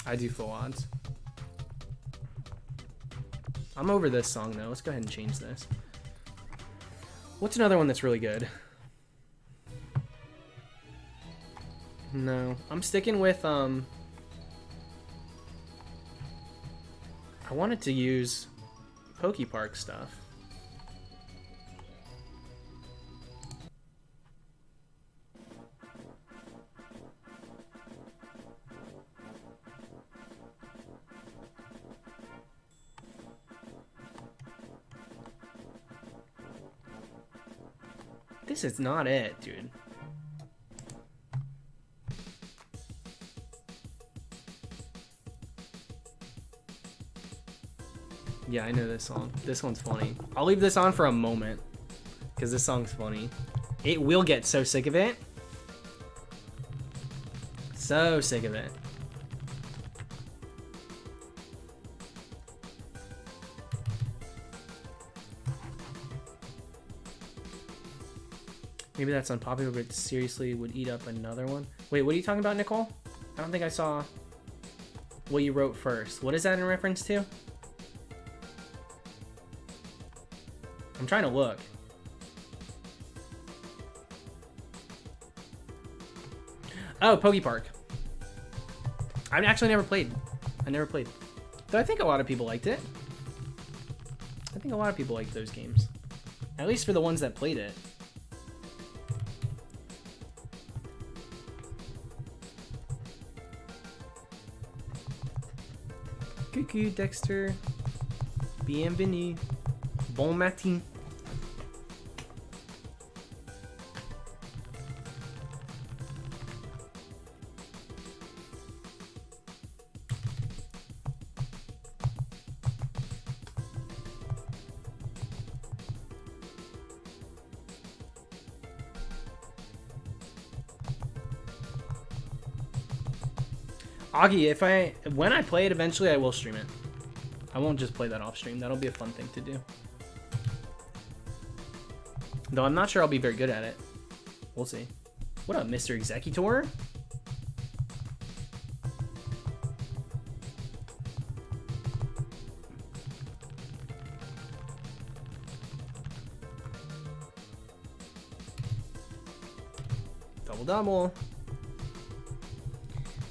I do full odds. I'm over this song though. Let's go ahead and change this. What's another one that's really good? No, I'm sticking with I wanted to use PokePark stuff. This is not it, dude. Yeah, I know this song. This one's funny. I'll leave this on for a moment because this song's funny. It will get so sick of it. So sick of it. Maybe that's unpopular, but seriously would eat up another one. Wait, what are you talking about, Nicole? I don't think I saw what you wrote first. What is that in reference to? I'm trying to look. Oh, PokePark. I've actually never played. I never played. Though I think a lot of people liked it. I think a lot of people liked those games. At least for the ones that played it. Coucou, Dexter. Bienvenue. Bon matin. Augie, when I play it eventually, I will stream it. I won't just play that off stream. That'll be a fun thing to do. Though I'm not sure I'll be very good at it. We'll see. What up, Mr. Executor? Double double.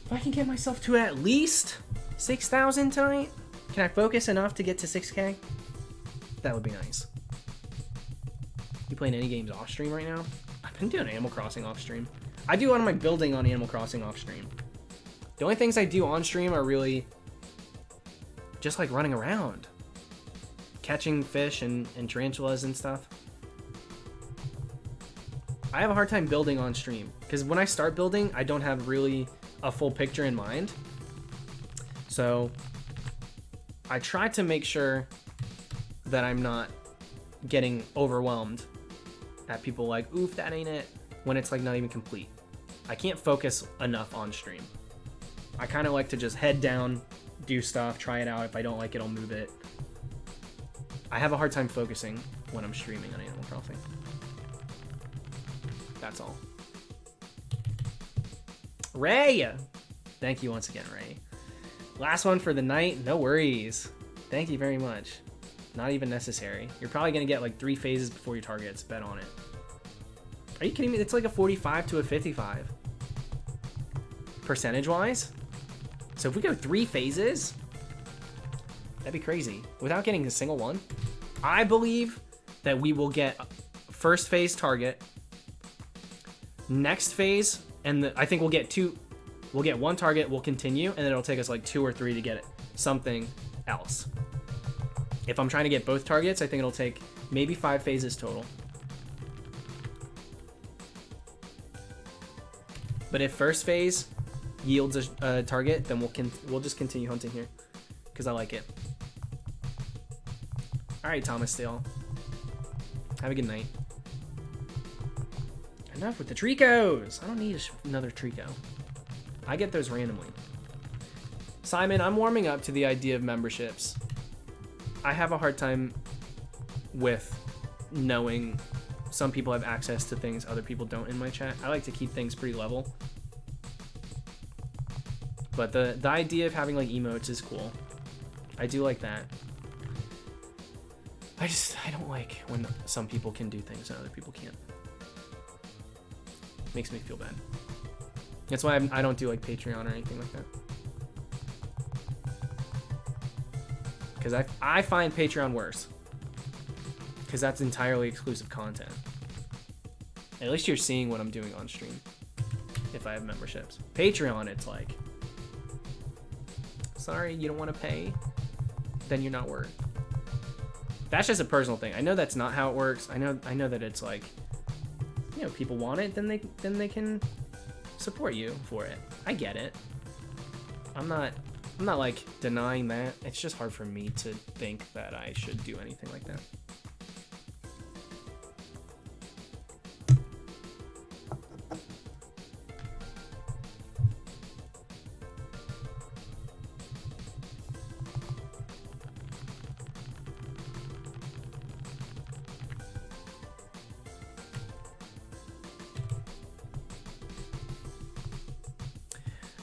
If I can get myself to at least 6,000 tonight, can I focus enough to get to 6K? That would be nice. playing any games off stream right now? I've been doing Animal Crossing off stream. I do a lot of my building on Animal Crossing off stream. The only things I do on stream are really just like running around, catching fish and tarantulas and stuff. I have a hard time building on stream because when I start building, I don't have really a full picture in mind. So I try to make sure that I'm not getting overwhelmed at people like, oof, that ain't it, when it's like not even complete. I can't focus enough on stream. I kind of like to just head down, do stuff, try it out. If I don't like it, I'll move it. I have a hard time focusing when I'm streaming on Animal Crossing. That's all. Ray! Thank you once again, Ray. Last one for the night. No worries. Thank you very much. Not even necessary. You're probably going to get like 3 phases before your targets. Bet on it. Are you kidding me? It's like a 45 to a 55. Percentage-wise? So if we go 3 phases, that'd be crazy. Without getting a single one. I believe that we will get first phase target, next phase, and I think we'll get 2. We'll get 1 target, we'll continue, and then it'll take us like 2 or 3 to get it. Something else. If I'm trying to get both targets, I think it'll take maybe 5 phases total. But if first phase yields a target, then we'll just continue hunting here because I like it. All right, Thomas Steele. Have a good night. Enough with the Tricos. I don't need another Trico. I get those randomly. Simon, I'm warming up to the idea of memberships. I have a hard time with knowing some people have access to things other people don't in my chat. I like to keep things pretty level. But the idea of having like emotes is cool. I do like that. I don't like when some people can do things and other people can't. Makes me feel bad. That's why I don't do like Patreon or anything like that. Because I find Patreon worse. Because that's entirely exclusive content. At least you're seeing what I'm doing on stream. If I have memberships. Patreon, it's like, sorry, you don't want to pay? Then you're not worth. That's just a personal thing. I know that's not how it works. I know that it's like, you know, people want it, then they can support you for it. I get it. I'm not like denying that. It's just hard for me to think that I should do anything like that.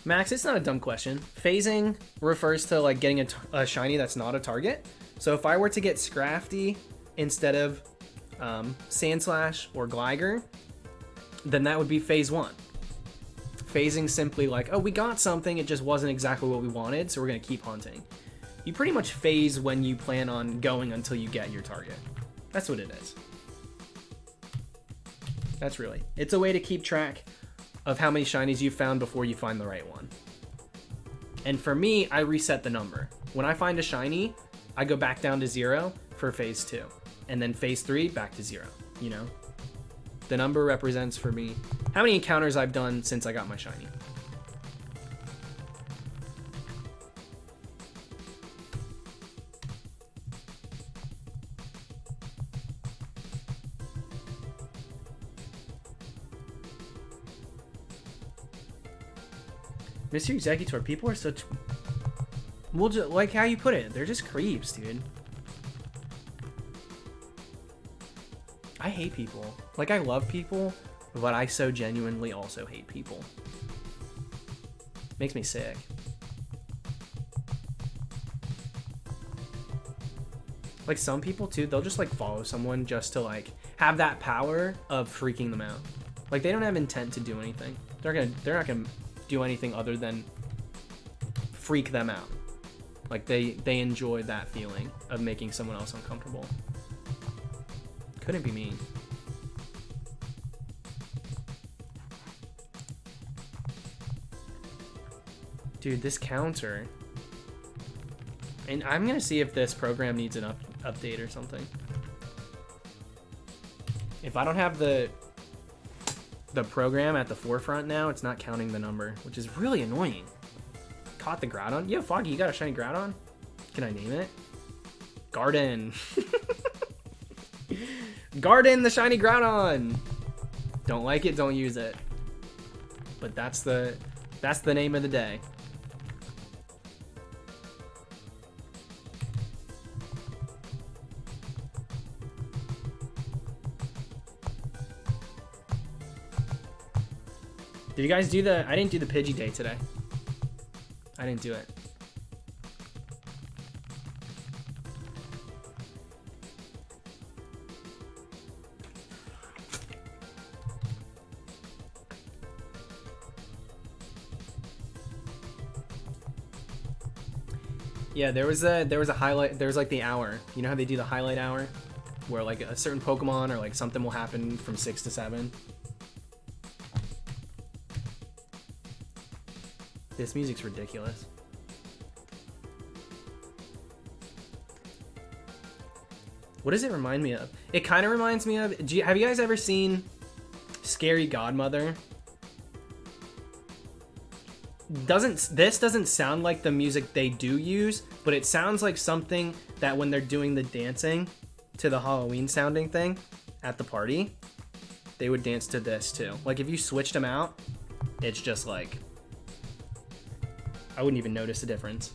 Max, it's not a dumb question. Phasing refers to like getting a shiny that's not a target. So if I were to get Scrafty instead of Sandslash or Gligar, then that would be phase 1. Phasing simply like, oh, we got something, it just wasn't exactly what we wanted, so we're gonna keep hunting. You pretty much phase when you plan on going until you get your target. That's what it is. That's really. It's a way to keep track of how many shinies you found before you find the right one. And for me, I reset the number. When I find a shiny, I go back down to 0 for phase 2. And then phase 3, back to 0, you know? The number represents for me how many encounters I've done since I got my shiny. Mr. Executor, people are such... Well, just, like how you put it, they're just creeps, dude. I hate people. Like, I love people, but I so genuinely also hate people. Makes me sick. Like, some people, too, they'll just, like, follow someone just to, like, have that power of freaking them out. Like, they don't have intent to do anything. They're not gonna do anything other than freak them out. Like they enjoy that feeling of making someone else uncomfortable. Couldn't be me. Dude, this counter. And I'm gonna see if this program needs an update or something. If I don't have the program at the forefront now, it's not counting the number, which is really annoying. Caught the Groudon. Yo, Foggy, you got a shiny Groudon? Can I name it? Garden. Garden, the shiny Groudon. Don't like it, don't use it. But that's the name of the day. Did you guys do the... I didn't do the Pidgey Day today. I didn't do it. Yeah, there was a highlight. There was like the hour. You know how they do the highlight hour, where like a certain Pokemon or like something will happen from 6 to 7. This music's ridiculous. What does it remind me of? It kind of reminds me of... have you guys ever seen Scary Godmother? This doesn't sound like the music they do use, but it sounds like something that when they're doing the dancing to the Halloween sounding thing at the party, they would dance to this too. Like if you switched them out, it's just like... I wouldn't even notice the difference.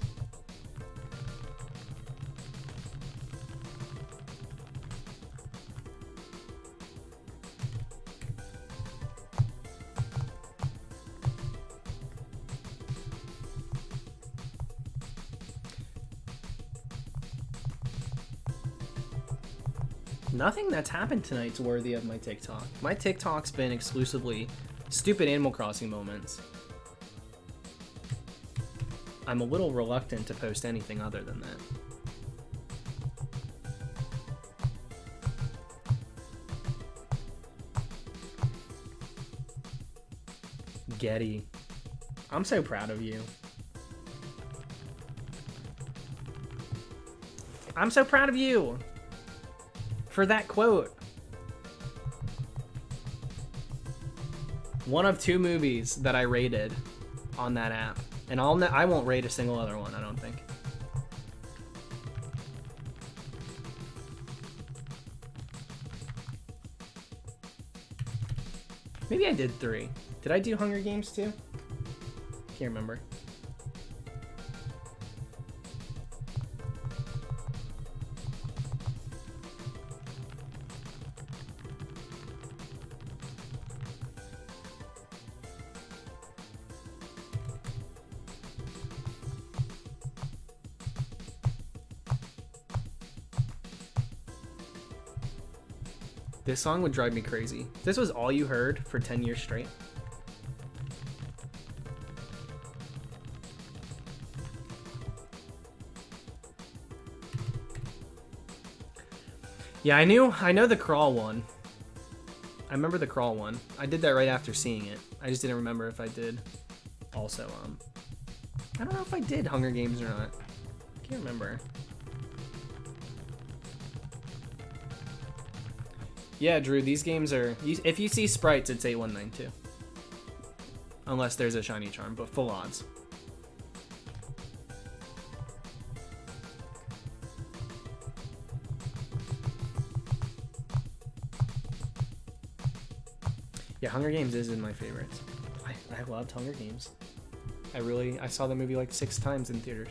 Nothing that's happened tonight's worthy of my TikTok. My TikTok's been exclusively stupid Animal Crossing moments. I'm a little reluctant to post anything other than that. Getty. I'm so proud of you. I'm so proud of you for that quote. One of 2 movies that I rated on that app. And I won't rate a single other one, I don't think. Maybe I did 3. Did I do Hunger Games too? Can't remember. This song would drive me crazy. This was all you heard for 10 years straight. Yeah, I know the crawl one. I remember the crawl one. I did that right after seeing it. I just didn't remember if I did also, I don't know if I did Hunger Games or not. Can't remember. Yeah, Drew, these games are... if you see sprites, it's 8192. Unless there's a shiny charm, but full odds. Yeah, Hunger Games is in my favorites. I loved Hunger Games. I saw the movie like 6 times in theaters.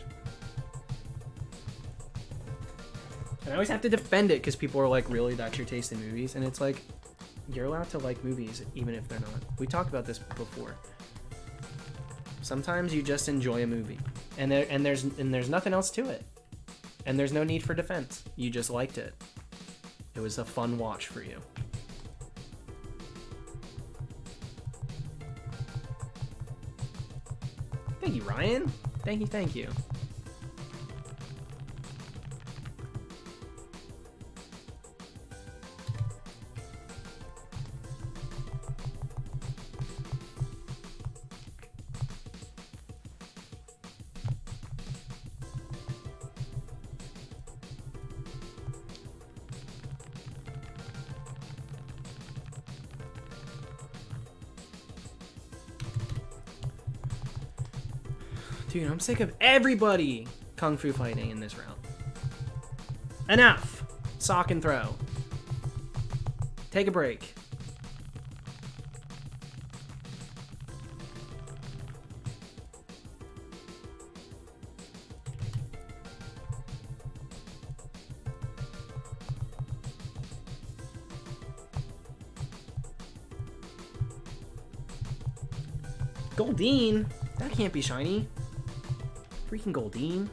And I always have to defend it because people are like, really, that's your taste in movies? And it's like, you're allowed to like movies even if they're not. We talked about this before. Sometimes you just enjoy a movie. And there's nothing else to it. And there's no need for defense. You just liked it. It was a fun watch for you. Thank you, Ryan. Thank you. Dude, I'm sick of everybody kung fu fighting in this round. Enough! Sock and throw. Take a break. Goldeen? That can't be shiny. Freaking Goldeen.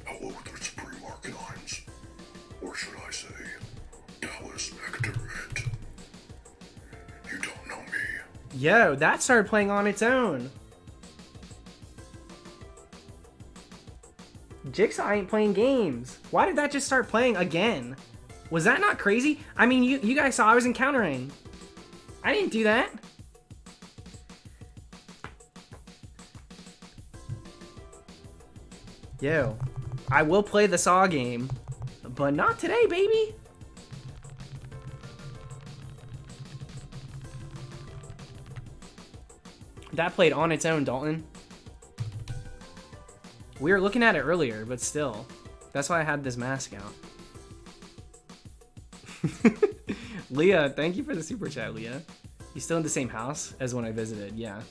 Hello there, Supreme Arcanines. Or should I say, Dallas Nectarant. You don't know me. Yo, that started playing on its own. Jigsaw ain't playing games. Why did that just start playing again? Was that not crazy? I mean, you guys saw I was encountering. I didn't do that. Yo, I will play the Saw game, but not today, baby. That played on its own, Dalton. We were looking at it earlier, but still. That's why I had this mask out. Leah, thank you for the super chat, Leah. You still in the same house as when I visited? Yeah.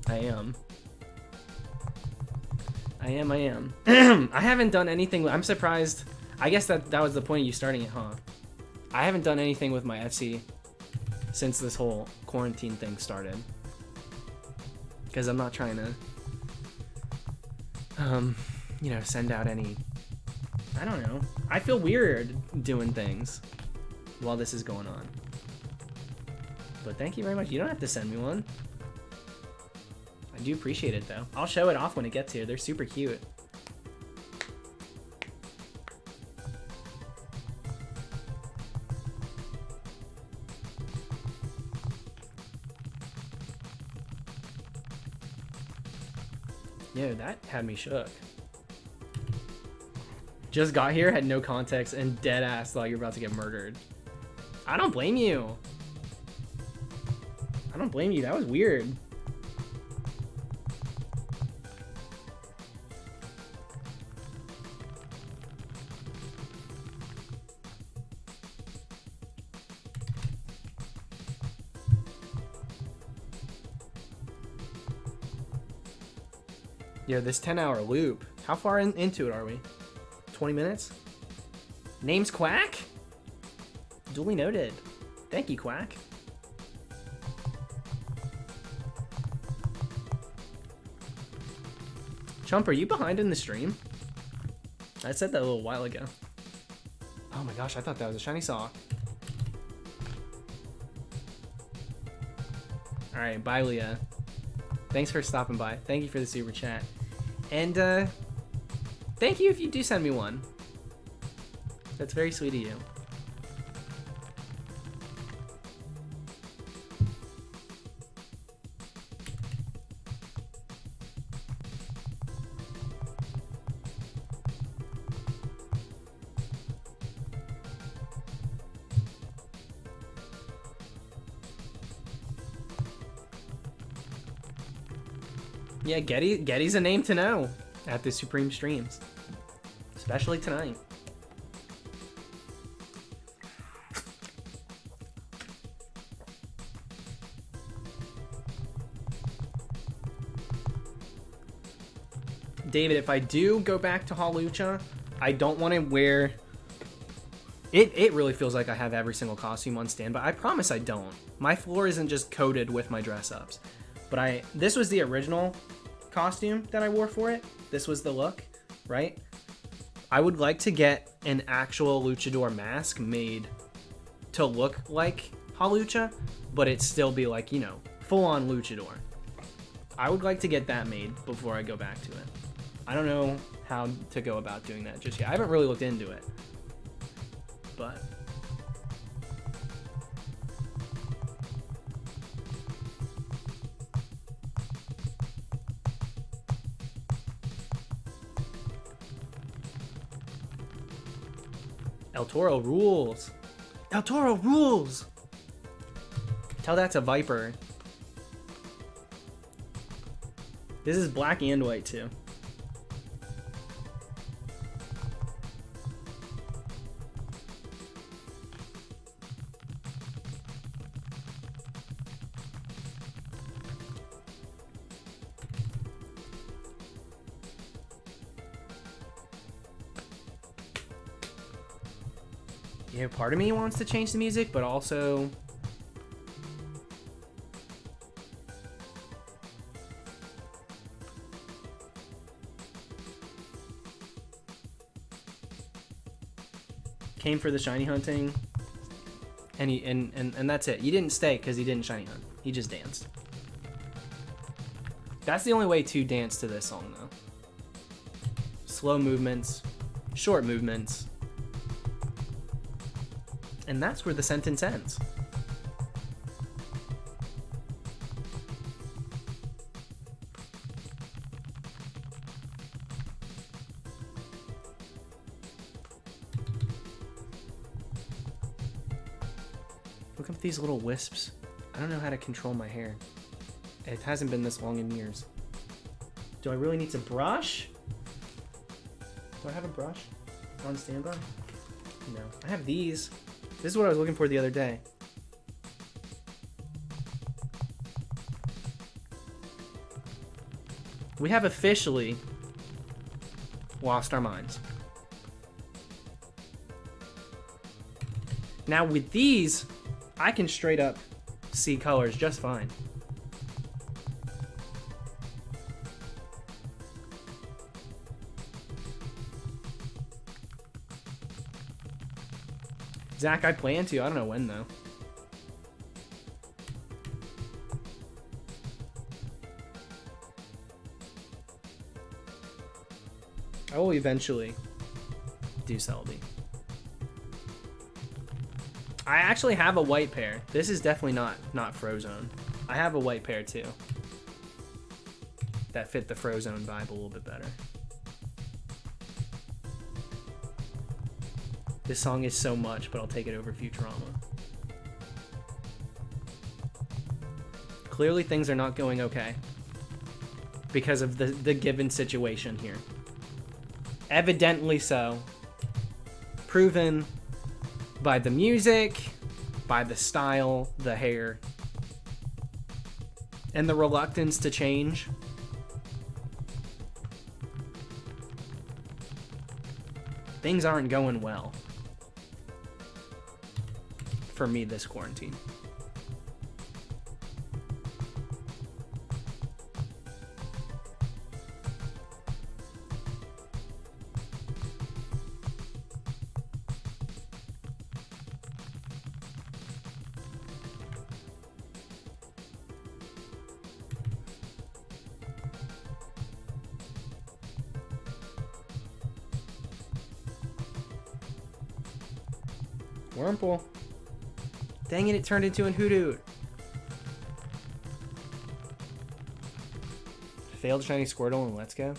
I am. I am. I haven't done anything. I'm surprised. I guess that was the point of you starting it, huh? I haven't done anything with my FC since this whole quarantine thing started. Because I'm not trying to, you know, send out any... I don't know. I feel weird doing things while this is going on. But thank you very much. You don't have to send me one. I do appreciate it, though. I'll show it off when it gets here. They're super cute. Yo, that had me shook. Just got here, had no context, and dead ass thought you're about to get murdered. I don't blame you. I don't blame you. That was weird. Yo, this 10-hour loop. How far into it are we? 20 minutes? Name's Quack? Duly noted. Thank you, Quack. Chump, are you behind in the stream? I said that a little while ago. Oh my gosh, I thought that was a shiny sock. Alright, bye, Leah. Thanks for stopping by. Thank you for the super chat. And, thank you if you do send me one. That's very sweet of you. Yeah, Getty's a name to know at the Supreme streams, especially tonight. David, if I do go back to Hawlucha, I don't want to wear... It really feels like I have every single costume on standby. I promise I don't. My floor isn't just coated with my dress-ups. But this was the original costume that I wore for it. This was the look, right? I would like to get an actual luchador mask made to look like Hawlucha, but it still be like, you know, full-on luchador. I would like to get that made before I go back to it. I don't know how to go about doing that just yet. I haven't really looked into it, but... El Toro rules. El Toro rules. Tell that to Viper This is black and white too. You know, part of me wants to change the music, but also came for the shiny hunting, and he and that's it. You didn't stay because he didn't shiny hunt. He just danced. That's the only way to dance to this song, though. Slow movements, short movements. And that's where the sentence ends. Look at these little wisps. I don't know how to control my hair. It hasn't been this long in years. Do I really need to brush? Do I have a brush on standby? No. I have these. This is what I was looking for the other day. We have officially lost our minds. Now with these, I can straight up see colors just fine. Zach, I plan to. I don't know when, though. I will eventually do Selby. I actually have a white pair. This is definitely not Frozone. I have a white pair, too. That fit the Frozone vibe a little bit better. This song is so much, but I'll take it over Futurama. Clearly things are not going okay because of the given situation here. Evidently so. Proven by the music, by the style, the hair, and the reluctance to change. Things aren't going well for me this quarantine. Wurmple. Dang it, it turned into a Hoothoot. Failed shiny Squirtle and Let's Go.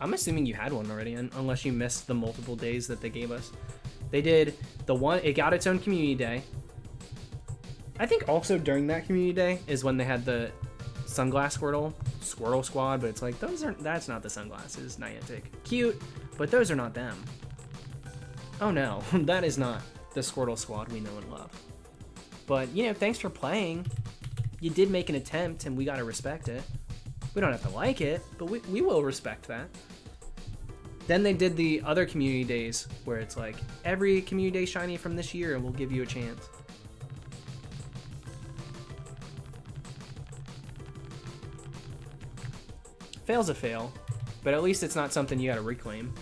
I'm assuming you had one already, unless you missed the multiple days that they gave us. They did the one, it got its own community day. I think also during that community day is when they had the Sunglass Squirtle Squad, but it's like, that's not the sunglasses, Niantic. Cute, but those are not them. Oh no, that is not the Squirtle Squad we know and love. But, you know, thanks for playing. You did make an attempt, and we gotta respect it. We don't have to like it, but we will respect that. Then they did the other community days, where it's like, every community day shiny from this year, and we'll give you a chance. Fail's a fail, but at least it's not something you gotta reclaim.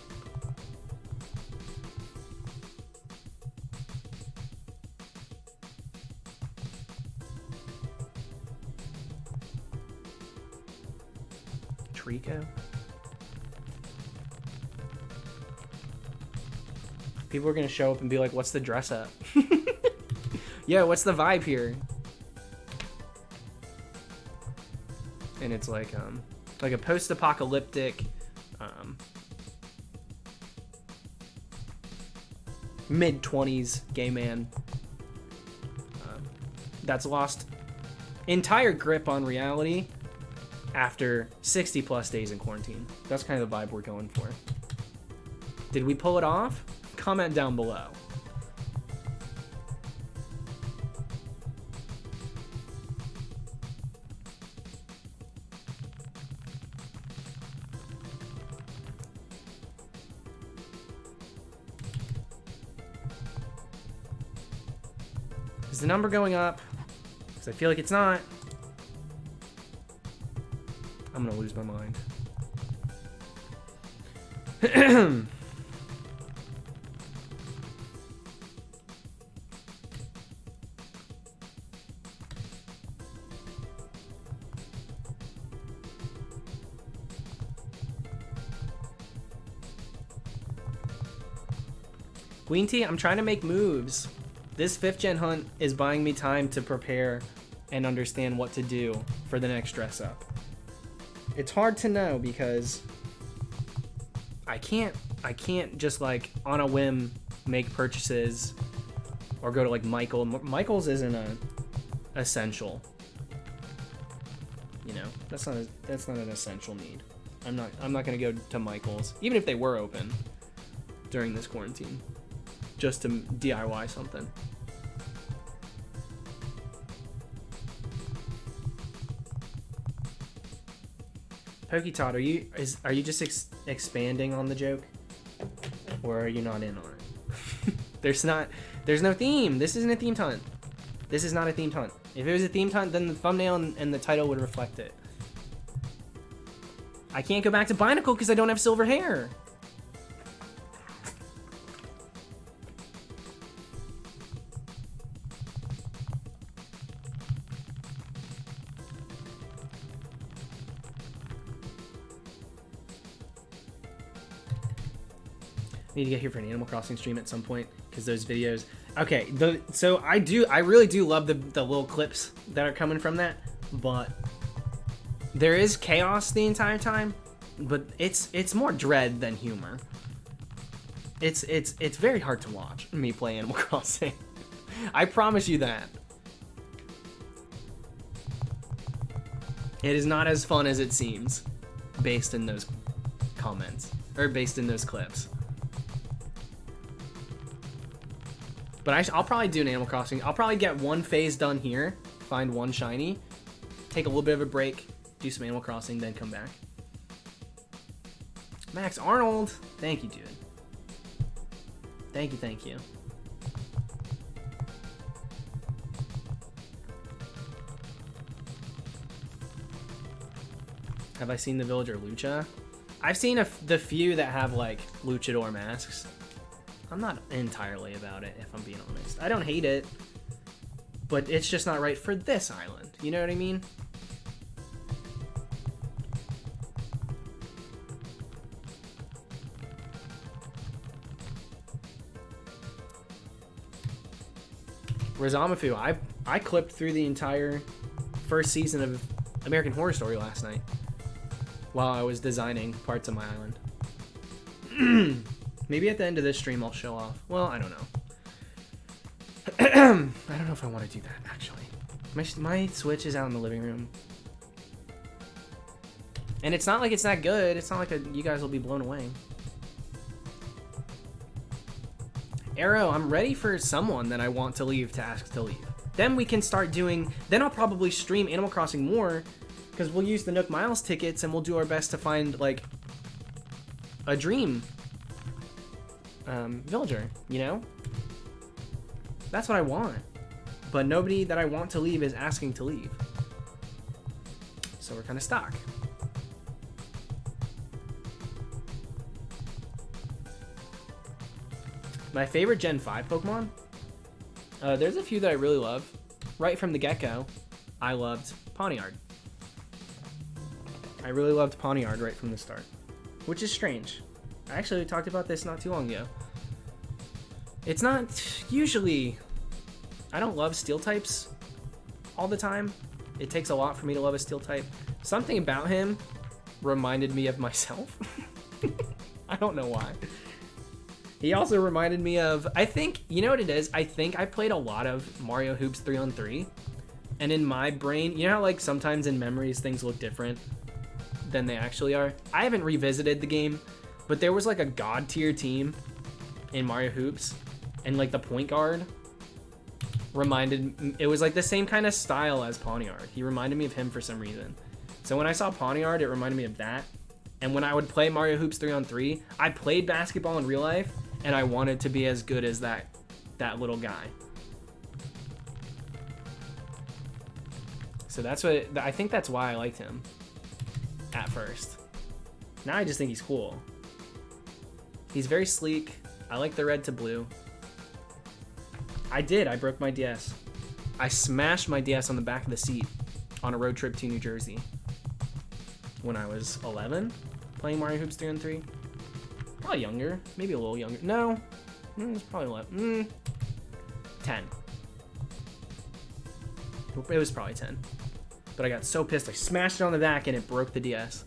Trico? People are gonna show up and be like, what's the dress up? Yeah, what's the vibe here? And it's like a post-apocalyptic mid-20s gay man that's lost entire grip on reality after 60 plus days in quarantine. That's kind of the vibe we're going for. Did we pull it off? Comment down below. Is the number going up? Because I feel like it's not. I'm gonna lose my mind. Queen Tea, I'm trying to make moves. This 5th gen hunt is buying me time to prepare and understand what to do for the next dress up. It's hard to know because I can't just like on a whim make purchases or go to like Michael's isn't a essential. You know, that's not an essential need. I'm not gonna go to Michael's even if they were open during this quarantine just to DIY something. Poketod, are you just expanding on the joke, or are you not in on it? There's no theme. This isn't a themed hunt. This is not a themed hunt. If it was a themed hunt, then the thumbnail and the title would reflect it. I can't go back to Binacle because I don't have silver hair. Need to get here for an Animal Crossing stream at some point because those videos. Okay, so I really do love the little clips that are coming from that, but there is chaos the entire time, but it's more dread than humor. It's very hard to watch me play Animal Crossing. I promise you that. It is not as fun as it seems, based in those comments or based in those clips. But I'll probably do an Animal Crossing. I'll probably get one phase done here, find one shiny, take a little bit of a break, do some Animal Crossing, then come back. Max Arnold, thank you, dude. Thank you. Have I seen the Villager Lucha? I've seen the few that have like luchador masks. I'm not entirely about it, if I'm being honest. I don't hate it, but it's just not right for this island. You know what I mean? Razamufu, I clipped through the entire first season of American Horror Story last night while I was designing parts of my island. Maybe at the end of this stream I'll show off. Well, I don't know. I don't know if I want to do that, actually. My Switch is out in the living room. And it's not like it's that good. It's not like you guys will be blown away. Arrow, I'm ready for someone that I want to leave to ask to leave. Then we can start doing... Then I'll probably stream Animal Crossing more, because we'll use the Nook Miles tickets and we'll do our best to find, like, a dream villager, you know? That's what I want. But nobody that I want to leave is asking to leave. So we're kind of stuck. My favorite Gen 5 Pokemon? There's a few that I really love. Right from the get-go, I loved Pawniard. I really loved Pawniard right from the start. Which is strange. I actually talked about this not too long ago. It's not usually... I don't love steel types all the time. It takes a lot for me to love a steel type. Something about him reminded me of myself. I don't know why. He also reminded me of... I think... You know what it is? I think I played a lot of Mario Hoops 3-on-3 And in my brain, you know how like sometimes in memories things look different than they actually are? I haven't revisited the game, but there was like a god tier team in Mario Hoops, and like the point guard it was like the same kind of style as Pawniard. He reminded me of him for some reason. So when I saw Pawniard, it reminded me of that. And when I would play Mario Hoops 3-on-3, I played basketball in real life, and I wanted to be as good as that little guy. So I think that's why I liked him at first. Now I just think he's cool. He's very sleek. I like the red to blue. I broke my DS. I smashed my DS on the back of the seat on a road trip to New Jersey when I was 11, playing Mario Hoops 3-on-3. Probably younger, maybe a little younger. No, it was probably 11. 10. It was probably 10. But I got so pissed, I smashed it on the back and it broke the DS.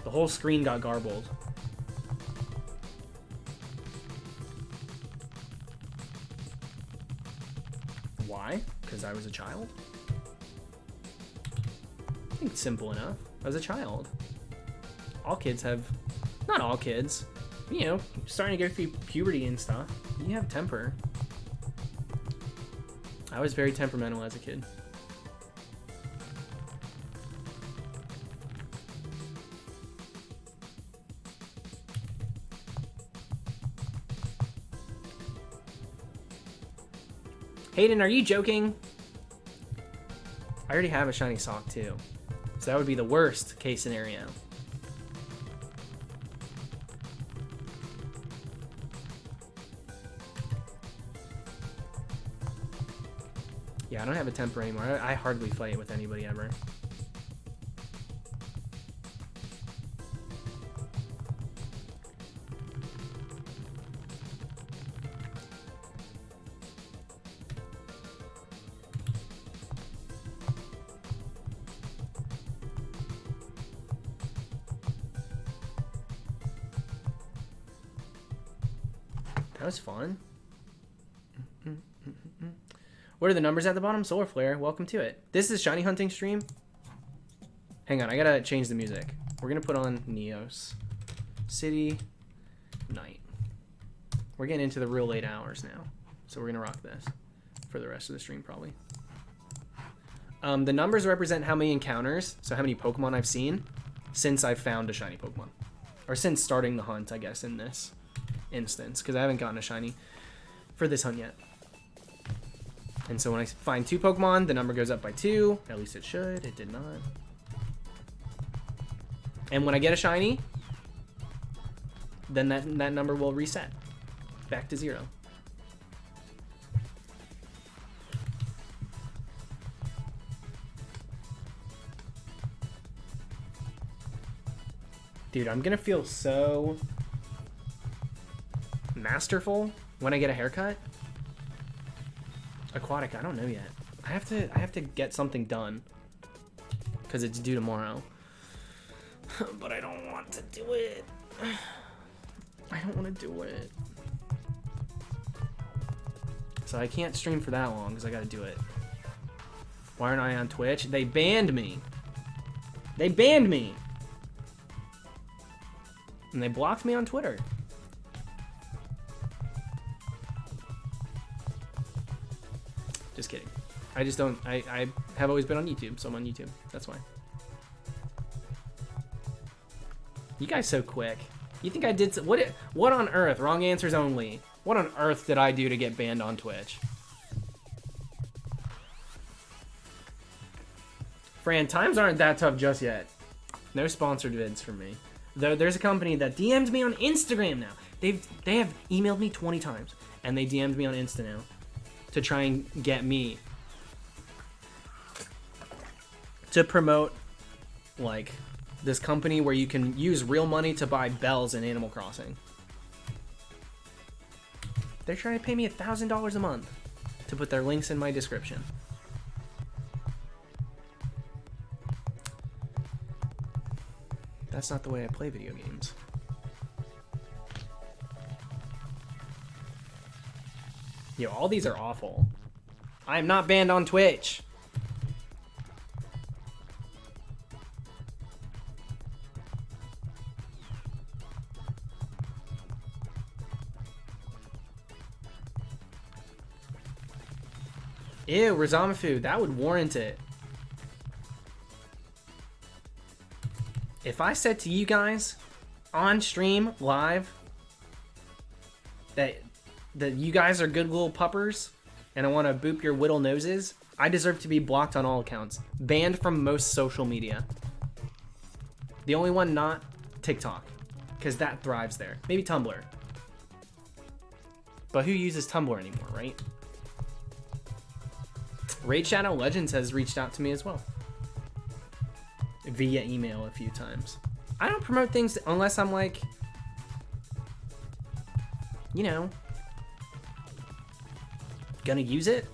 The whole screen got garbled. Why? Because I was a child? I think it's simple enough. I was a child. All kids have... Not all kids. You know, starting to go through puberty and stuff. You have temper. I was very temperamental as a kid. Hayden, are you joking? I already have a shiny sock too. So that would be the worst case scenario. Yeah, I don't have a temper anymore. I hardly fight with anybody ever. That was fun. What are the numbers at the bottom? Solar Flare, welcome to it. This is shiny hunting stream. Hang on, I gotta change the music. We're gonna put on Neos. City Night. We're getting into the real late hours now. So we're gonna rock this for the rest of the stream probably. The numbers represent how many encounters, so how many Pokemon I've seen since I've found a shiny Pokemon. Or since starting the hunt, I guess, in this instance, because I haven't gotten a shiny for this hunt yet. And so when I find 2 Pokemon, the number goes up by 2. At least it should. It did not. And when I get a shiny, then that number will reset back to 0. Dude, I'm gonna feel so masterful when I get a haircut. Aquatic, I don't know yet. I have to get something done because it's due tomorrow. But I don't want to do it. I don't want to do it. So I can't stream for that long because I got to do it. Why aren't I on Twitch? They banned me. They banned me. And they blocked me on Twitter. Just kidding. I just don't... I have always been on YouTube, so I'm on YouTube. That's why. You guys so quick. You think I did... What on earth? Wrong answers only. What on earth did I do to get banned on Twitch? Fran, times aren't that tough just yet. No sponsored vids from me. Though there's a company that DM'd me on Instagram now. They have emailed me 20 times. And they DM'd me on Insta now. To try and get me to promote like this company where you can use real money to buy bells in Animal Crossing. They're trying to pay me $1,000 a month to put their links in my description. That's not the way I play video games. Yo, all these are awful. I am not banned on Twitch. Ew, Razamafu, that would warrant it. If I said to you guys on stream live that you guys are good little puppers and I want to boop your whittle noses, I deserve to be blocked on all accounts. Banned from most social media. The only one not TikTok, because that thrives there. Maybe Tumblr. But who uses Tumblr anymore, right? Raid Shadow Legends has reached out to me as well. Via email a few times. I don't promote things unless I'm like, you know, gonna use it.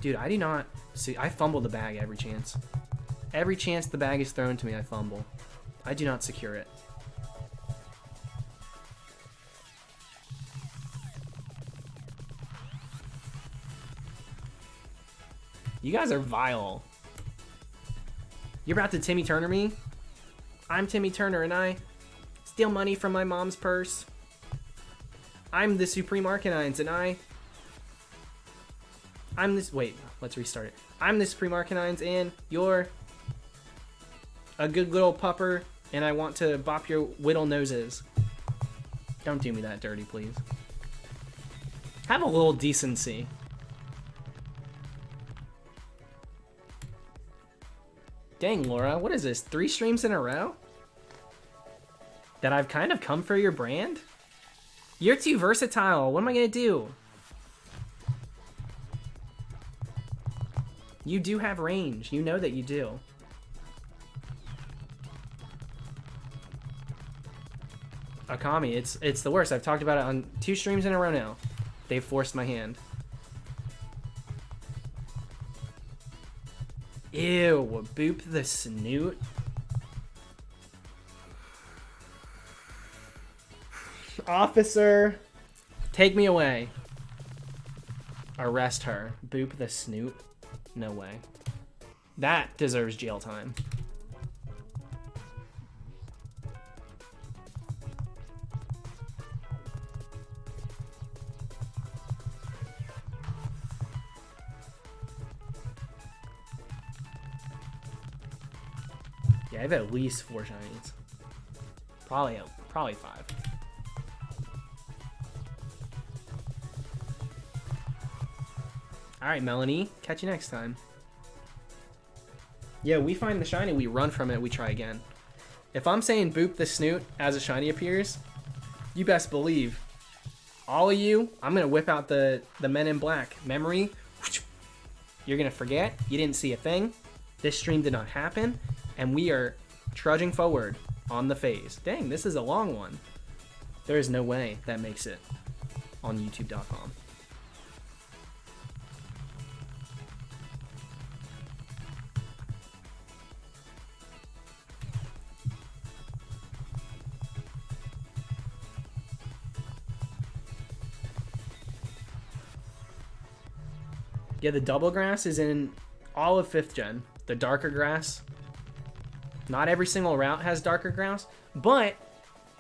Dude, I do not see. I fumble the bag every chance. Every chance the bag is thrown to me, I fumble. I do not secure it. You guys are vile. You're about to Timmy Turner me? I'm Timmy Turner and I steal money from my mom's purse. I'm the Supreme Arcanines and I'm this. Wait, let's restart it. I'm the Supreme Arcanines and you're a good little pupper and I want to bop your whittle noses. Don't do me that dirty, please. Have a little decency. Dang, Laura, what is this? 3 streams in a row? That I've kind of come for your brand? You're too versatile. What am I gonna do? You do have range. You know that you do. Akami, it's the worst. I've talked about it on 2 streams in a row now. They've forced my hand. Ew, boop the snoot. Officer, take me away. Arrest her. Boop the snoot. No way. That deserves jail time. Yeah, I have at least 4 shinies. Probably 5. Alright, Melanie. Catch you next time. Yeah, we find the shiny, we run from it, we try again. If I'm saying boop the snoot as a shiny appears, you best believe all of you, I'm going to whip out the Men in Black memory. You're going to forget. You didn't see a thing. This stream did not happen. And we are trudging forward on the phase. Dang, this is a long one. There is no way that makes it on YouTube.com. Yeah, the double grass is in all of 5th gen. The darker grass. Not every single route has darker grass, but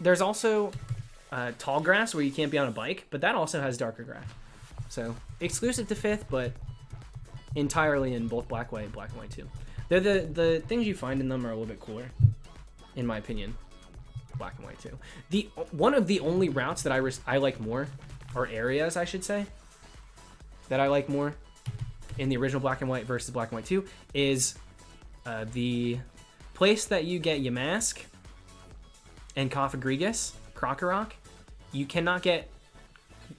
there's also tall grass where you can't be on a bike, but that also has darker grass. So exclusive to 5th, but entirely in both Black, White, Black and White 2. They're the things you find in them are a little bit cooler, in my opinion. Black and White 2. One of the only routes that I like more, or areas I should say, that I like more in the original Black and White versus Black and White 2 is the place that you get Yamask and Cofagrigus, Krokorok. You cannot get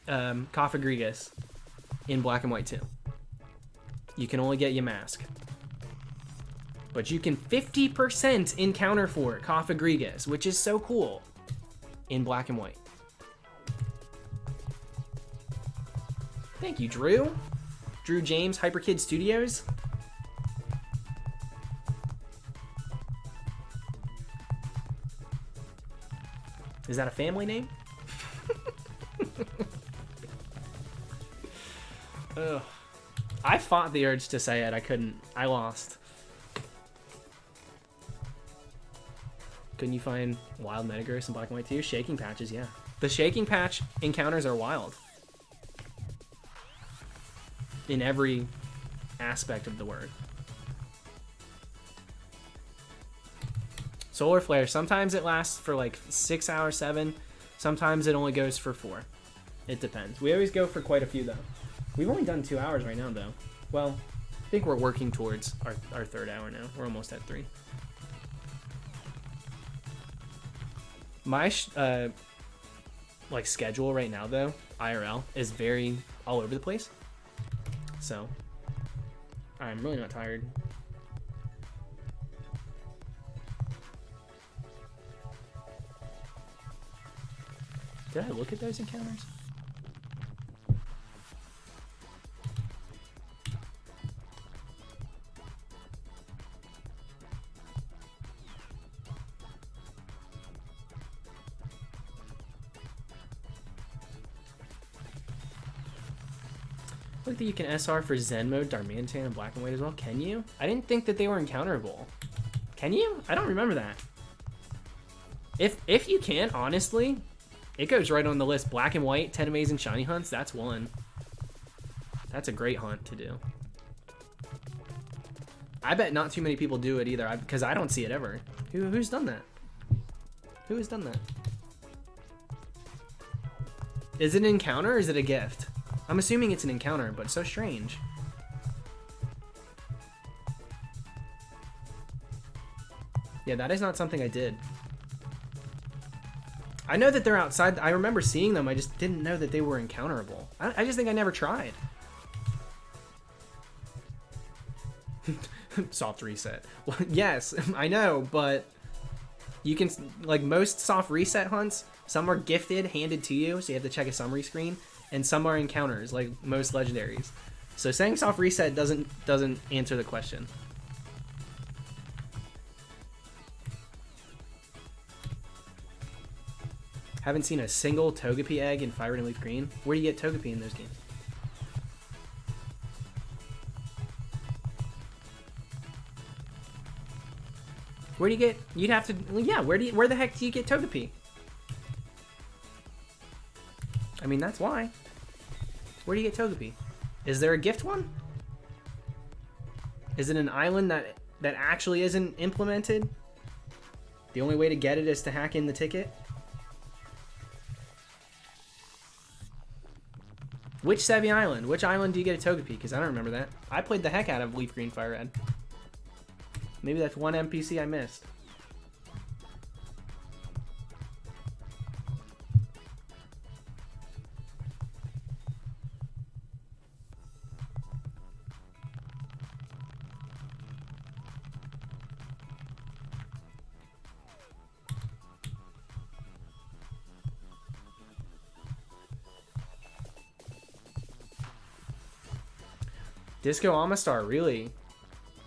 Cofagrigus in Black and White 2. You can only get Yamask. But you can 50% encounter for Cofagrigus, which is so cool in Black and White. Thank you, Drew. Drew James, HyperKid Studios. Is that a family name? Ugh. I fought the urge to say it. I couldn't. I lost. Couldn't you find wild Metagross in Black and White 2? Shaking Patches, yeah. The Shaking Patch encounters are wild. in every aspect of the word. Solar Flare, sometimes it lasts for like 6 hours, 7. Sometimes it only goes for 4. It depends. We always go for quite a few though. We've only done 2 hours right now though. Well, I think we're working towards our 3rd hour now. We're almost at 3. My like schedule right now though, IRL, is very all over the place. So I'm really not tired. Did I look at those encounters? Look that you can SR for Zen mode, Darmanitan, and Black and White as well. Can you? I didn't think that they were encounterable. Can you? I don't remember that. If you can, honestly, it goes right on the list. Black and White, 10 amazing shiny hunts. That's one. That's a great hunt to do. I bet not too many people do it either, because I don't see it ever. Who's done that? Who has done that? Is it an encounter or is it a gift? I'm assuming it's an encounter, but it's so strange. Yeah, that is not something I did. I know that they're outside. I remember seeing them. I just didn't know that they were encounterable. I just think I never tried. Soft reset. Well, yes, I know, but you can, like most soft reset hunts, some are gifted, handed to you, so you have to check a summary screen, and some are encounters, like most legendaries. So saying soft reset doesn't answer the question. Haven't seen a single Togepi egg in Fire and Leaf Green. Where do you get Togepi in those games? Where do you get? You'd have to. Yeah. Where the heck do you get Togepi? I mean, that's why. Where do you get Togepi? Is there a gift one? Is it an island that actually isn't implemented? The only way to get it is to hack in the ticket? Which Sevi Island? Which island do you get a Togepi? Because I don't remember that. I played the heck out of Leaf Green Fire Red. Maybe that's one NPC I missed. Disco Amistar, really?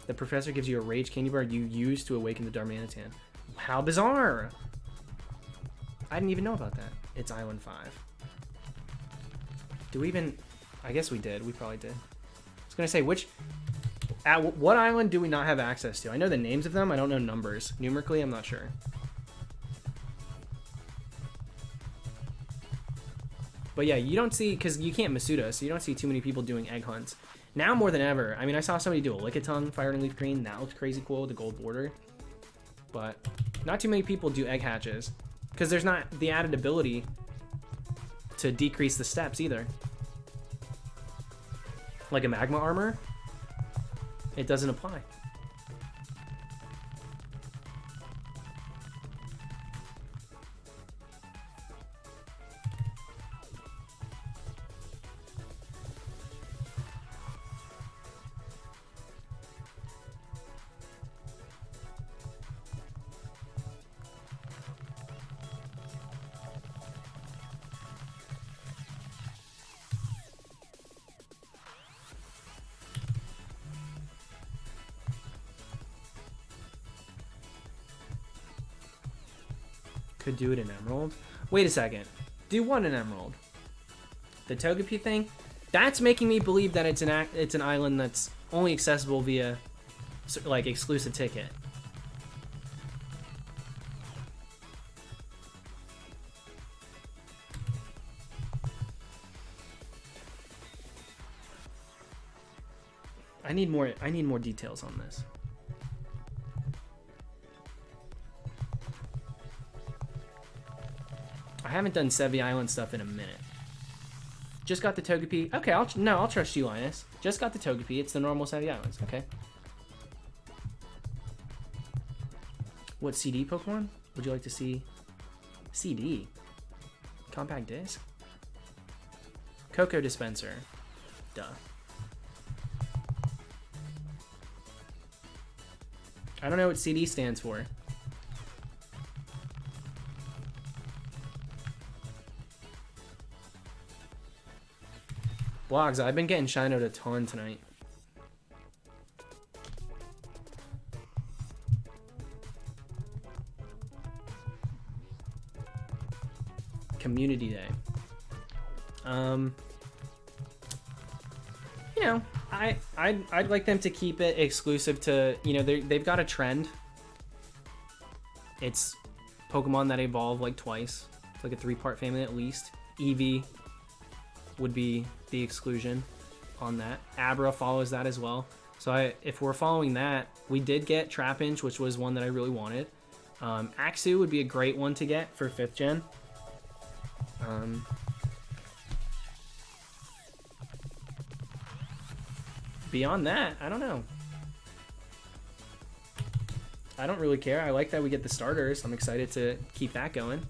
The professor gives you a rage candy bar you use to awaken the Darmanitan. How bizarre! I didn't even know about that. It's Island 5. Do we even... I guess we did. We probably did. I was going to say, what island do we not have access to? I know the names of them. I don't know numbers. Numerically, I'm not sure. But yeah, you don't see... Because you can't Masuda, so you don't see too many people doing egg hunts. Now more than ever. I mean, I saw somebody do a Lickitung Fire and Leaf Green. That looks crazy cool with the gold border. But not too many people do egg hatches. Because there's not the added ability to decrease the steps either. Like a magma armor, it doesn't apply. Could do it in Emerald. Wait a second. Do what in Emerald? The Togepi thing? That's making me believe that it's an island that's only accessible via like exclusive ticket. I need more details on this. I haven't done Sevi Island stuff in a minute. Just got the Togepi. Okay, I'll trust you, Linus. Just got the Togepi. It's the normal Sevi Islands. Okay. What CD Pokemon would you like to see? CD. Compact disc. Cocoa dispenser. Duh. I don't know what CD stands for. Blogs, I've been getting Shinoed a ton tonight. Community Day. You know, I'd like them to keep it exclusive to, you know, they've got a trend. It's Pokemon that evolve like twice. It's like a 3-part family at least. Eevee would be the exclusion on that. Abra follows that as well. So if we're following that, we did get Trapinch, which was one that I really wanted. Axew would be a great one to get for 5th gen. Beyond that, I don't know. I don't really care. I like that we get the starters. I'm excited to keep that going.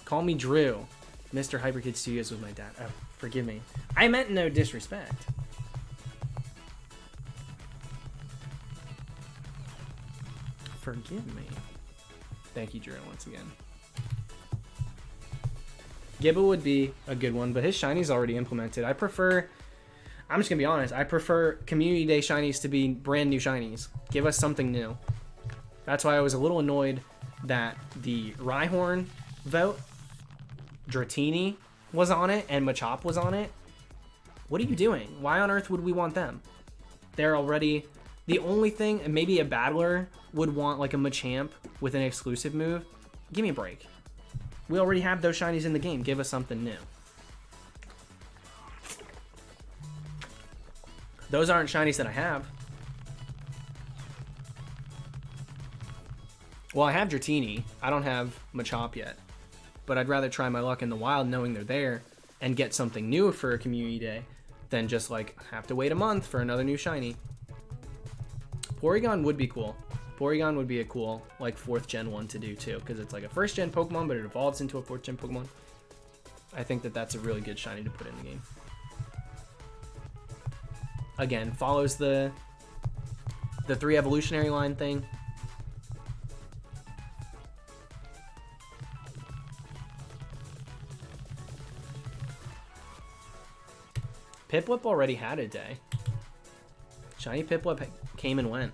Call me Drew. Mr. Hyperkid Studios was my dad. Oh, forgive me. I meant no disrespect. Forgive me. Thank you, Drew, once again. Gibble would be a good one, but his shinies already implemented. I'm just going to be honest, I prefer Community Day shinies to be brand new shinies. Give us something new. That's why I was a little annoyed that the Rhyhorn vote, Dratini was on it, and Machop was on it. What are you doing? Why on earth would we want them? They're already... The only thing, and maybe a battler would want like a Machamp with an exclusive move. Give me a break. We already have those shinies in the game. Give us something new. Those aren't shinies that I have. Well, I have Dratini. I don't have Machop yet. But I'd rather try my luck in the wild knowing they're there and get something new for a Community Day than just like have to wait a month for another new shiny. Porygon would be cool. Porygon would be a cool like 4th gen one to do too, because it's like a 1st gen Pokemon, but it evolves into a 4th gen Pokemon. I think that that's a really good shiny to put in the game. Again, follows the 3 evolutionary line thing. Piplup already had a day. Shiny Piplup came and went.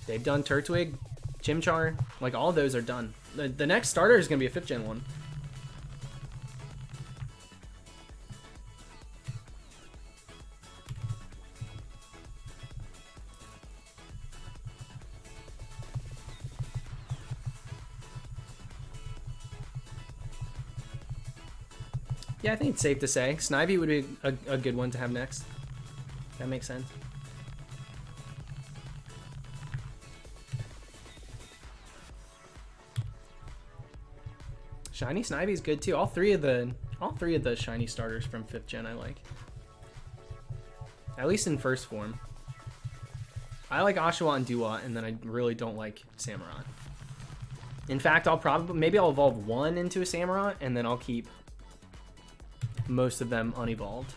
They've done Turtwig, Chimchar, like all of those are done. The next starter is going to be a 5th gen one. Yeah, I think it's safe to say Snivy would be a good one to have next. That makes sense. Shiny Snivy is good too. All three of the shiny starters from 5th gen I like. At least in first form. I like Oshawott and Duat, and then I really don't like Samurott. In fact, maybe I'll evolve one into a Samurott, and then I'll keep most of them unevolved.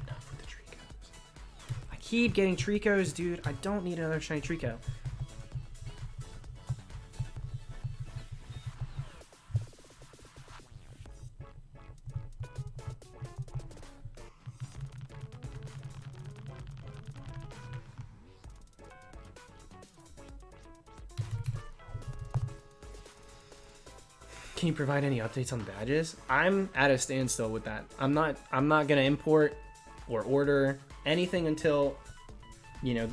Enough with the Tricos. I keep getting Tricos, dude. I don't need another shiny Trico. Can you provide any updates on the badges? I'm at a standstill with that. I'm not gonna import or order anything until, you know,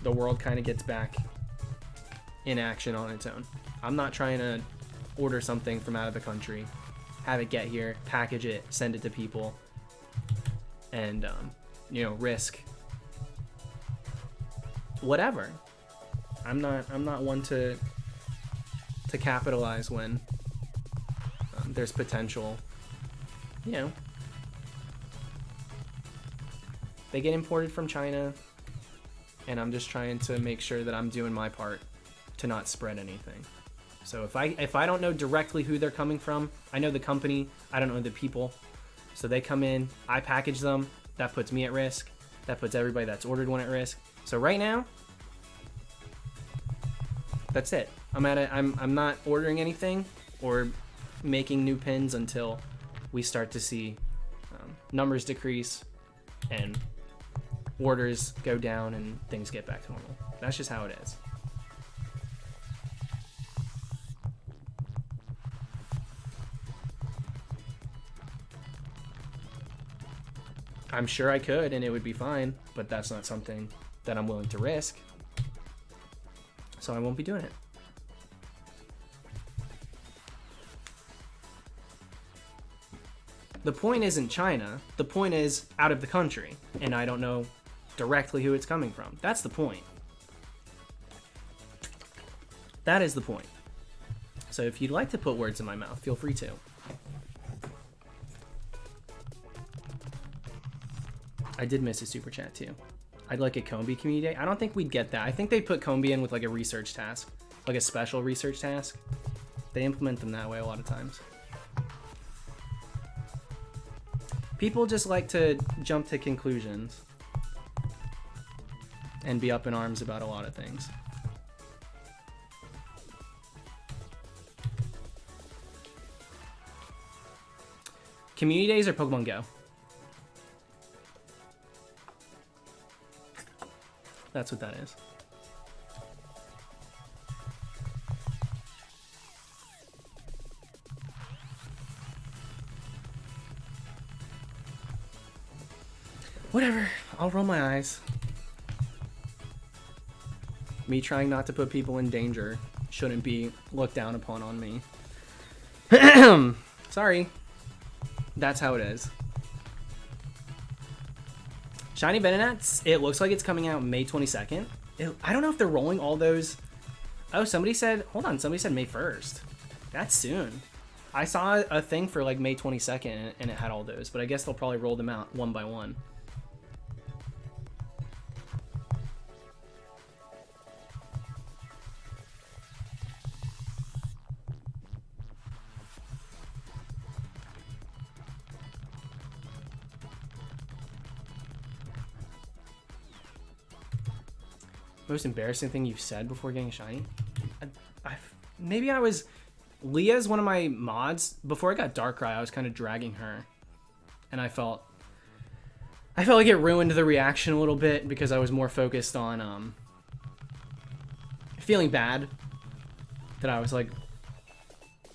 the world kind of gets back in action on its own. I'm not trying to order something from out of the country, have it get here, package it, send it to people, and you know, risk whatever. I'm not one to capitalize when there's potential, you know. They get imported from China, and I'm just trying to make sure that I'm doing my part to not spread anything. So if I don't know directly who they're coming from, I know the company, I don't know the people. So they come in, I package them, that puts me at risk, that puts everybody that's ordered one at risk. So right now, that's it. I'm not ordering anything or making new pins until we start to see numbers decrease and orders go down and things get back to normal. That's just how it is. I'm sure I could and it would be fine, but that's not something that I'm willing to risk. So I won't be doing it. The point isn't China. The point is out of the country, and I don't know directly who it's coming from. That's the point. That is the point. So if you'd like to put words in my mouth, feel free to. I did miss a super chat too. I'd like a Combi community day. I don't think we'd get that. I think they put Combi in with like a research task, like a special research task. They implement them that way a lot of times. People just like to jump to conclusions and be up in arms about a lot of things. Community days or Pokemon Go? That's what that is. Whatever. I'll roll my eyes. Me trying not to put people in danger shouldn't be looked down upon on me. Sorry. That's how it is. Shiny Venonats, it looks like it's coming out May 22nd. I don't know if they're rolling all those. Oh, somebody said, hold on, somebody said May 1st. That's soon. I saw a thing for like May 22nd and it had all those, but I guess they'll probably roll them out one by one. Most embarrassing thing you've said before getting shiny? Maybe I was... Leah's one of my mods. Before I got Darkrai, I was kind of dragging her. And I felt like it ruined the reaction a little bit because I was more focused on feeling bad that I was like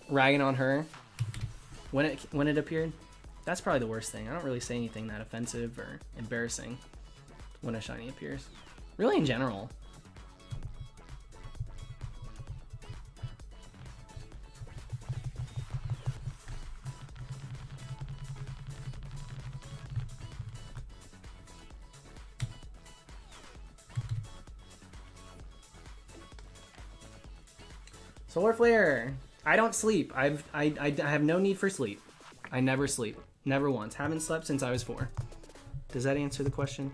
ragging on her when it appeared. That's probably the worst thing. I don't really say anything that offensive or embarrassing when a shiny appears. Really in general. Solar Flare. I don't sleep. I have no need for sleep. I never sleep. Never once. Haven't slept since I was 4. Does that answer the question?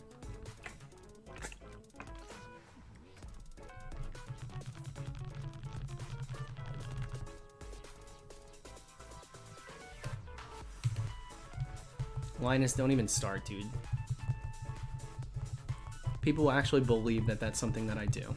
Linus, don't even start, dude. People actually believe that that's something that I do.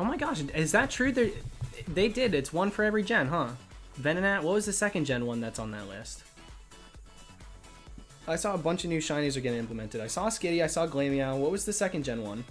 Oh my gosh, is that true? They did. It's one for every gen, huh? Venonat, what was the second gen one that's on that list? I saw a bunch of new shinies are getting implemented. I saw Skitty, I saw Glameow. What was the second gen one?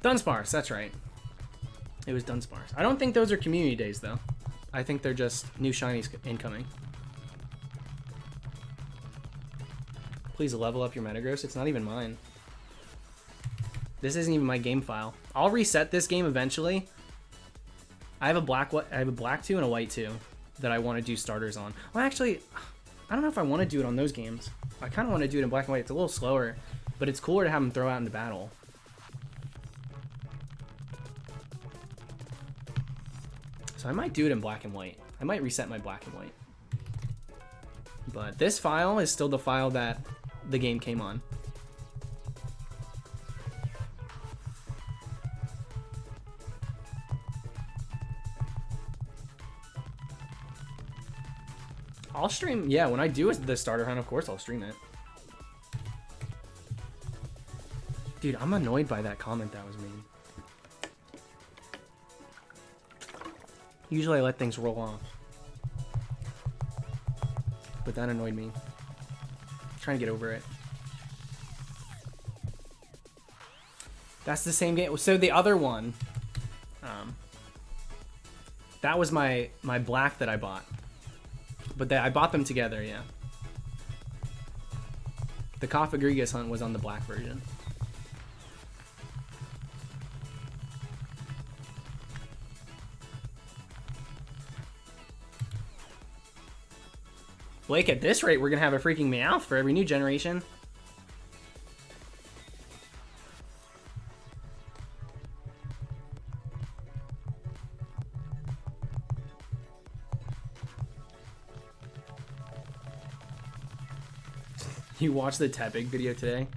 Dunsparce, that's right. It was Dunsparce. I don't think those are community days, though. I think they're just new shinies incoming. Please level up your Metagross. It's not even mine. This isn't even my game file. I'll reset this game eventually. I have a black 2 and a white 2 that I want to do starters on. Well, actually, I don't know if I want to do it on those games. I kind of want to do it in black and white. It's a little slower, but it's cooler to have them throw out into battle. So I might do it in black and white. I might reset my black and white. But this file is still the file that the game came on. I'll stream, yeah, when I do the starter hunt, of course I'll stream it. Dude, I'm annoyed by that comment that was made. Usually I let things roll off. But that annoyed me. I'm trying to get over it. That's the same game. So the other one, that was my black that I bought. But I bought them together, yeah. The Cofagrigus hunt was on the black version. Blake, at this rate, we're going to have a freaking Meowth for every new generation. You watched the Tepig video today?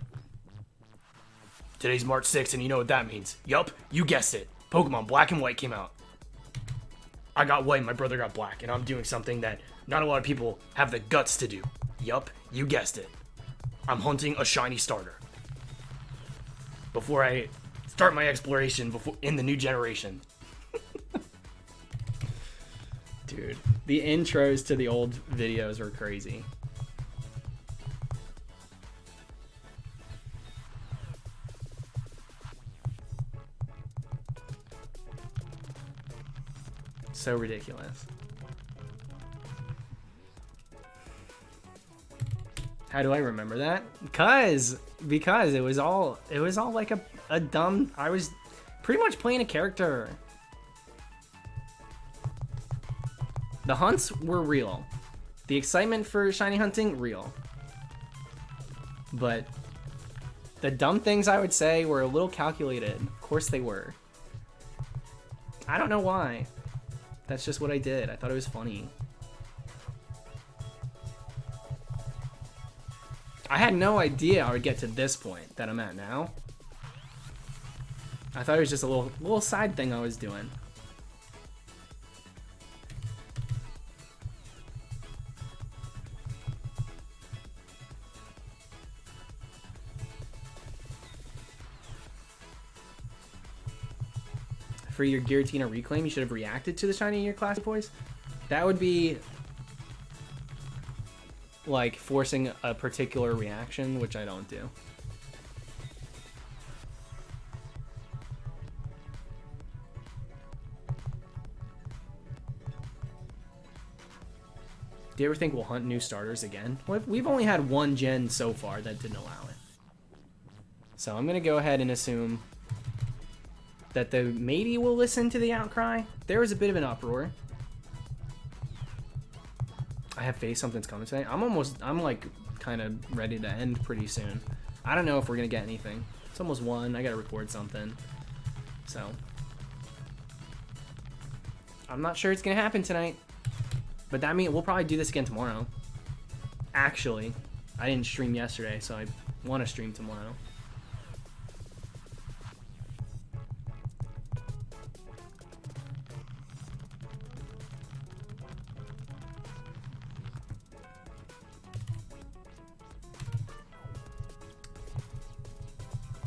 Today's March 6th, and you know what that means. Yup, you guessed it. Pokemon Black and White came out. I got white, my brother got black, and I'm doing something that not a lot of people have the guts to do. Yup, you guessed it. I'm hunting a shiny starter. Before I start my exploration in the new generation. Dude, the intros to the old videos were crazy. So ridiculous. How do I remember that? Because it was all like a dumb, I was pretty much playing a character. The hunts were real. The excitement for shiny hunting, real. But the dumb things I would say were a little calculated. Of course they were. I don't know why. That's just what I did. I thought it was funny. I had no idea I would get to this point that I'm at now. I thought it was just a little side thing I was doing. For your Giratina reclaim, you should have reacted to the shiny in your classic voice. That would be like forcing a particular reaction, which I don't do. Do you ever think we'll hunt new starters again? We've only had one gen so far that didn't allow it. So I'm gonna go ahead and assume that the matey will listen to the outcry. There was a bit of an uproar. I have faith something's coming today. I'm like kind of ready to end pretty soon. I don't know if we're gonna get anything. It's almost 1. I gotta record something. So I'm not sure it's gonna happen tonight. But that means we'll probably do this again tomorrow. Actually, I didn't stream yesterday, so I Want to stream tomorrow.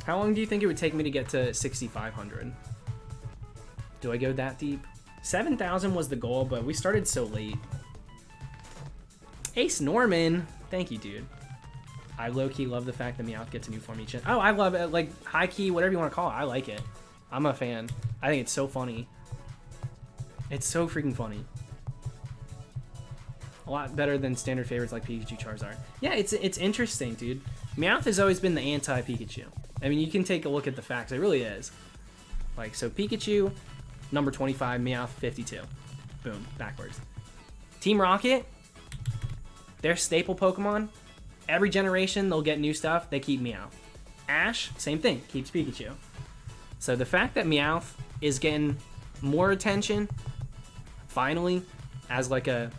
How long do you think it would take me to get to 6,500? Do I go that deep? 7,000 was the goal, but we started so late. Ace Norman. Thank you, dude. I low-key love the fact that Meowth gets a new form each. Oh, I love it. Like, high-key, whatever you want to call it. I like it. I'm a fan. I think it's so funny. It's so freaking funny. A lot better than standard favorites like Pikachu, Charizard. Yeah, it's interesting, dude. Meowth has always been the anti-Pikachu. I mean, you can take a look at the facts. It really is. Like, so Pikachu, number 25, Meowth, 52. Boom, backwards. Team Rocket, they're staple Pokemon. Every generation, they'll get new stuff. They keep Meowth. Ash, same thing, keeps Pikachu. So the fact that Meowth is getting more attention, finally, as like a,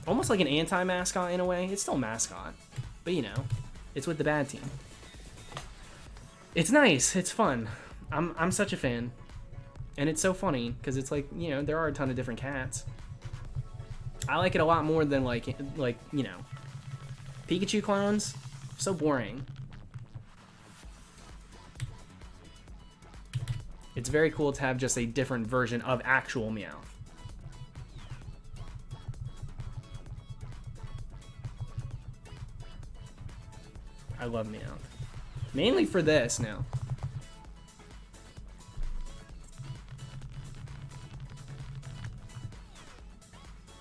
almost like an anti-mascot in a way. It's still a mascot, but you know, it's with the bad team. It's nice. It's fun. I'm such a fan. And it's so funny because it's like, you know, there are a ton of different cats. I like it a lot more than like, you know, Pikachu clones. So boring. It's very cool to have just a different version of actual Meowth. I love Meowth. Mainly for this now.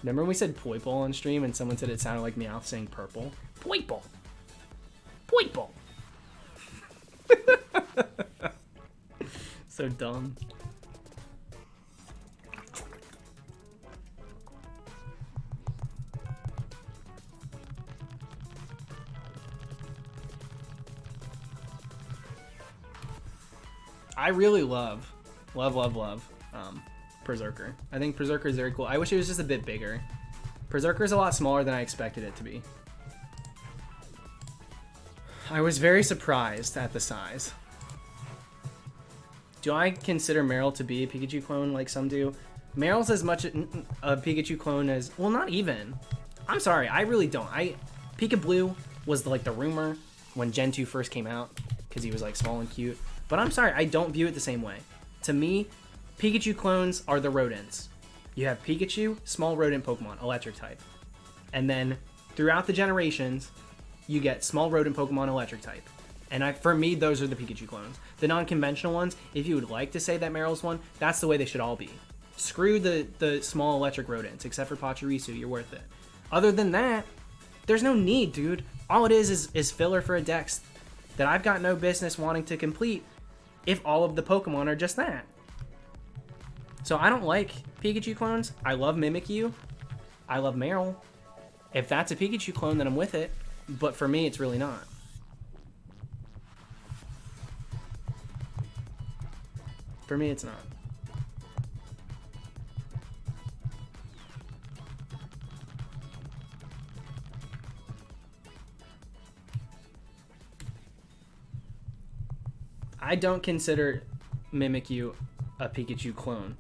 Remember when we said Poiple on stream and someone said it sounded like Meowth saying purple? Poiple! Poiple! So dumb. I really love Berserker. I think Berserker is very cool. I wish it was just a bit bigger. Berserker is a lot smaller than I expected it to be. I was very surprised at the size. Do I consider Meryl to be a Pikachu clone like some do? Meryl's as much a Pikachu clone as... Well, not even. I'm sorry, I really don't. Pika Blue was like the rumor when Gen 2 first came out because he was like small and cute. But I'm sorry, I don't view it the same way. To me, Pikachu clones are the rodents. You have Pikachu, small rodent Pokemon, electric type. And then throughout the generations, you get small rodent Pokemon, electric type. And for me, those are the Pikachu clones. The non-conventional ones, if you would like to say that Meryl's one, that's the way they should all be. Screw the small electric rodents, except for Pachirisu, you're worth it. Other than that, there's no need, dude. All it is filler for a dex that I've got no business wanting to complete if all of the Pokemon are just that. So I don't like Pikachu clones. I love Mimikyu. I love Meryl. If that's a Pikachu clone, then I'm with it. But for me, it's really not. For me, it's not. I don't consider Mimikyu a Pikachu clone.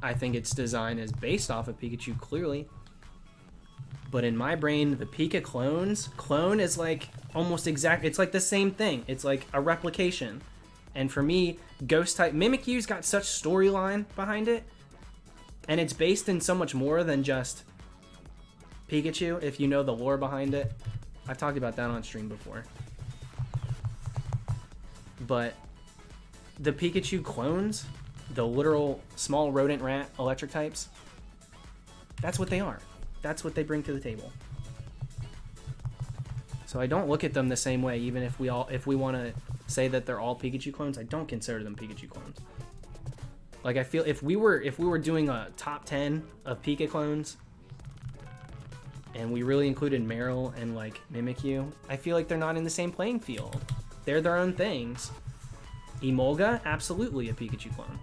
I think its design is based off of Pikachu, clearly. But in my brain, the Pika clone is like almost exact. It's like the same thing. It's like a replication. And for me, Ghost type Mimikyu's got such storyline behind it. And it's based in so much more than just Pikachu, if you know the lore behind it. I've talked about that on stream before. But the Pikachu clones, the literal small rodent rat electric types, that's what they are. That's what they bring to the table. So I don't look at them the same way, even if we want to say that they're all Pikachu clones. I don't consider them Pikachu clones. Like, I feel if we were doing a top 10 of Pika clones and we really included Meryl and like Mimikyu, I feel like they're not in the same playing field. They're their own things. Emolga, absolutely a Pikachu clone.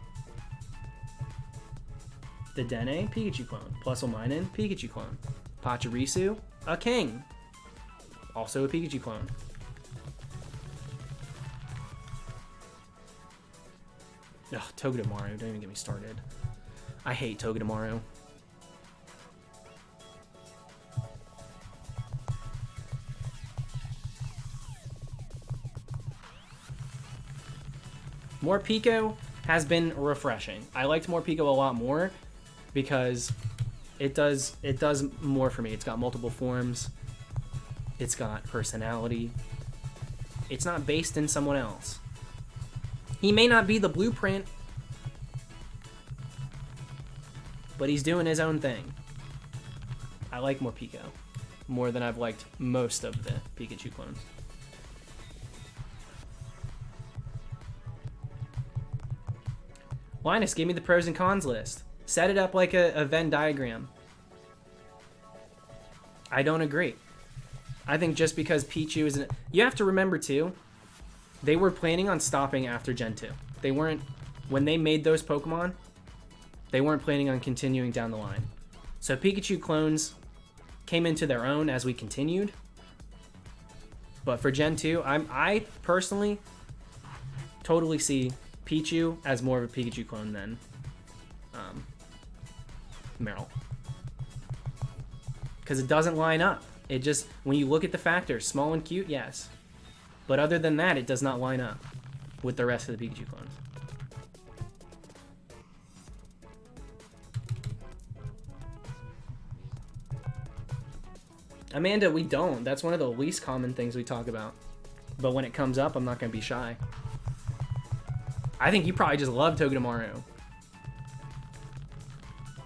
The Dene, Pikachu clone. Plusle Minun, Pikachu clone. Pachirisu, a king. Also a Pikachu clone. Ugh, Togedemaru, don't even get me started. I hate Togedemaru. More Pico has been refreshing. I liked more Pico a lot more because it does more for me. It's got multiple forms. It's got personality. It's not based in someone else. He may not be the blueprint, but he's doing his own thing. I like more Pico, more than I've liked most of the Pikachu clones. Linus, give me the pros and cons list. Set it up like a Venn diagram. I don't agree. I think just because Pichu isn't... You have to remember, too, they were planning on stopping after Gen 2. They weren't... When they made those Pokemon, they weren't planning on continuing down the line. So Pikachu clones came into their own as we continued. But for Gen 2, I personally totally see Pichu as more of a Pikachu clone than Meryl. Because it doesn't line up. It just, when you look at the factors, small and cute, yes. But other than that, it does not line up with the rest of the Pikachu clones. Amanda, we don't. That's one of the least common things we talk about. But when it comes up, I'm not going to be shy. I think you probably just love Togedemaru.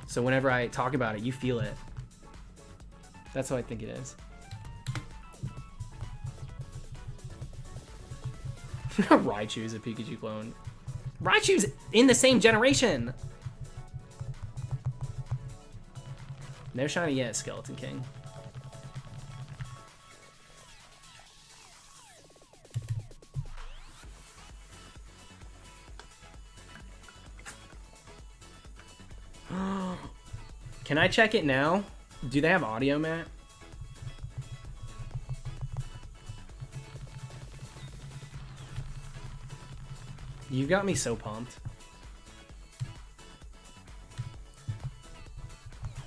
So whenever I talk about it, you feel it. That's what I think it is. Raichu's a Pikachu clone. Raichu's in the same generation! No shiny yet, Skeleton King. Can I check it now? Do they have audio, Matt? You got me so pumped.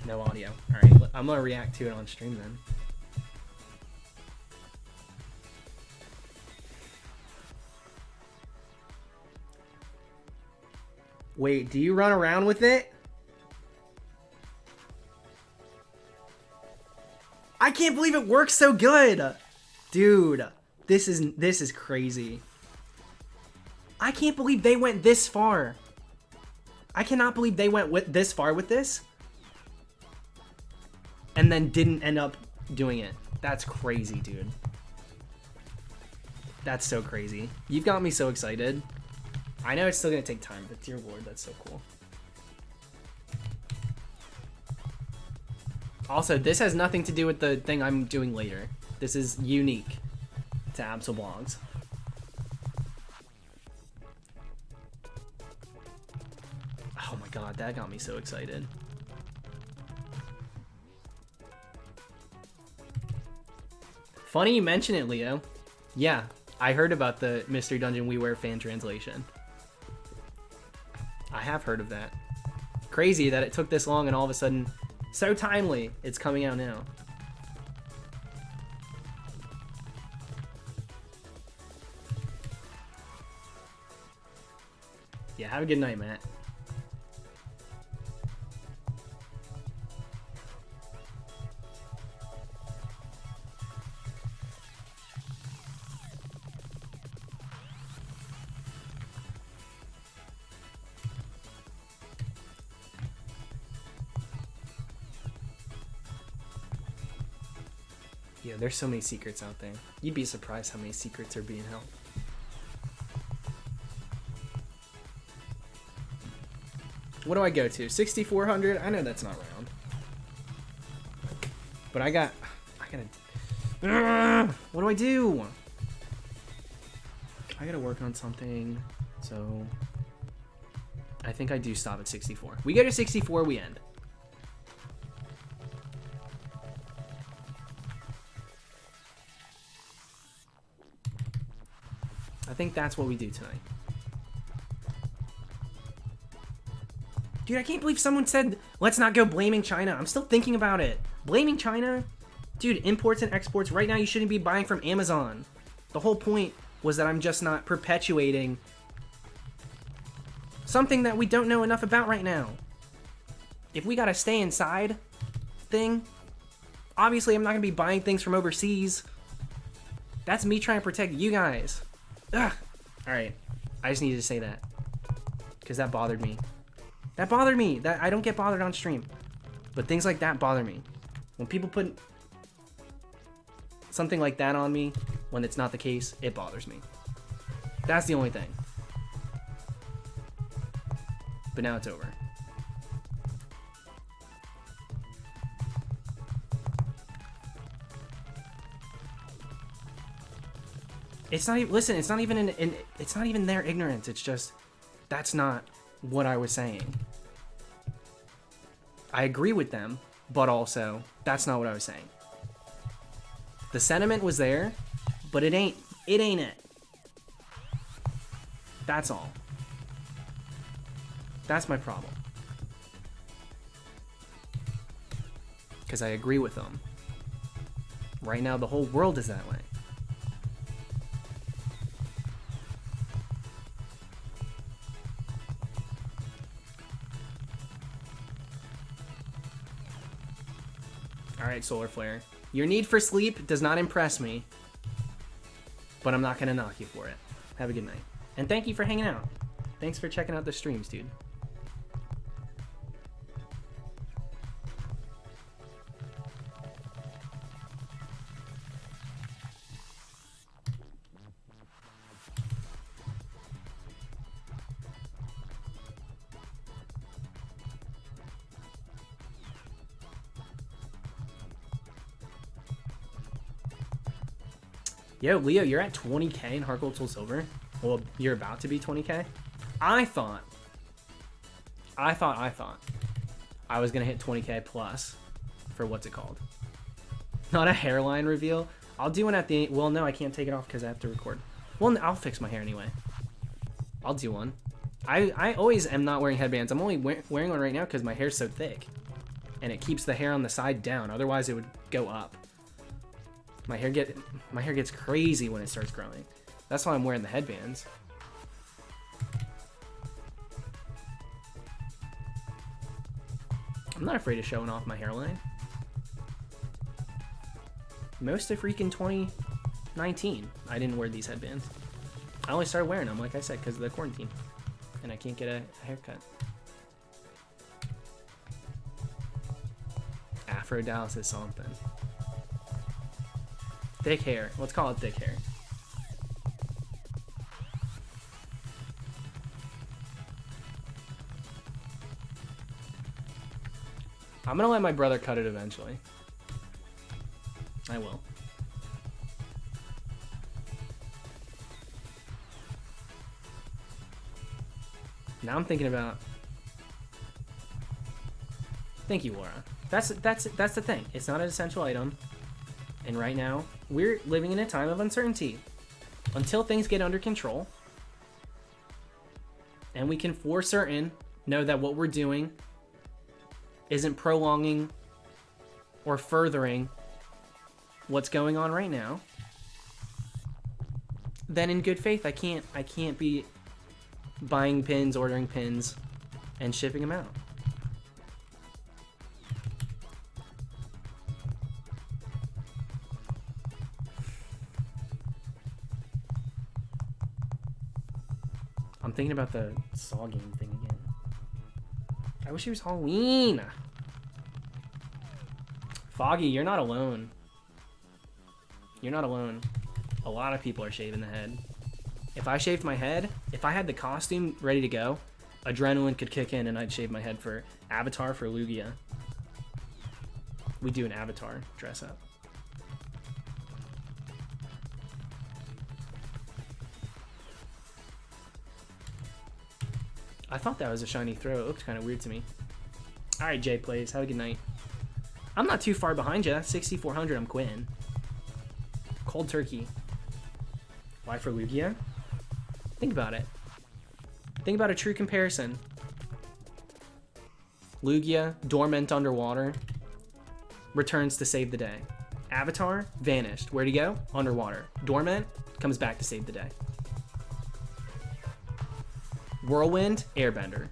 No audio. Alright, I'm gonna react to it on stream then. Wait, do you run around with it? I can't believe it works so good. Dude, this is crazy. I can't believe they went this far. I cannot believe they went this far with this and then didn't end up doing it. That's crazy, dude. That's so crazy. You've got me so excited. I know it's still gonna take time, but dear Lord, that's so cool. Also, this has nothing to do with the thing I'm doing later. This is unique to Absolblogs. Oh my god, that got me so excited. Funny you mention it, Leo. Yeah, I heard about the Mystery Dungeon WiiWare fan translation. I have heard of that. Crazy that it took this long and all of a sudden... So timely, it's coming out now. Yeah, have a good night, Matt. Yeah, there's so many secrets out there. You'd be surprised how many secrets are being held. What do I go to? 6,400? I know that's not round. But I gotta... What do I do? I gotta work on something. So... I think I do stop at 64. We go to 64, we end. think that's what we do tonight. Dude, I can't believe someone said, let's not go blaming China. I'm still thinking about it. Blaming China? Dude, imports and exports, right now you shouldn't be buying from Amazon. The whole point was that I'm just not perpetuating something that we don't know enough about right now. If we gotta stay inside thing, obviously I'm not gonna be buying things from overseas. That's me trying to protect you guys. Ugh. Alright, I just needed to say that. Because that bothered me. That bothered me. That I don't get bothered on stream. But things like that bother me. When people put something like that on me, when it's not the case, it bothers me. That's the only thing. But now it's over. It's not even, listen, it's not even it's not even their ignorance. It's just, that's not what I was saying. I agree with them, but also, that's not what I was saying. The sentiment was there, but it ain't it. That's all. That's my problem. Because I agree with them. Right now, the whole world is that way. Alright, Solar Flare. Your need for sleep does not impress me, but I'm not going to knock you for it. Have a good night. And thank you for hanging out. Thanks for checking out the streams, dude. Yo, Leo, you're at 20k in Heart Gold Soul Silver. Well, you're about to be 20k. I thought I was gonna hit 20k plus for what's it called? Not a hairline reveal. I'll do one at the, well, no, I can't take it off because I have to record. Well, I'll fix my hair anyway. I'll do one. I always am not wearing headbands. I'm only wearing one right now because my hair's so thick, and it keeps the hair on the side down. Otherwise, it would go up. My hair gets crazy when it starts growing. That's why I'm wearing the headbands. I'm not afraid of showing off my hairline. Most of freaking 2019, I didn't wear these headbands. I only started wearing them, like I said, because of the quarantine. And I can't get a haircut. Afro Dallas is something. Thick hair. Let's call it thick hair. I'm gonna let my brother cut it eventually. I will. Now I'm thinking about. Thank you, Laura. That's the thing. It's not an essential item. And right now, we're living in a time of uncertainty. Until things get under control, and we can for certain know that what we're doing isn't prolonging or furthering what's going on right now, then in good faith, I can't be buying pins, ordering pins, and shipping them out. I'm thinking about the Saw game thing again. I wish it was Halloween. Foggy, you're not alone. You're not alone. A lot of people are shaving the head. If I shaved my head, if I had the costume ready to go, adrenaline could kick in and I'd shave my head for Avatar for Lugia. We'd do an Avatar dress up. I thought that was a shiny throw. It looked kind of weird to me. Alright, Jay Plays. Have a good night. I'm not too far behind you. 6,400, I'm quitting. Cold turkey. Why for Lugia? Think about it. Think about a true comparison. Lugia, dormant underwater, returns to save the day. Avatar, vanished. Where'd he go? Underwater. Dormant, comes back to save the day. Whirlwind, airbender.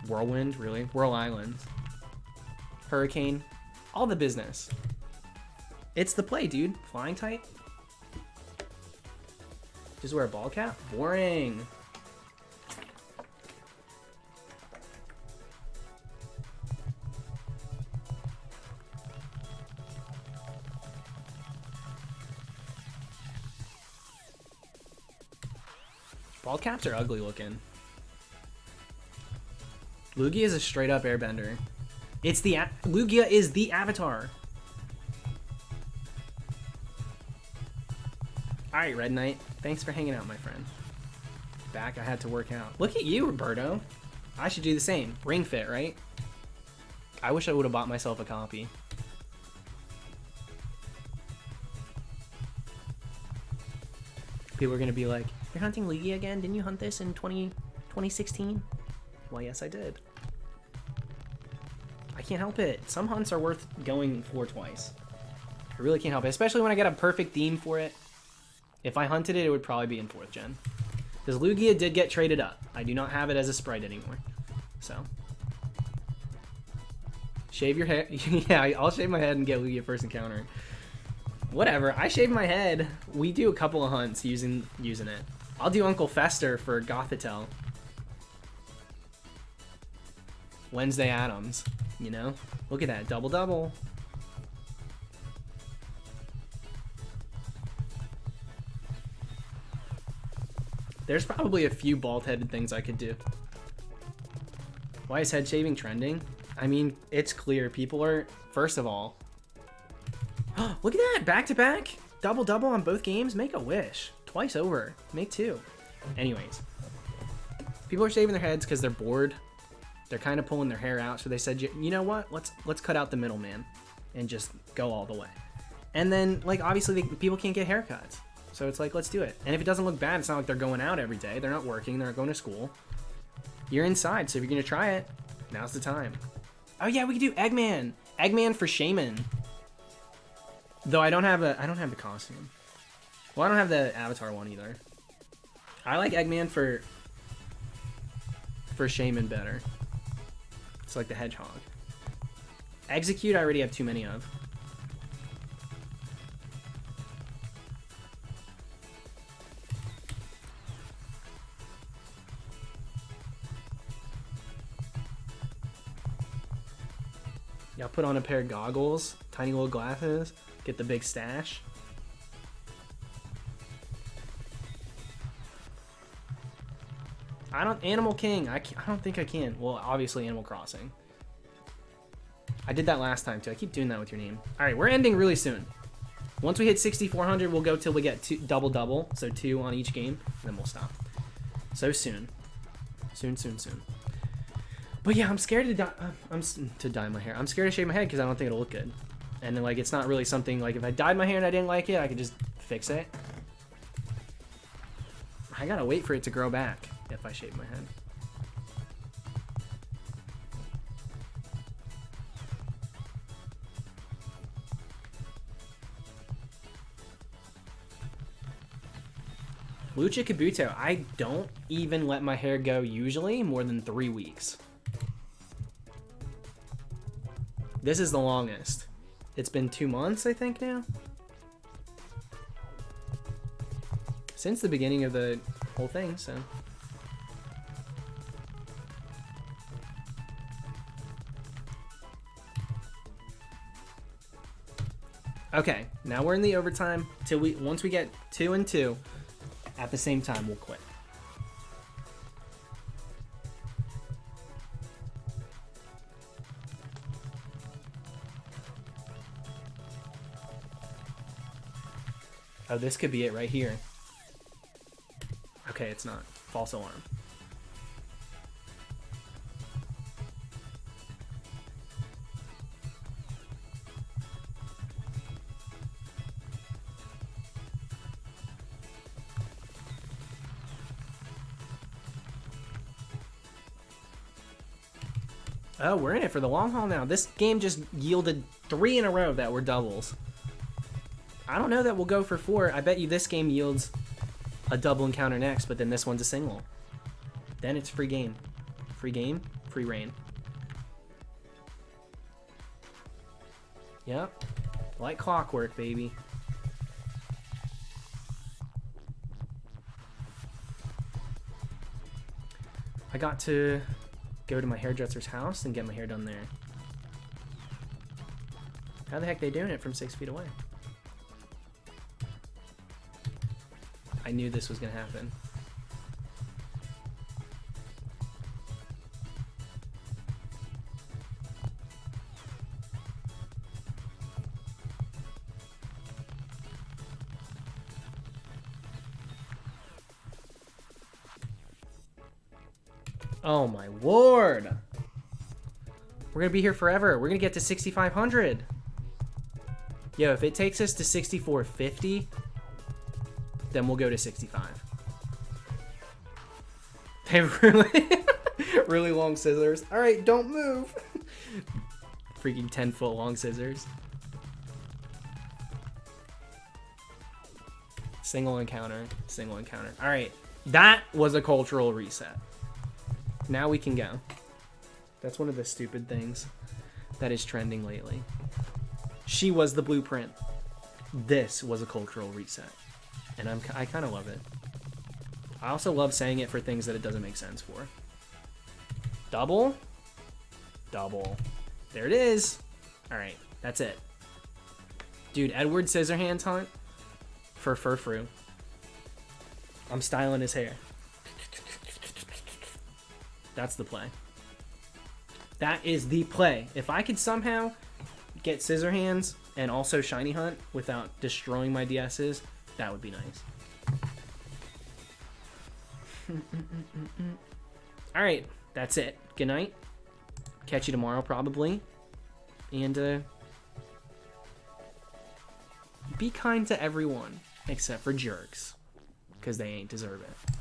Whirlwind, really? Whirl Island. Hurricane, all the business. It's the play, dude. Flying type. Just wear a ball cap? Boring. Ball caps are ugly looking. Lugia is a straight up airbender. It's the Lugia is the avatar. All right, Red Knight. Thanks for hanging out, my friend. Back, I had to work out. Look at you, Roberto. I should do the same. Ring Fit, right? I wish I would have bought myself a copy. People are gonna be like, "You're hunting Lugia again? Didn't you hunt this in 2016? Well, yes, I did. I can't help it. Some hunts are worth going for twice. I really can't help it, especially when I get a perfect theme for it. If I hunted it, it would probably be in 4th gen. Because Lugia did get traded up. I do not have it as a sprite anymore. So. Shave your hair. Yeah, I'll shave my head and get Lugia first encounter. Whatever. I shave my head. We do a couple of hunts using it. I'll do Uncle Fester for Gothitelle. Wednesday Addams. You know? Look at that. Double-double. There's probably a few bald-headed things I could do. Why is head shaving trending? I mean, it's clear. People are, first of all... Look at that! Back-to-back! Double-double on both games? Make a wish. Twice over. Make 2. Anyways. People are shaving their heads because they're bored. They're kind of pulling their hair out, so they said, you know what? Let's cut out the middleman and just go all the way. And then, like, obviously, people can't get haircuts. So it's like, let's do it. And if it doesn't look bad, it's not like they're going out every day. They're not working. They're not going to school. You're inside, so if you're going to try it, now's the time. Oh, yeah, we could do Eggman. Eggman for Shaman. Though I don't have the costume. Well, I don't have the Avatar one either. I like Eggman for Shaman better. It's like the Hedgehog. Execute, I already have too many of. Yeah, I'll put on a pair of goggles, tiny little glasses, get the big stash. Animal King, I don't think I can. Well, obviously Animal Crossing. I did that last time too. I keep doing that with your name. All right, we're ending really soon. Once we hit 6,400, we'll go till we get double-double, so 2 on each game, and then we'll stop. So soon. Soon. But yeah, I'm scared to dye my hair. I'm scared to shave my head because I don't think it'll look good. And then, like, it's not really something, like, if I dyed my hair and I didn't like it, I could just fix it. I gotta wait for it to grow back if I shave my head. Lucha Kabuto, I don't even let my hair go usually more than 3 weeks. This is the longest. It's been 2 months, I think, now. Since the beginning of the whole thing, so. Okay, now we're in the overtime. Once we get 2 and 2, at the same time, we'll quit. Oh, this could be it right here. Okay, it's not. False alarm. Oh, we're in it for the long haul now. This game just yielded 3 in a row that were doubles. I don't know that we'll go for 4. I bet you this game yields a double encounter next, but then this one's a single. Then it's free game. Free game, free reign. Yep. Like clockwork, baby. I got to go to my hairdresser's house and get my hair done there. How the heck they doing it from 6 feet away? I knew this was gonna happen. Oh my lord! We're gonna be here forever. We're gonna get to 6,500. Yo, if it takes us to 6,450, then we'll go to 65. They have really long scissors. All right, don't move. Freaking 10-foot long scissors. Single encounter, single encounter. All right, that was a cultural reset. Now we can go. That's one of the stupid things that is trending lately. She was the blueprint. This was a cultural reset. And I kind of love it. I also love saying it for things that it doesn't make sense for. Double. Double. There it is. All right, that's it. Dude, Edward Scissorhands hunt for Furfru. I'm styling his hair. That's the play. That is the play. If I could somehow get Scissorhands and also Shiny Hunt without destroying my DSs, that would be nice. All right, that's it. Good night. Catch you tomorrow probably. And be kind to everyone except for jerks, because they ain't deserve it.